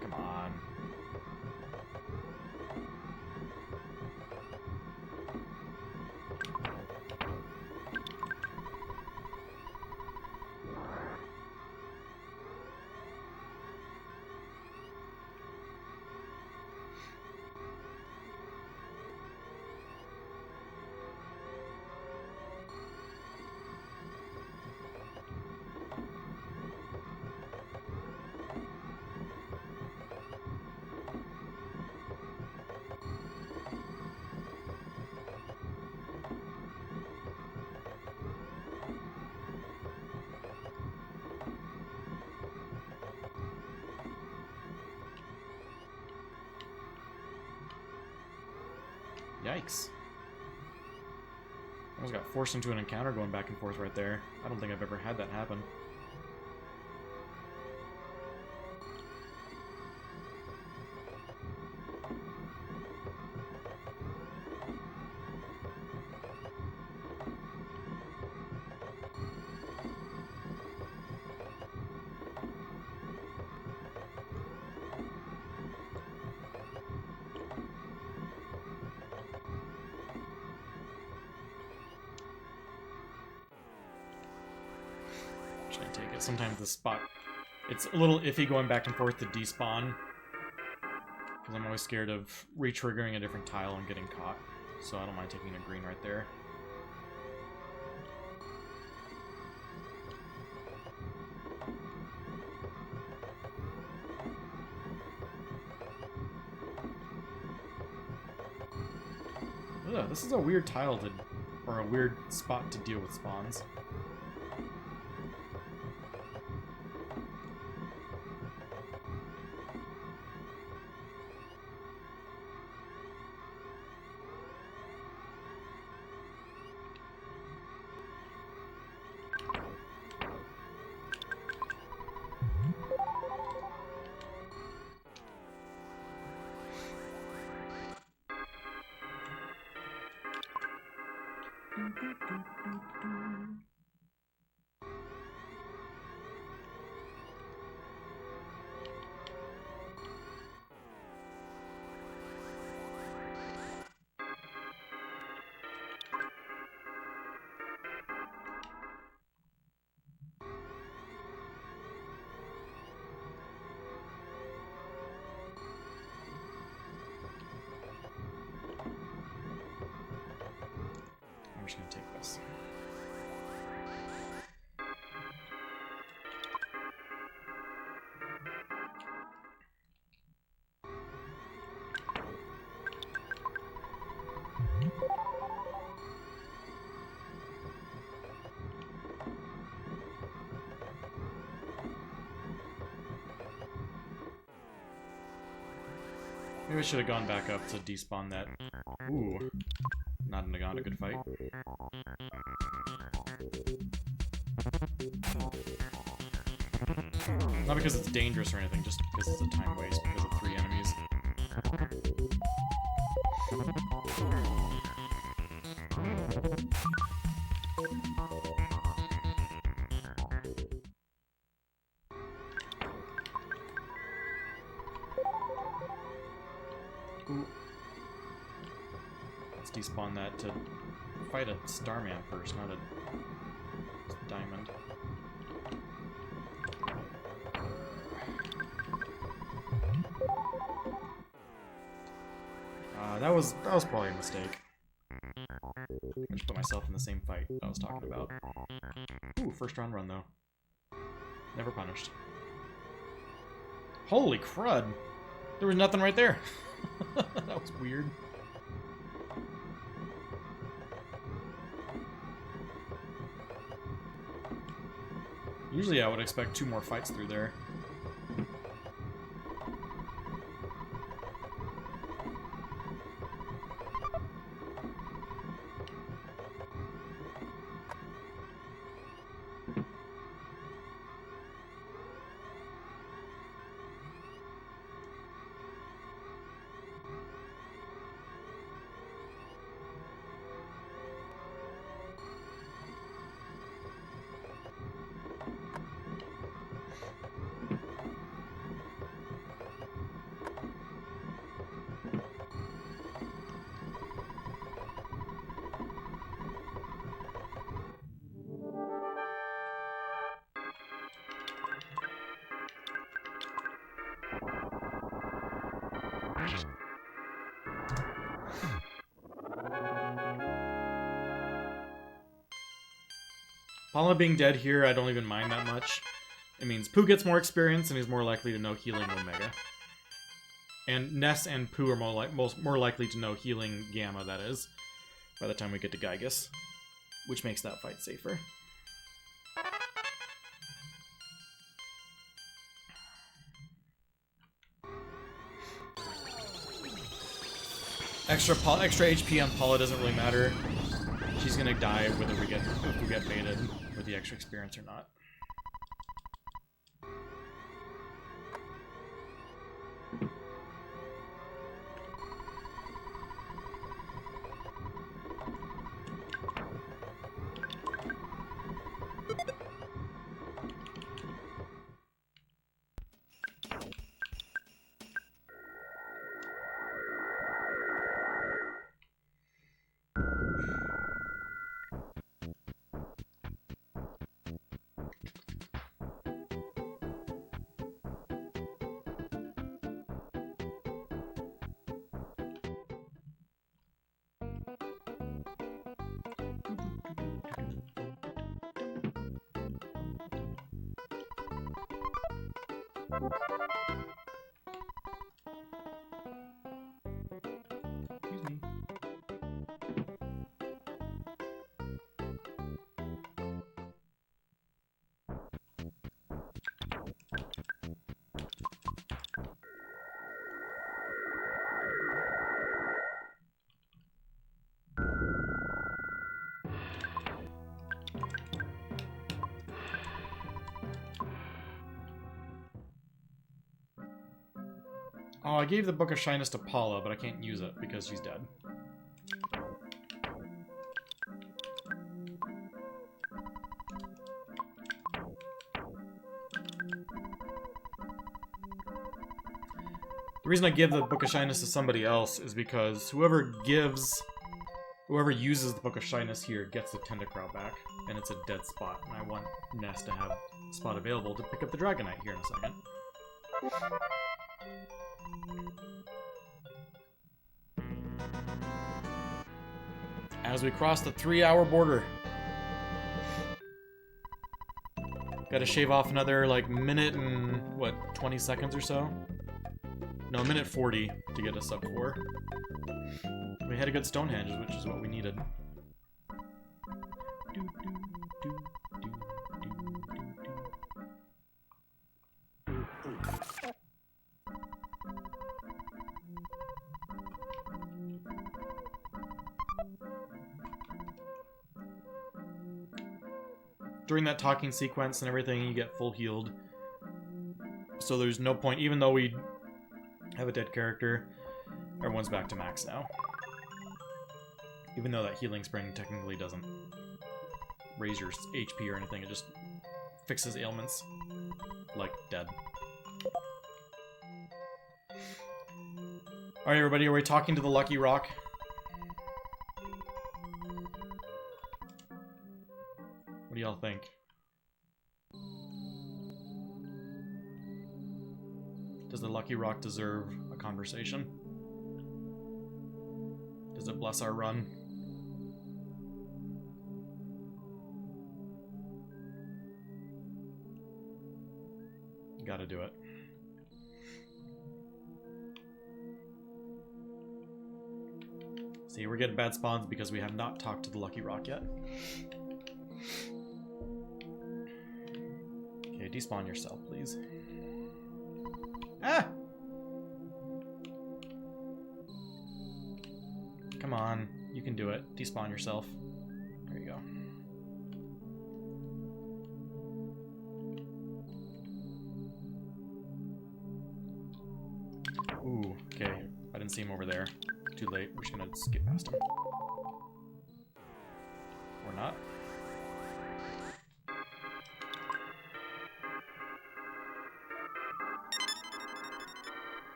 Speaker 1: Come on. Yikes. Almost got forced into an encounter going back and forth right there. I don't think I've ever had that happen. Take it. Sometimes the spot, it's a little iffy going back and forth to despawn, because I'm always scared of re-triggering a different tile and getting caught, so I don't mind taking a green right there. Ugh, this is a weird tile to, or a weird spot to deal with spawns. I'm just gonna take this. Maybe I should have gone back up to despawn that. Ooh. Not a good fight. Not because it's dangerous or anything, just because it's a time waste because of 3 enemies. Ooh. Let's despawn that to fight a Starman first, not a diamond. That was probably a mistake. I just put myself in the same fight I was talking about. Ooh, first round run though. Never punished. Holy crud! There was nothing right there. That was weird. Usually I would expect 2 more fights through there. Palma being dead here, I don't even mind that much. It means Pooh gets more experience, and he's more likely to know healing Omega. And Ness and Pooh are more likely to know healing Gamma, that is, by the time we get to Gygus, which makes that fight safer. Extra HP on Paula doesn't really matter. She's gonna die whether we get baited with the extra experience or not. Oh, I gave the Book of Shyness to Paula, but I can't use it because she's dead. The reason I give the Book of Shyness to somebody else is because whoever uses the Book of Shyness here gets the Tentacrow back, and it's a dead spot, and I want Ness to have a spot available to pick up the Dragonite here in a second. As we cross the 3-hour border. Gotta shave off another, like, minute and, what, 20 seconds or so? No, minute 40 to get a sub 4. We had a good Stonehenge, which is what we needed. During that talking sequence and everything, you get full healed. So there's no point, even though we have a dead character, everyone's back to max now. Even though that healing spring technically doesn't raise your HP or anything, it just fixes ailments, like dead. Alright, everybody, are we talking to the Lucky Rock? What do y'all think? Does the Lucky Rock deserve a conversation? Does it bless our run? Gotta do it. See, we're getting bad spawns because we have not talked to the Lucky Rock yet. Okay, despawn yourself, please. Ah! Come on, you can do it. Despawn yourself. There you go. Ooh, okay. I didn't see him over there. Too late. We're just gonna skip past him. Or not.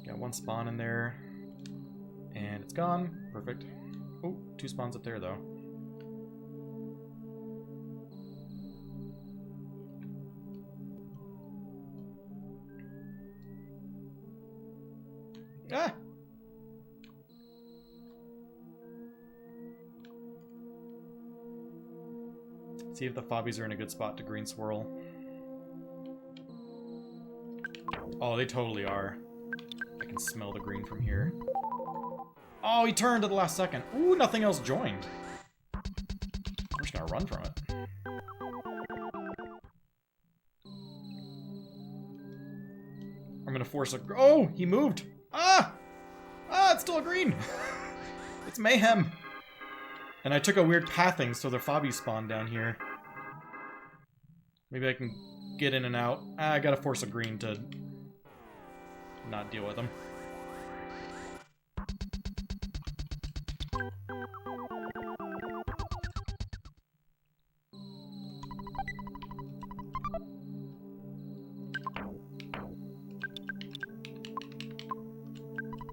Speaker 1: Got one spawn in there. And it's gone. Perfect. Oh, two spawns up there though. Ah! See if the fobbies are in a good spot to green swirl. Oh, they totally are. I can smell the green from here. Oh, he turned at the last second. Ooh, nothing else joined. I'm just gonna run from it. I'm gonna force a... Oh, he moved! Ah! Ah, it's still a green! It's mayhem! And I took a weird pathing, so the fobbies spawned down here. Maybe I can get in and out. Ah, I gotta force a green to not deal with them.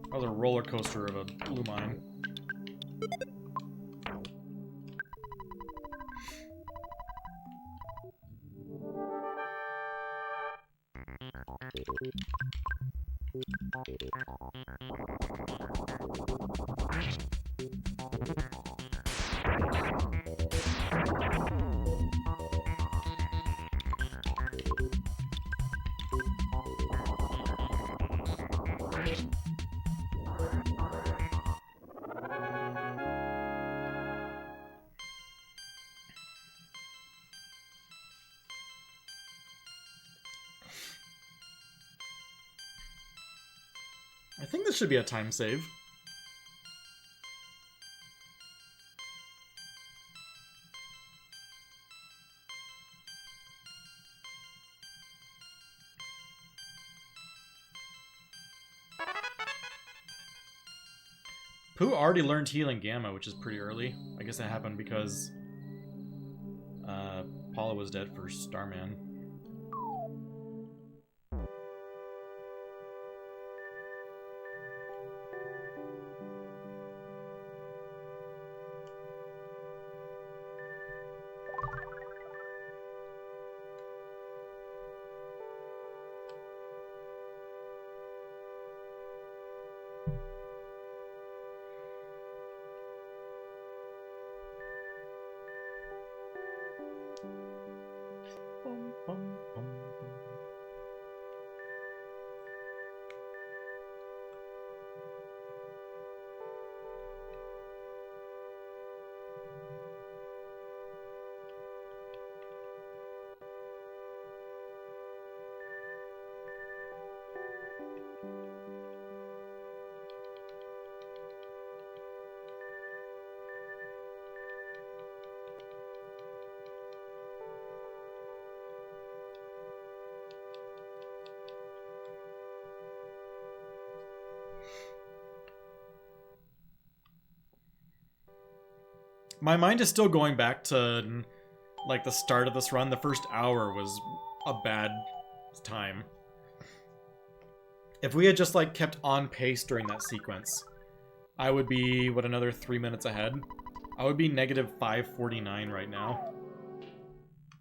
Speaker 1: That was a roller coaster of a blue mine. I think this should be a time save. Pooh already learned Healing Gamma, which is pretty early. I guess that happened because Paula was dead for Starman. My mind is still going back to like the start of this run, the first hour was a bad time. If we had just like kept on pace during that sequence, I would be, what, another 3 minutes ahead? I would be negative 549 right now.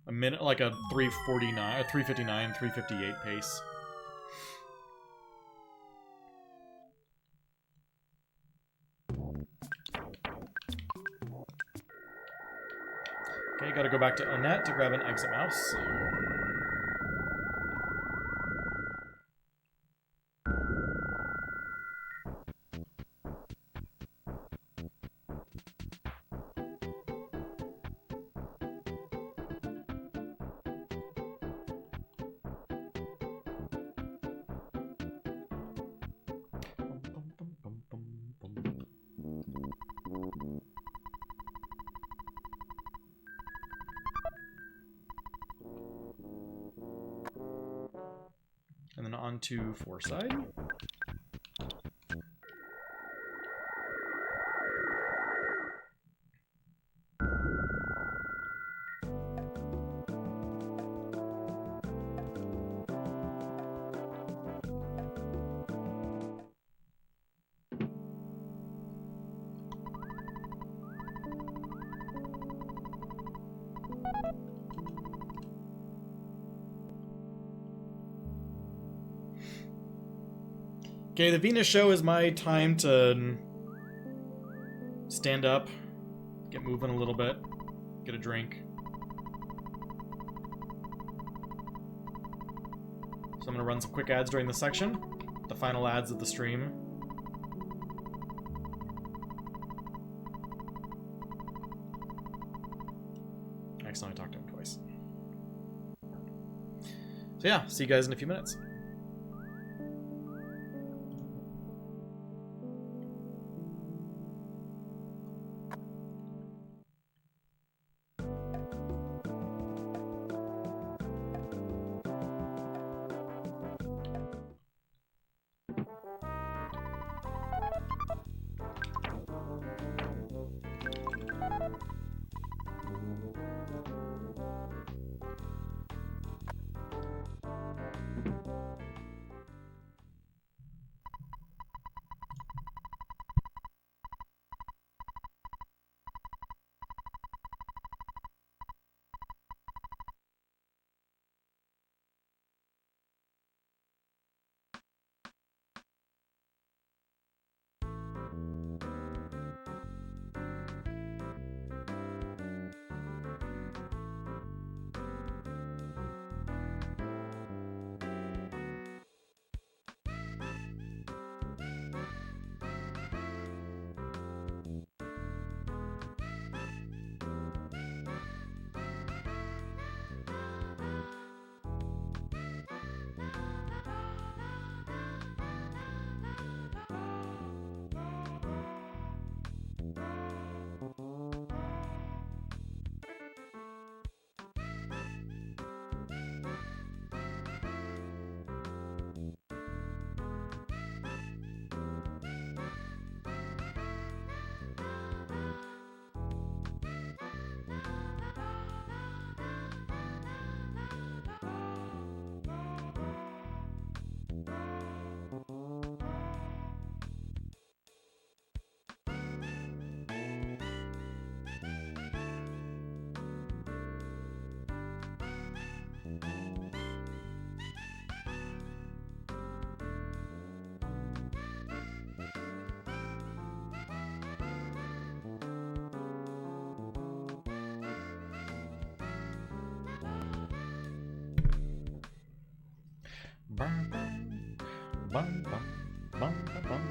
Speaker 1: A minute, like a 349, 359, 358 pace. Okay, gotta go back to Annette to grab an exit mouse. And then on to Foreside. Okay, the Venus show is my time to stand up, get moving a little bit, get a drink. So I'm going to run some quick ads during this section, the final ads of the stream. I accidentally talked to him twice. So yeah, see you guys in a few minutes. Bum, bum, bum, bum, bum, bum, bum.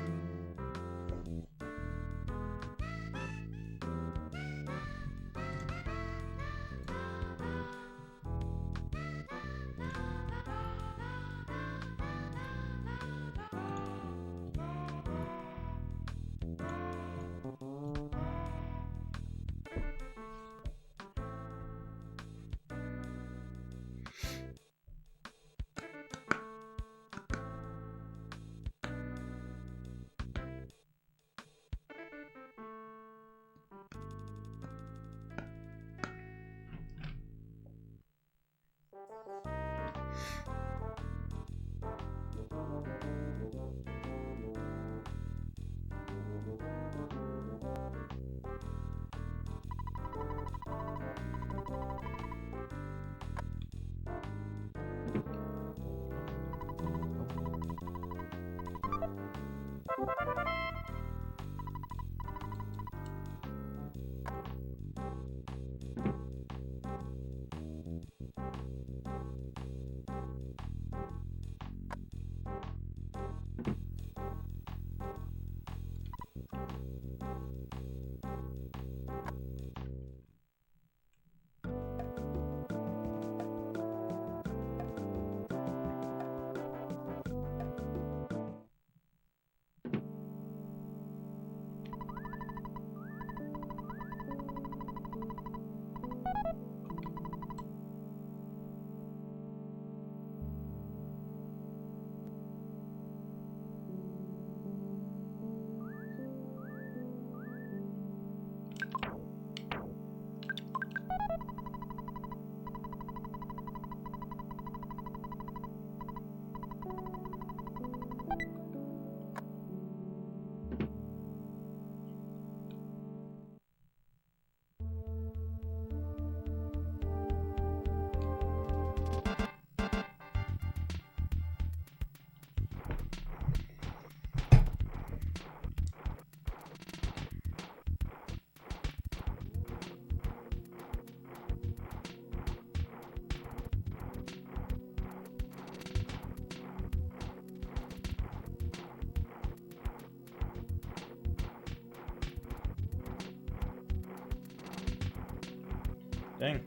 Speaker 1: Dang.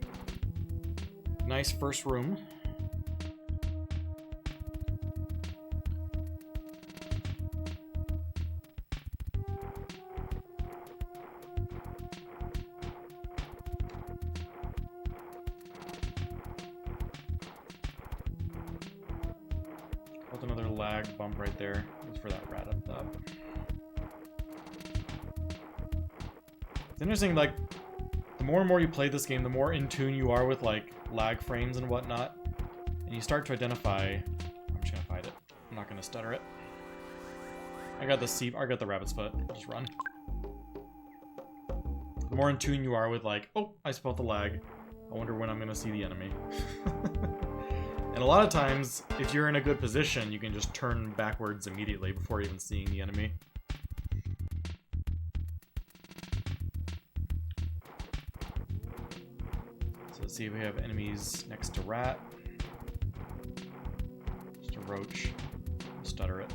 Speaker 1: Nice first room. With another lag bump right there. It's for that rat up top. It's interesting, like, the more and more you play this game, the more in tune you are with, like, lag frames and whatnot. And you start to identify... I'm just gonna fight it. I'm not gonna stutter it. I got the rabbit's foot. I'll just run. The more in tune you are with, like, oh, I spelled the lag. I wonder when I'm gonna see the enemy. And a lot of times, if you're in a good position, you can just turn backwards immediately before even seeing the enemy. So let's see if we have enemies next to rat. Just a roach. Stutter it.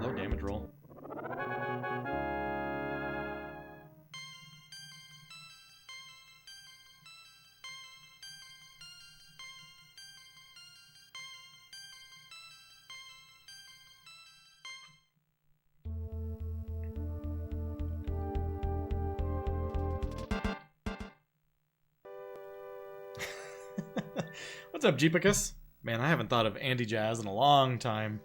Speaker 1: Low damage roll. What's up, Jeepicus? Man, I haven't thought of anti-jazz in a long time.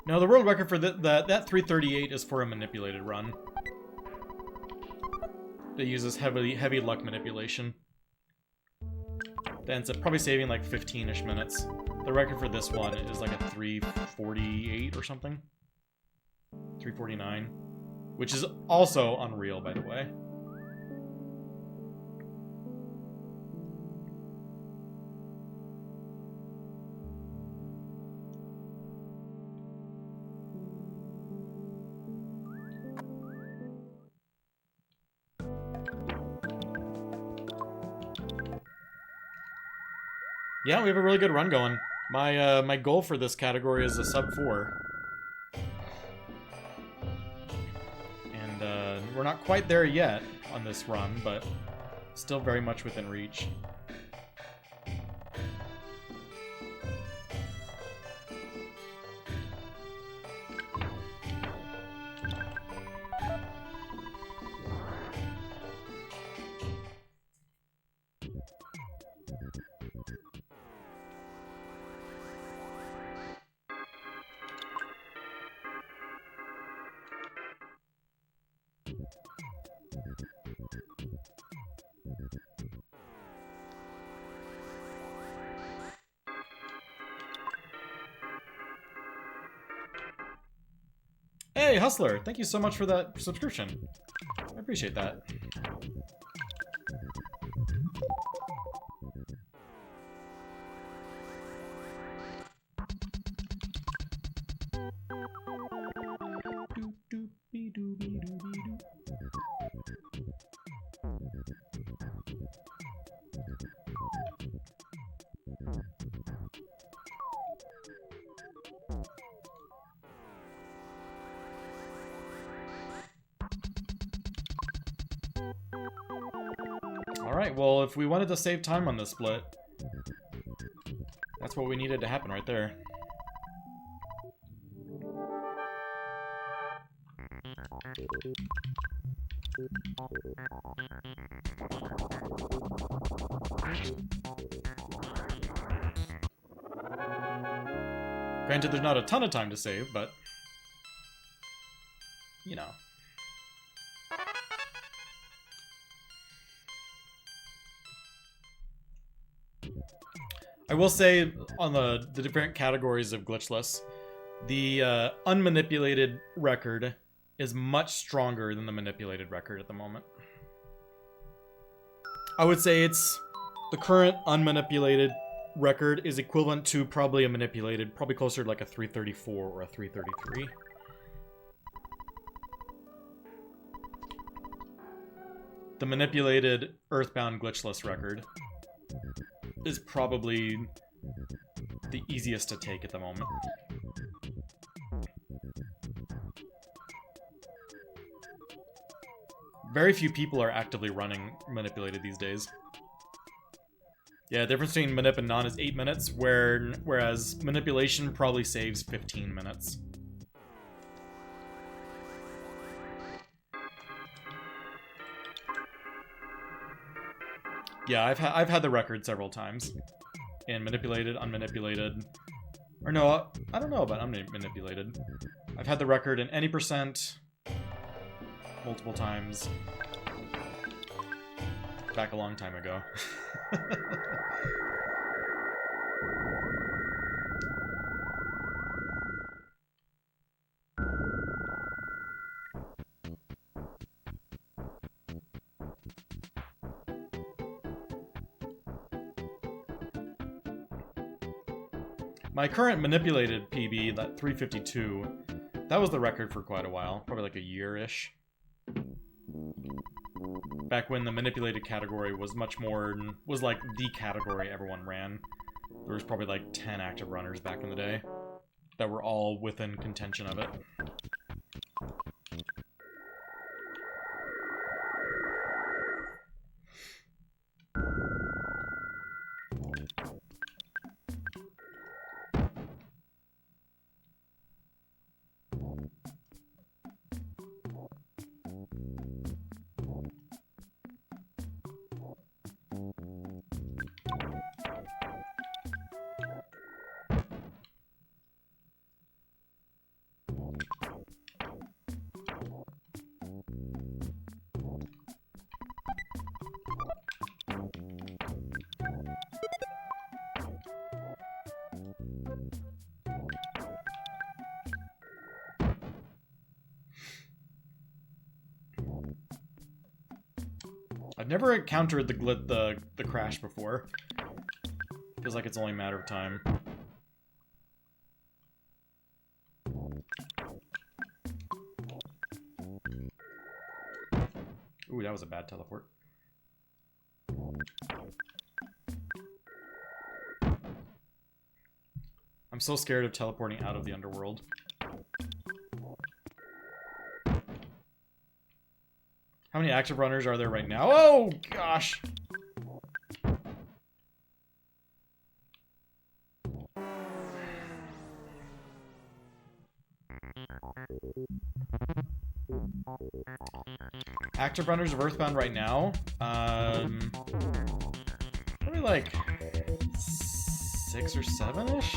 Speaker 1: Now, the world record for that 338 is for a manipulated run. That uses heavy luck manipulation. That ends up probably saving like 15-ish minutes. The record for this one is like a 348 or something. 349. Which is also unreal, by the way. Yeah, we have a really good run going. My goal for this category is a sub 4. And we're not quite there yet on this run, but still very much within reach. Hey, Hustler! Thank you so much for that subscription. I appreciate that. Alright, well, if we wanted to save time on this split, that's what we needed to happen right there. Granted, there's not a ton of time to save, but, you know. I will say, on the different categories of Glitchless, the unmanipulated record is much stronger than the manipulated record at the moment. I would say it's the current unmanipulated record is equivalent to probably a manipulated, probably closer to like a 334 or a 333. The manipulated Earthbound Glitchless record is probably the easiest to take at the moment. Very few people are actively running manipulated these days. Yeah, the difference between manip and non is 8 minutes, whereas manipulation probably saves 15 minutes. Yeah, I've had the record several times. And manipulated, unmanipulated. Or no, I don't know about unmanipulated. I've had the record in any percent multiple times. Back a long time ago. My current manipulated PB, that 352, that was the record for quite a while. Probably like a year-ish. Back when the manipulated category was much more, was like the category everyone ran. There was probably like 10 active runners back in the day that were all within contention of it. I've never encountered the crash before. Feels like it's only a matter of time. Ooh, that was a bad teleport. I'm so scared of teleporting out of the underworld. How many active runners are there right now? Oh, gosh! Active runners of Earthbound right now? Probably like 6 or 7-ish?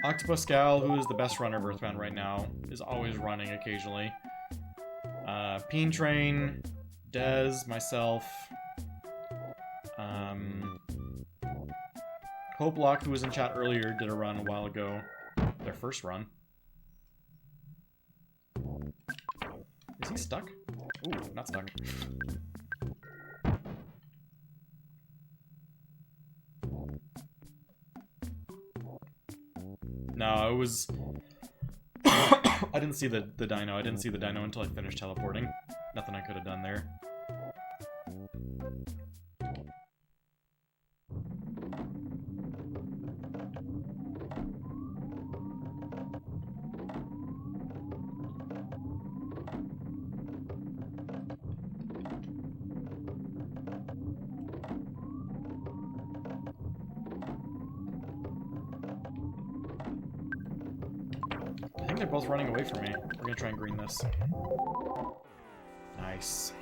Speaker 1: Octopus Gal, who is the best runner of Earthbound right now, is always running occasionally. Peen Train, Dez, myself. Hope Lock, who was in chat earlier, did a run a while ago. Their first run. Is he stuck? Ooh, not stuck. No, it was... I didn't see the dino. I didn't see the dino until I finished teleporting. Nothing I could have done there. I think they're both running away from me. We're gonna try and green this. Nice.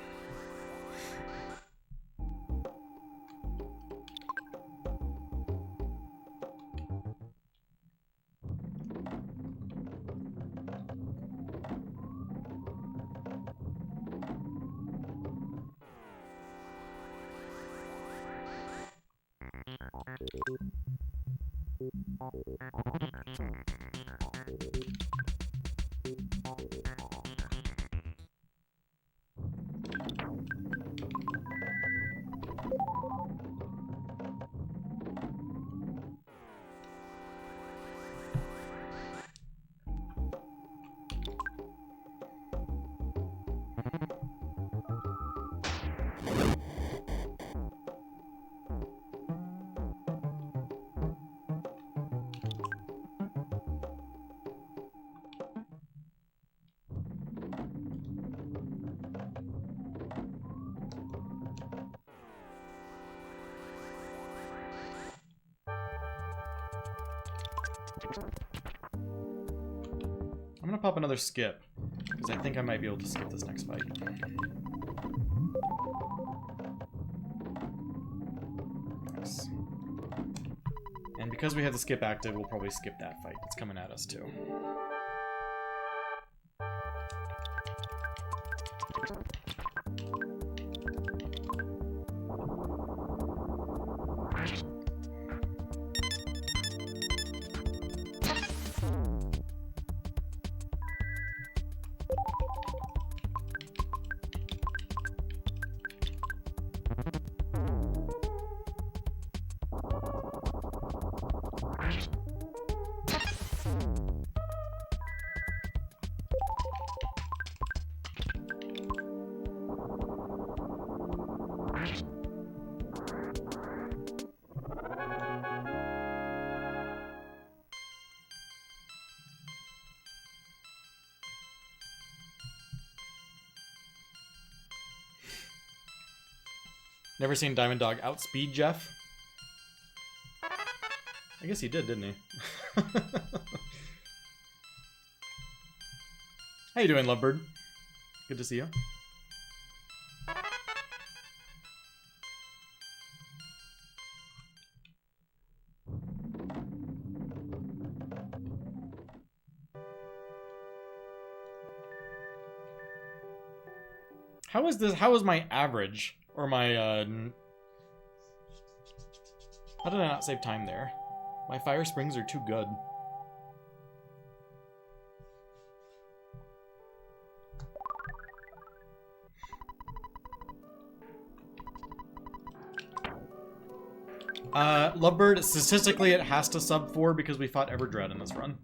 Speaker 1: I'm gonna pop another skip, because I think I might be able to skip this next fight. Nice. And because we have the skip active, we'll probably skip that fight. It's coming at us too. Never seen Diamond Dog outspeed Jeff? I guess he did, didn't he? How you doing, Lovebird? Good to see you. How is this? How is my average? Or my, how did I not save time there? My fire springs are too good. Lovebird, statistically it has to sub 4 because we fought Everdread in this run.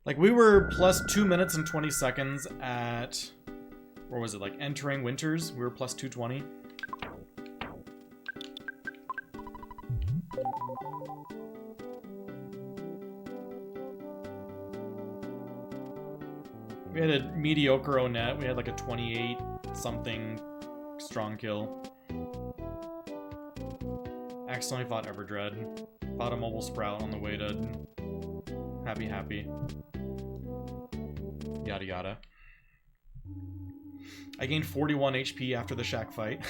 Speaker 1: Like, we were plus 2 minutes and 20 seconds at, or was it like entering Winters? We were plus 220. We had a mediocre Onet. We had like a 28 something strong kill. Accidentally fought Everdread. Fought a mobile sprout on the way to Happy. Yada yada. I gained 41 HP after the shack fight.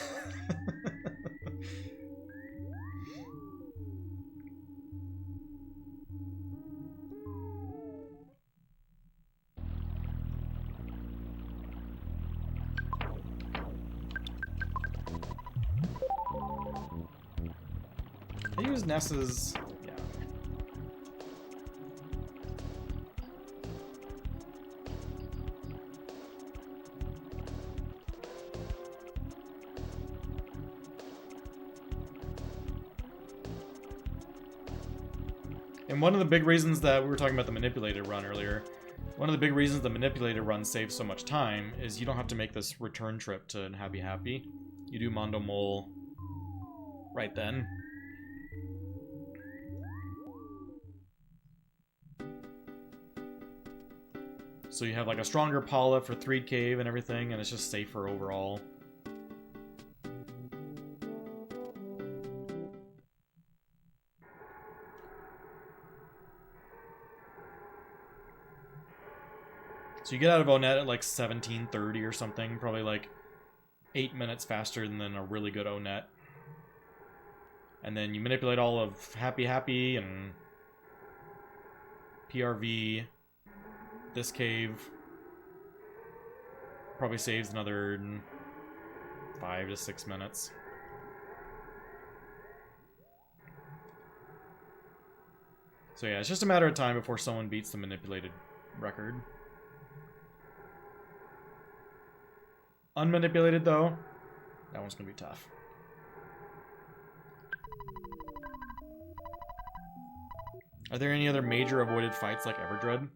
Speaker 1: I use Ness's... yeah. And one of the big reasons that we were talking about the manipulated run earlier, one of the big reasons the manipulated run saves so much time is you don't have to make this return trip to Happy. You do Mondo Mole right then. So you have like a stronger Paula for Threed Cave and everything, and it's just safer overall. So you get out of Onet at like 17:30 or something, probably like 8 minutes faster than a really good Onet. And then you manipulate all of Happy and PRV. This cave probably saves another 5 to 6 minutes. So yeah, it's just a matter of time before someone beats the manipulated record. Unmanipulated, though, that one's gonna be tough. Are there any other major avoided fights like Everdread?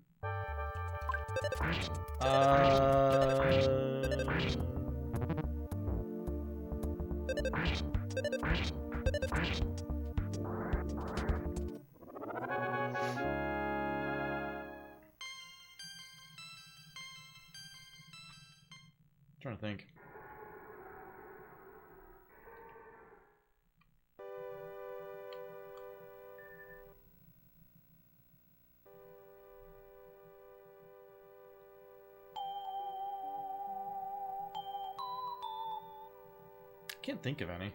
Speaker 1: Trying to think. Can't think of any.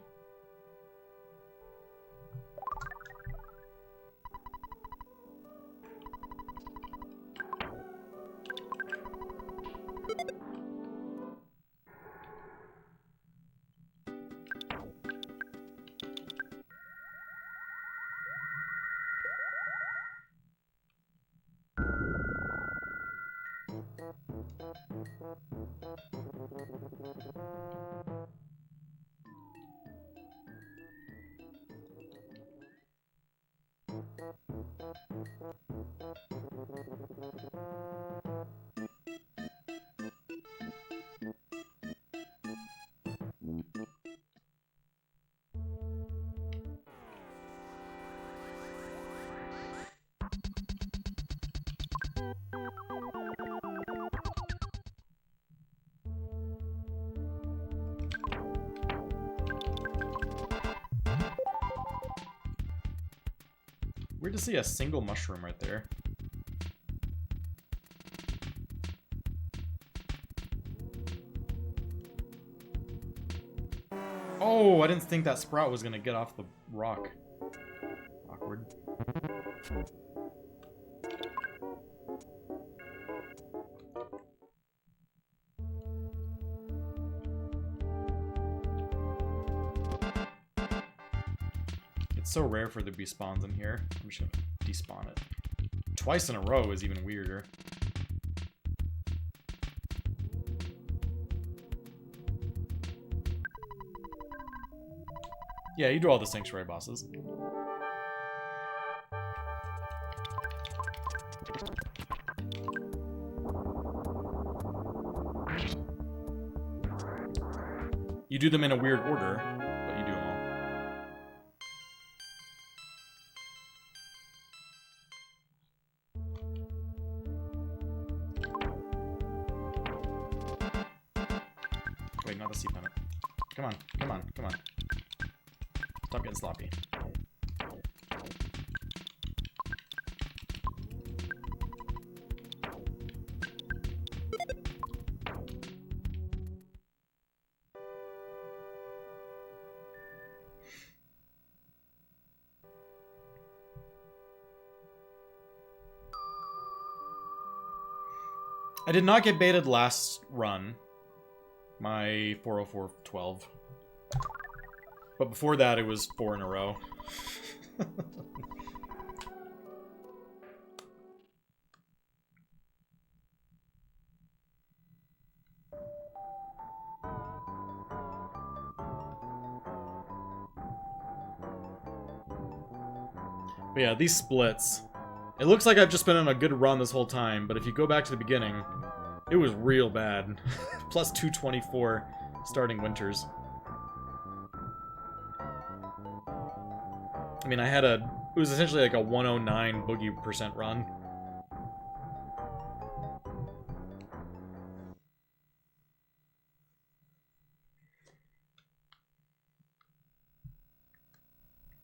Speaker 1: Weird to see a single mushroom right there. Oh, I didn't think that sprout was gonna get off the rock. Awkward. It's so rare for there to be spawns in here. I'm just gonna despawn it. Twice in a row is even weirder. Yeah, you do all the sanctuary bosses. You do them in a weird order, but you do them all. Wait, not the sea planet. Come on, come on, come on. Stop getting sloppy. I did not get baited last run. My 404-12. But before that, it was 4 in a row. But yeah, these splits. It looks like I've just been on a good run this whole time, but if you go back to the beginning, it was real bad. Plus 224 starting winters. I mean, it was essentially like a 109 boogie percent run.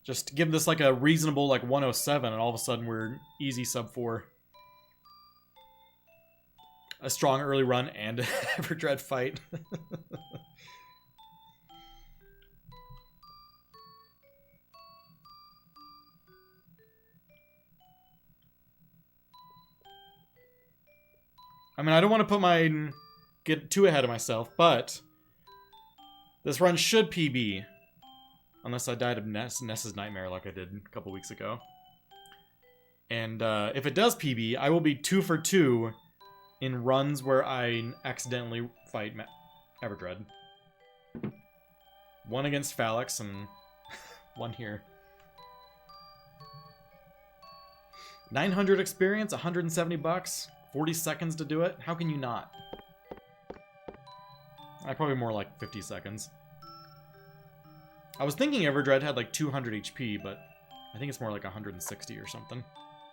Speaker 1: Just give this like a reasonable like 107 and all of a sudden we're easy sub 4. A strong early run and an Everdread fight. I mean, I don't want to get too ahead of myself, but this run should PB. Unless I died of Ness's Nightmare like I did a couple weeks ago. And if it does PB, I will be 2 for 2 in runs where I accidentally fight Everdread. 1 against Phalanx and 1 here. 900 experience, 170 bucks, 40 seconds to do it. How can you not? Probably more like 50 seconds. I was thinking Everdread had like 200 HP, but I think it's more like 160 or something.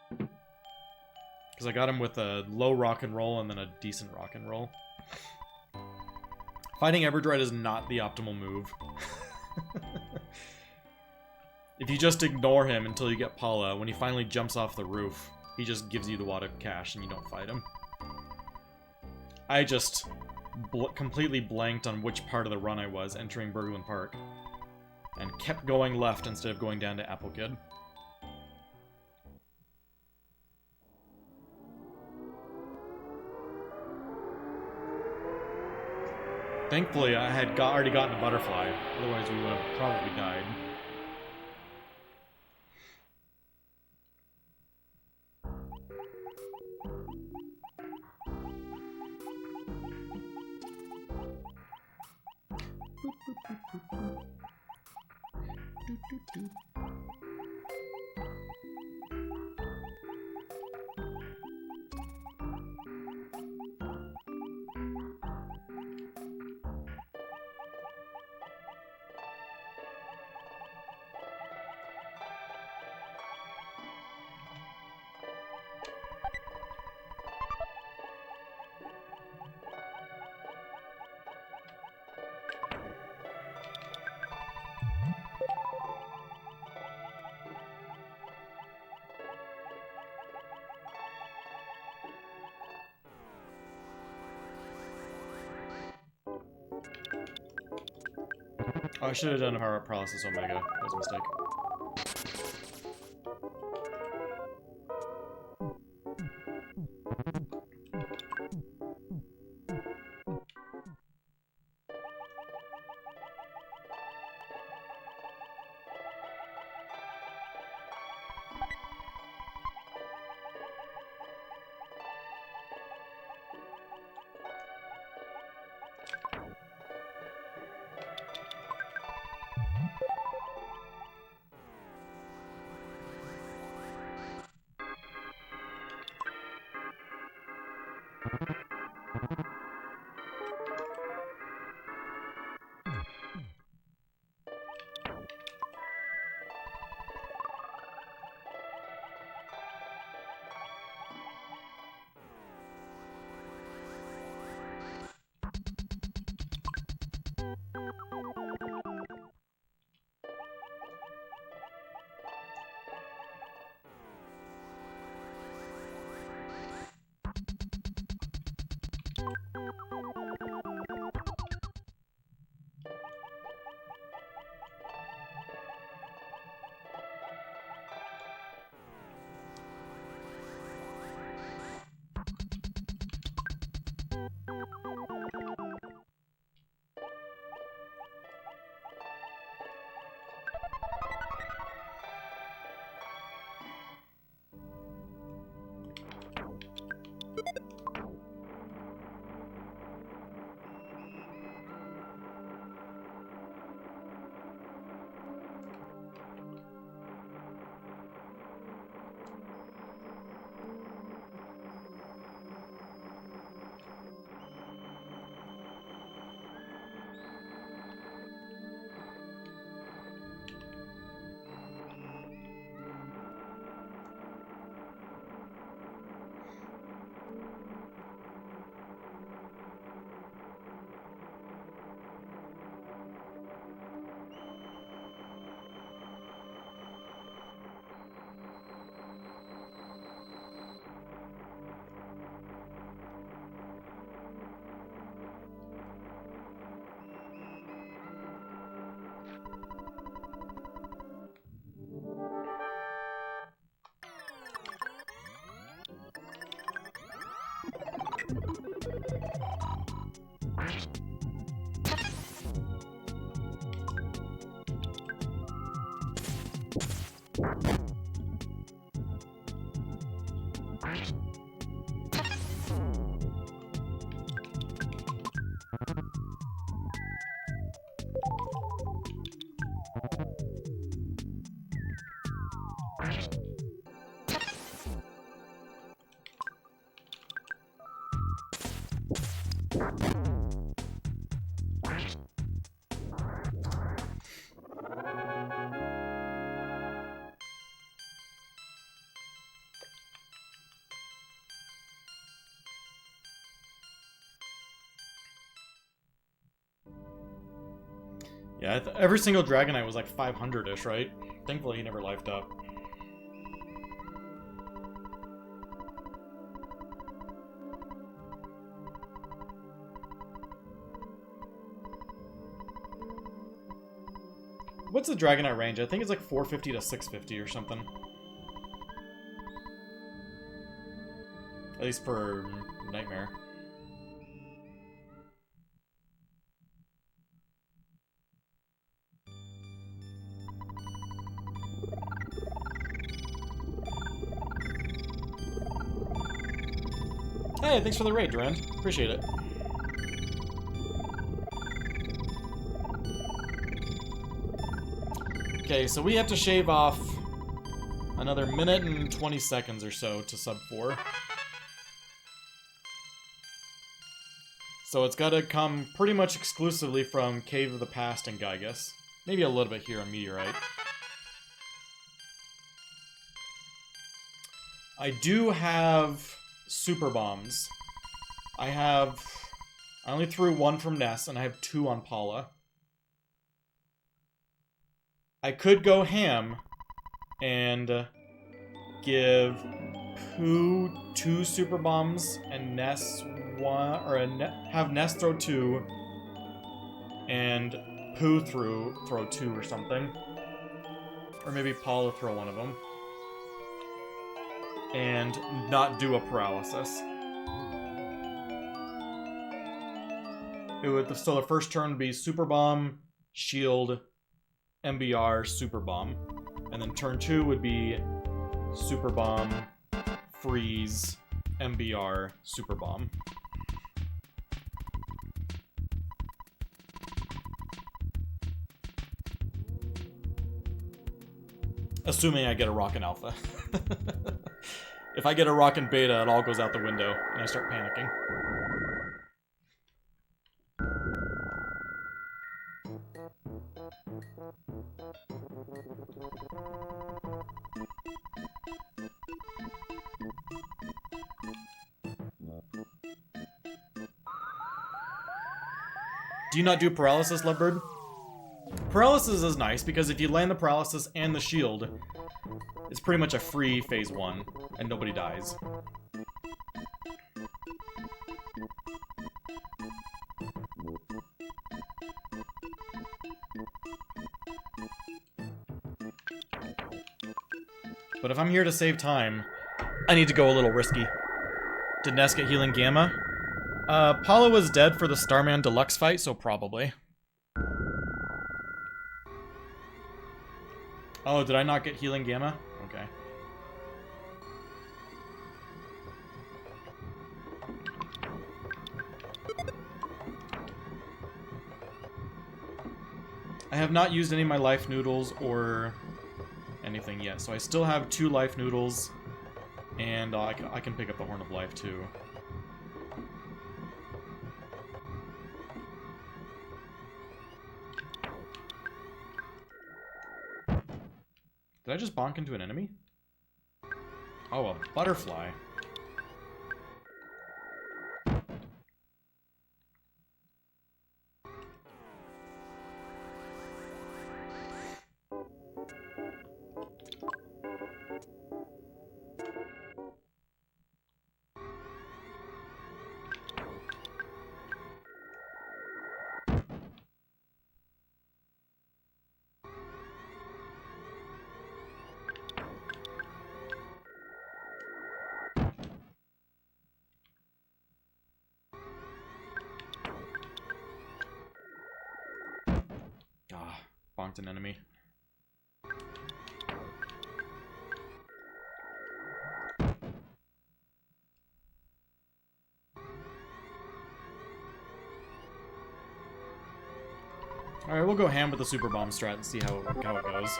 Speaker 1: Because I got him with a low rock and roll and then a decent rock and roll. Fighting Everdread is not the optimal move. If you just ignore him until you get Paula, when he finally jumps off the roof, he just gives you the wad of cash and you don't fight him. I just completely blanked on which part of the run I was entering Berglund Park. And kept going left instead of going down to Applegate. Thankfully, I had already gotten a butterfly, otherwise we would have probably died. Oh, I should have done a Power Paralysis Omega. That was a mistake. Yeah, every single Dragonite was like 500-ish, right? Thankfully, he never lifed up. What's the Dragonite range? I think it's like 450 to 650 or something. At least for Nightmare. Hey, thanks for the raid, Durand. Appreciate it. Okay, so we have to shave off another minute and 20 seconds or so to sub 4. So it's gotta come pretty much exclusively from Cave of the Past and Gygus. Maybe a little bit here on Meteorite. I do have super bombs. I only threw 1 from Ness, and I have 2 on Paula. I could go ham and give Pooh 2 super bombs and Ness 1, or have Ness throw 2 and Pooh throw 2 or something. Or maybe Paula throw one of them. And not do a paralysis. So the first turn would be Super Bomb, Shield, MBR, Super Bomb. And then turn 2 would be Super Bomb, Freeze, MBR, Super Bomb. Assuming I get a Rockin' Alpha. If I get a Rockin' Beta, it all goes out the window, and I start panicking. Do you not do paralysis, Lovebird? Paralysis is nice, because if you land the paralysis and the shield, it's pretty much a free phase 1, and nobody dies. But if I'm here to save time, I need to go a little risky. Did Ness get healing Gamma? Paula was dead for the Starman Deluxe fight, so probably. Oh, did I not get healing Gamma? Okay. I have not used any of my life noodles or anything yet, so I still have 2 life noodles, and I can pick up the Horn of Life too. Did I just bonk into an enemy? Oh, a butterfly. Bonked an enemy. Alright, we'll go ham with the super bomb strat and see how it goes.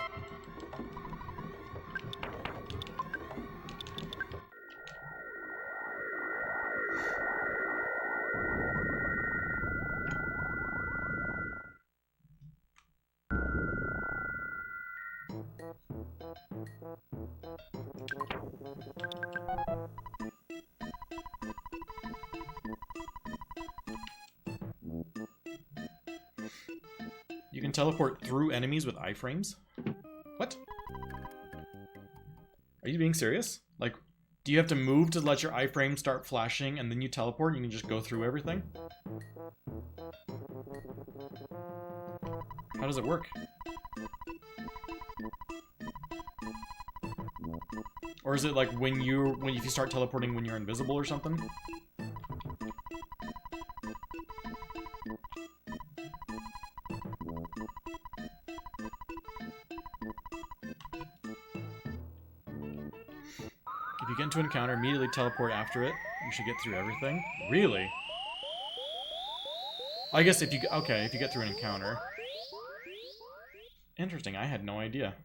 Speaker 1: You can teleport through enemies with iframes? What? Are you being serious? Like, do you have to move to let your iframe start flashing and then you teleport and you can just go through everything? How does it work? Or is it like if you start teleporting when you're invisible or something? If you get into an encounter, immediately teleport after it. You should get through everything. Really? I guess if you get through an encounter. Interesting, I had no idea.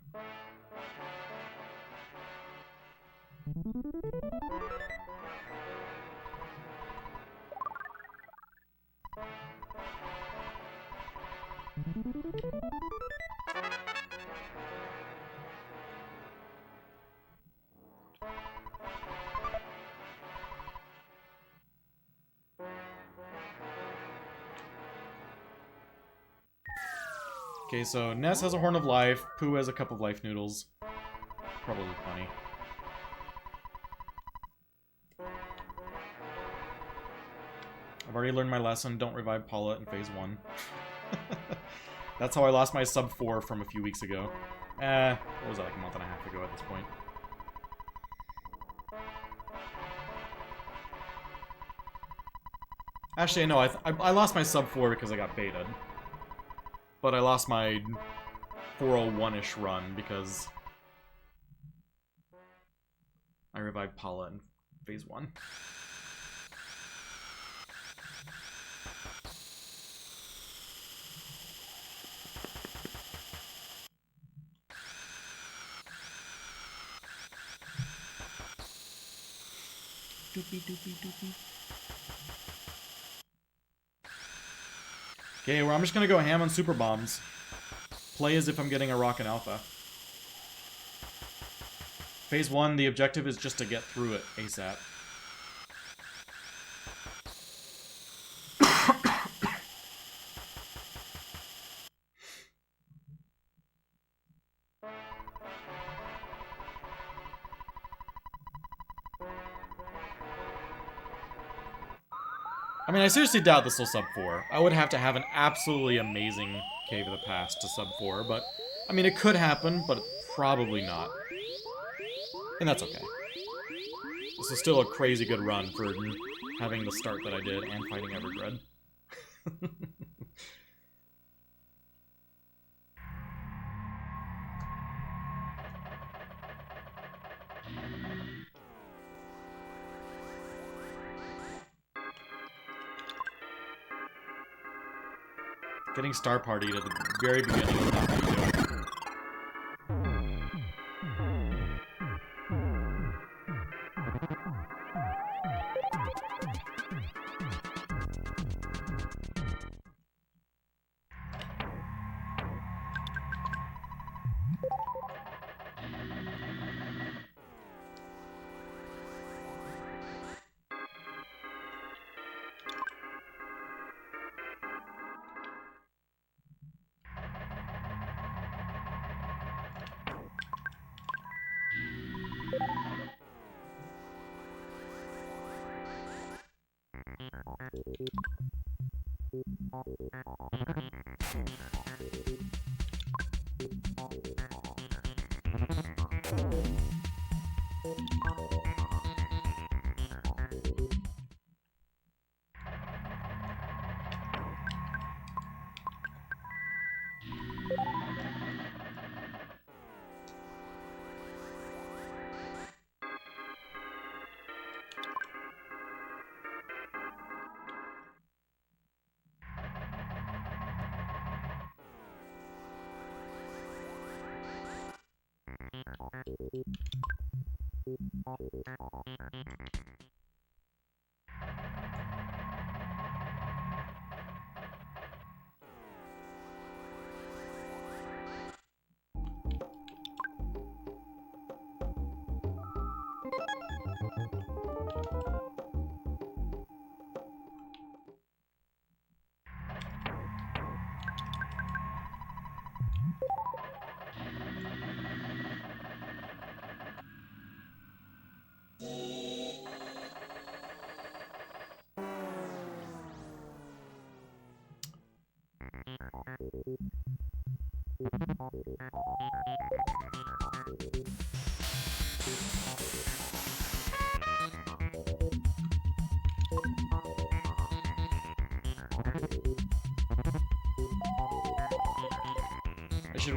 Speaker 1: Okay, so Ness has a Horn of Life, Pooh has a Cup of Life Noodles. Probably funny. I've already learned my lesson, don't revive Paula in Phase 1. That's how I lost my sub 4 from a few weeks ago. What was that, like a month and a half ago at this point? Actually, no, I lost my sub 4 because I got baited. But I lost my 401-ish run because I revived Paula in Phase 1. Doopy doopy doopy. Okay, well, I'm just gonna go ham on super bombs. Play as if I'm getting a rocket alpha. Phase 1, the objective is just to get through it ASAP. I mean, I seriously doubt this will sub 4. I would have to have an absolutely amazing Cave of the Past to sub 4, but... I mean, it could happen, but probably not. And that's okay. This is still a crazy good run for having the start that I did and fighting Everdread. Getting Star Partied at the very beginning is not how you do it.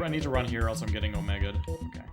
Speaker 1: I need to run here, else I'm getting Omega'd. Okay.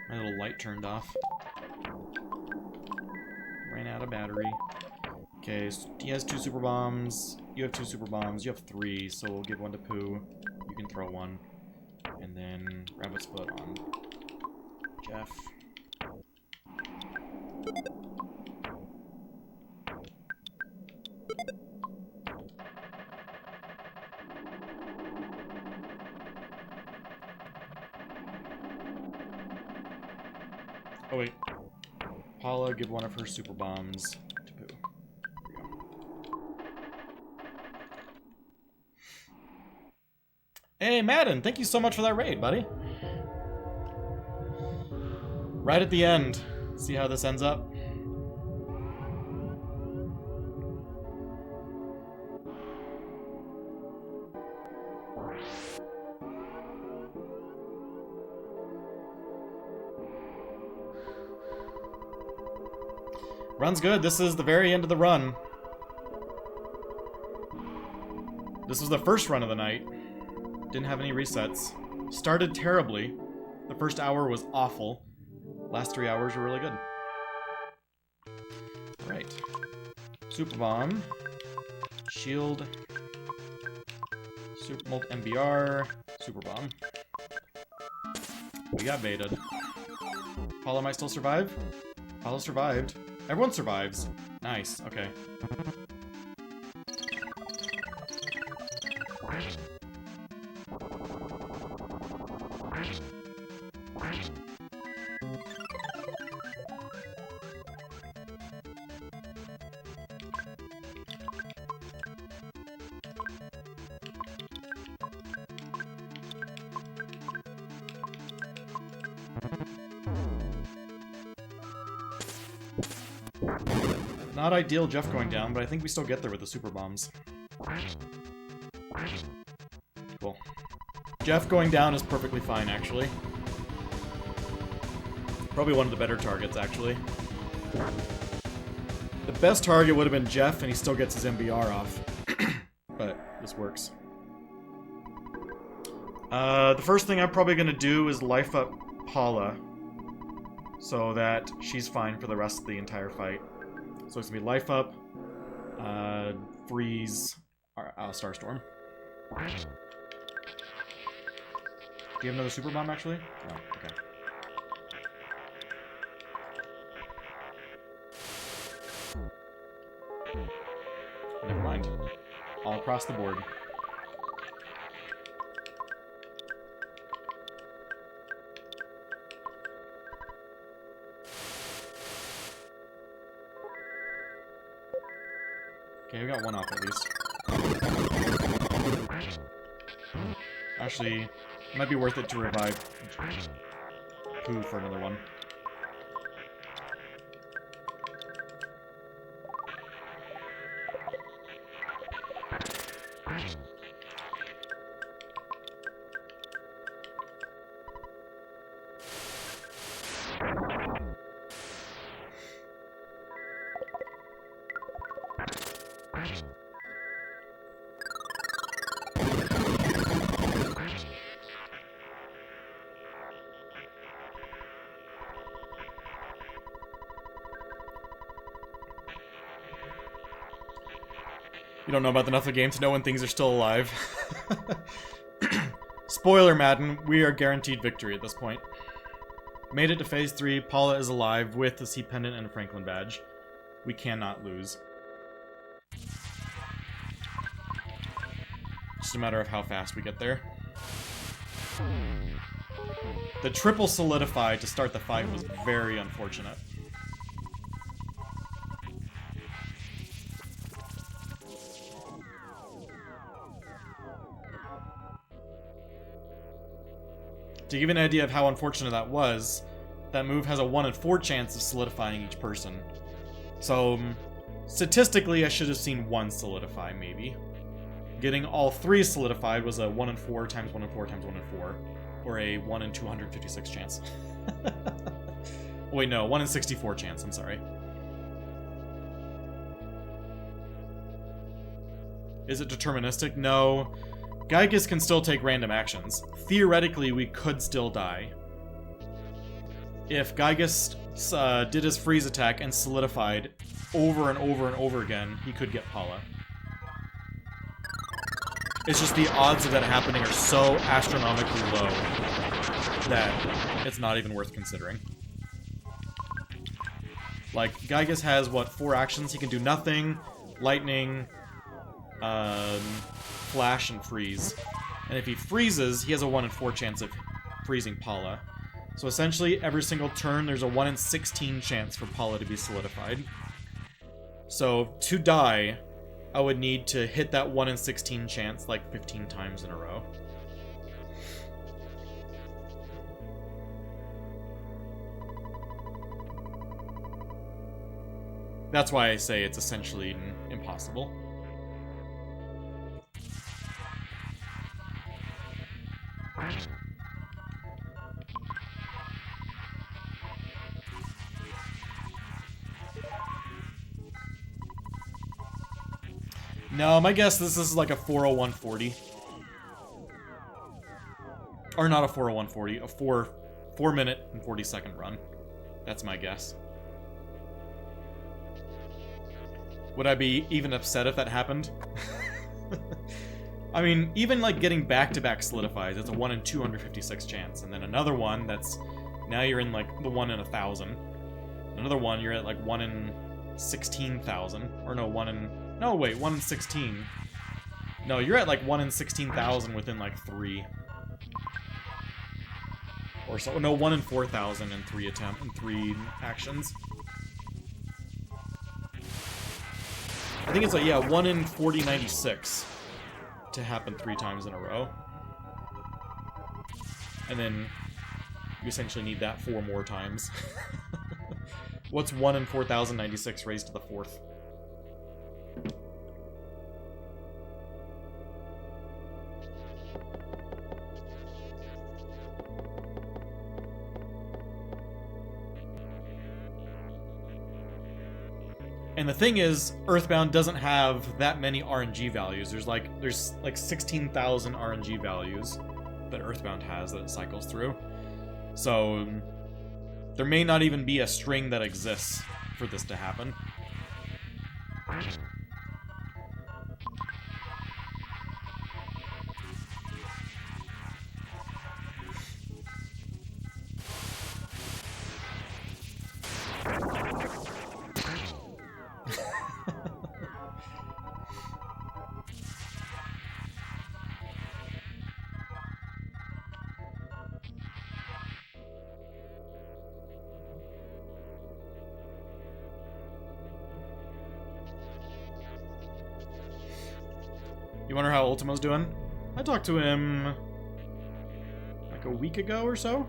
Speaker 1: My little light turned off. Ran out of battery. Okay, so he has 2 super bombs. You have 2 super bombs. You have 3, so we'll give 1 to Pooh. You can throw 1. And then Rabbit's Foot on Jeff. Oh wait. Paula, give 1 of her super bombs to Pooh. There we go. Hey, Madden, thank you so much for that raid, buddy. Right at the end. See how this ends up? Run's good. This is the very end of the run. This was the first run of the night. Didn't have any resets. Started terribly. The first hour was awful. Last 3 hours were really good. Alright. Super Bomb. Shield. Super Molt MBR. Super Bomb. We got baited. Paula might still survive? Paula survived. Everyone survives. Nice, okay. Not ideal Jeff going down, but I think we still get there with the super bombs. Cool. Jeff going down is perfectly fine, actually. Probably one of the better targets, actually. The best target would have been Jeff, and he still gets his MBR off. But this works. The first thing I'm probably going to do is life up Paula, so that she's fine for the rest of the entire fight. So it's going to be life up, freeze, Starstorm. Do you have another super bomb, actually? No, okay. Never mind. All across the board. Okay, we got 1 off at least. Actually, it might be worth it to revive Pooh for another one. You don't know about enough of the game to know when things are still alive. Spoiler, Madden, we are guaranteed victory at this point. Made it to Phase 3, Paula is alive with the C Pendant and a Franklin badge. We cannot lose. Just a matter of how fast we get there. The triple solidify to start the fight was very unfortunate. To give you an idea of how unfortunate that was, that move has a 1 in 4 chance of solidifying each person. So, statistically, I should have seen 1 solidify, maybe. Getting all 3 solidified was a 1 in 4 times 1 in 4 times 1 in 4. Or a 1 in 256 chance. Wait, no, 1 in 64 chance, I'm sorry. Is it deterministic? No. Gygas can still take random actions. Theoretically, we could still die. If Gygas did his freeze attack and solidified over and over and over again, he could get Paula. It's just the odds of that happening are so astronomically low that it's not even worth considering. Like, Gygas has, what, 4 actions? He can do nothing, lightning, flash, and freeze. And if he freezes, he has a 1 in 4 chance of freezing Paula. So essentially, every single turn, there's a 1 in 16 chance for Paula to be solidified. So, to die, I would need to hit that 1 in 16 chance like 15 times in a row. That's why I say it's essentially impossible. No, my guess this is like a 40140. Or not a 40140, a 4 minute and 40 second run. That's my guess. Would I be even upset if that happened? I mean, even like getting back-to-back solidifies, it's a 1 in 256 chance. And then another one that's, now you're in like the 1 in 1,000. Another one, you're at like 1 in 16,000. Or no, 1 in, no wait, 1 in 16. No, you're at like 1 in 16,000 within like 3. Or so, no, 1 in 4,000 in 3 actions. I think it's like, yeah, 1 in 4096 to happen 3 times in a row. And then you essentially need that 4 more times. What's 1 in 4096 raised to the 4th? And the thing is, Earthbound doesn't have that many RNG values. There's like 16,000 RNG values that Earthbound has that it cycles through. So there may not even be a string that exists for this to happen. You wonder how Ultimo's doing? I talked to him like a week ago or so.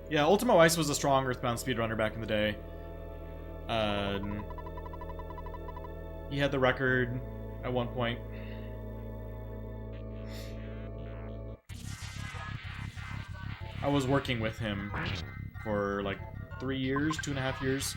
Speaker 1: Yeah, Ultimo Ice was a strong Earthbound speedrunner back in the day. He had the record at one point. I was working with him for like 3 years, 2.5 years.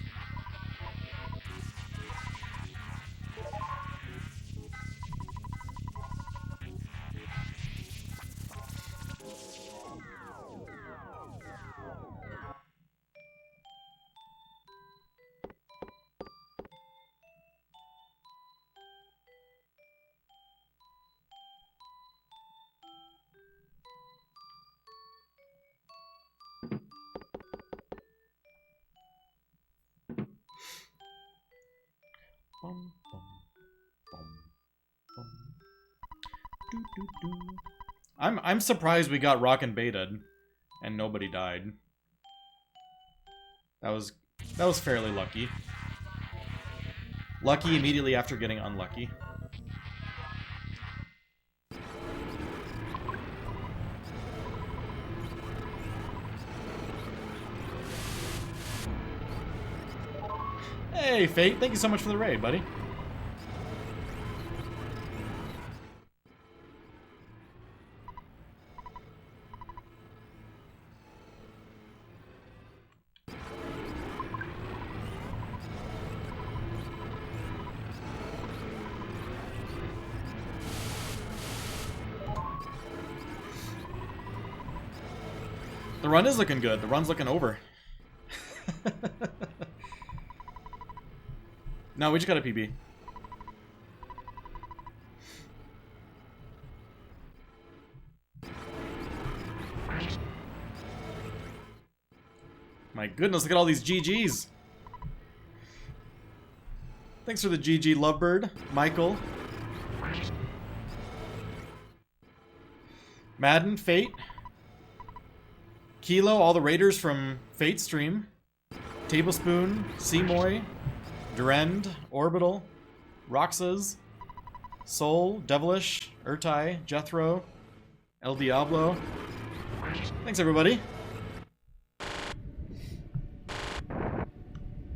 Speaker 1: I'm surprised we got Rockin' Baited and nobody died. That was fairly lucky. Lucky immediately after getting unlucky. Hey, Fate, thank you so much for the raid, buddy. The run is looking good. The run's looking over. No, we just got a PB. My goodness, look at all these GGs. Thanks for the GG, Lovebird. Michael. Madden, Fate. Kilo, all the raiders from Fate stream. Tablespoon, Seamoy, Durend, Orbital, Roxas, Soul, Devilish, Urtai, Jethro, El Diablo. Thanks, everybody.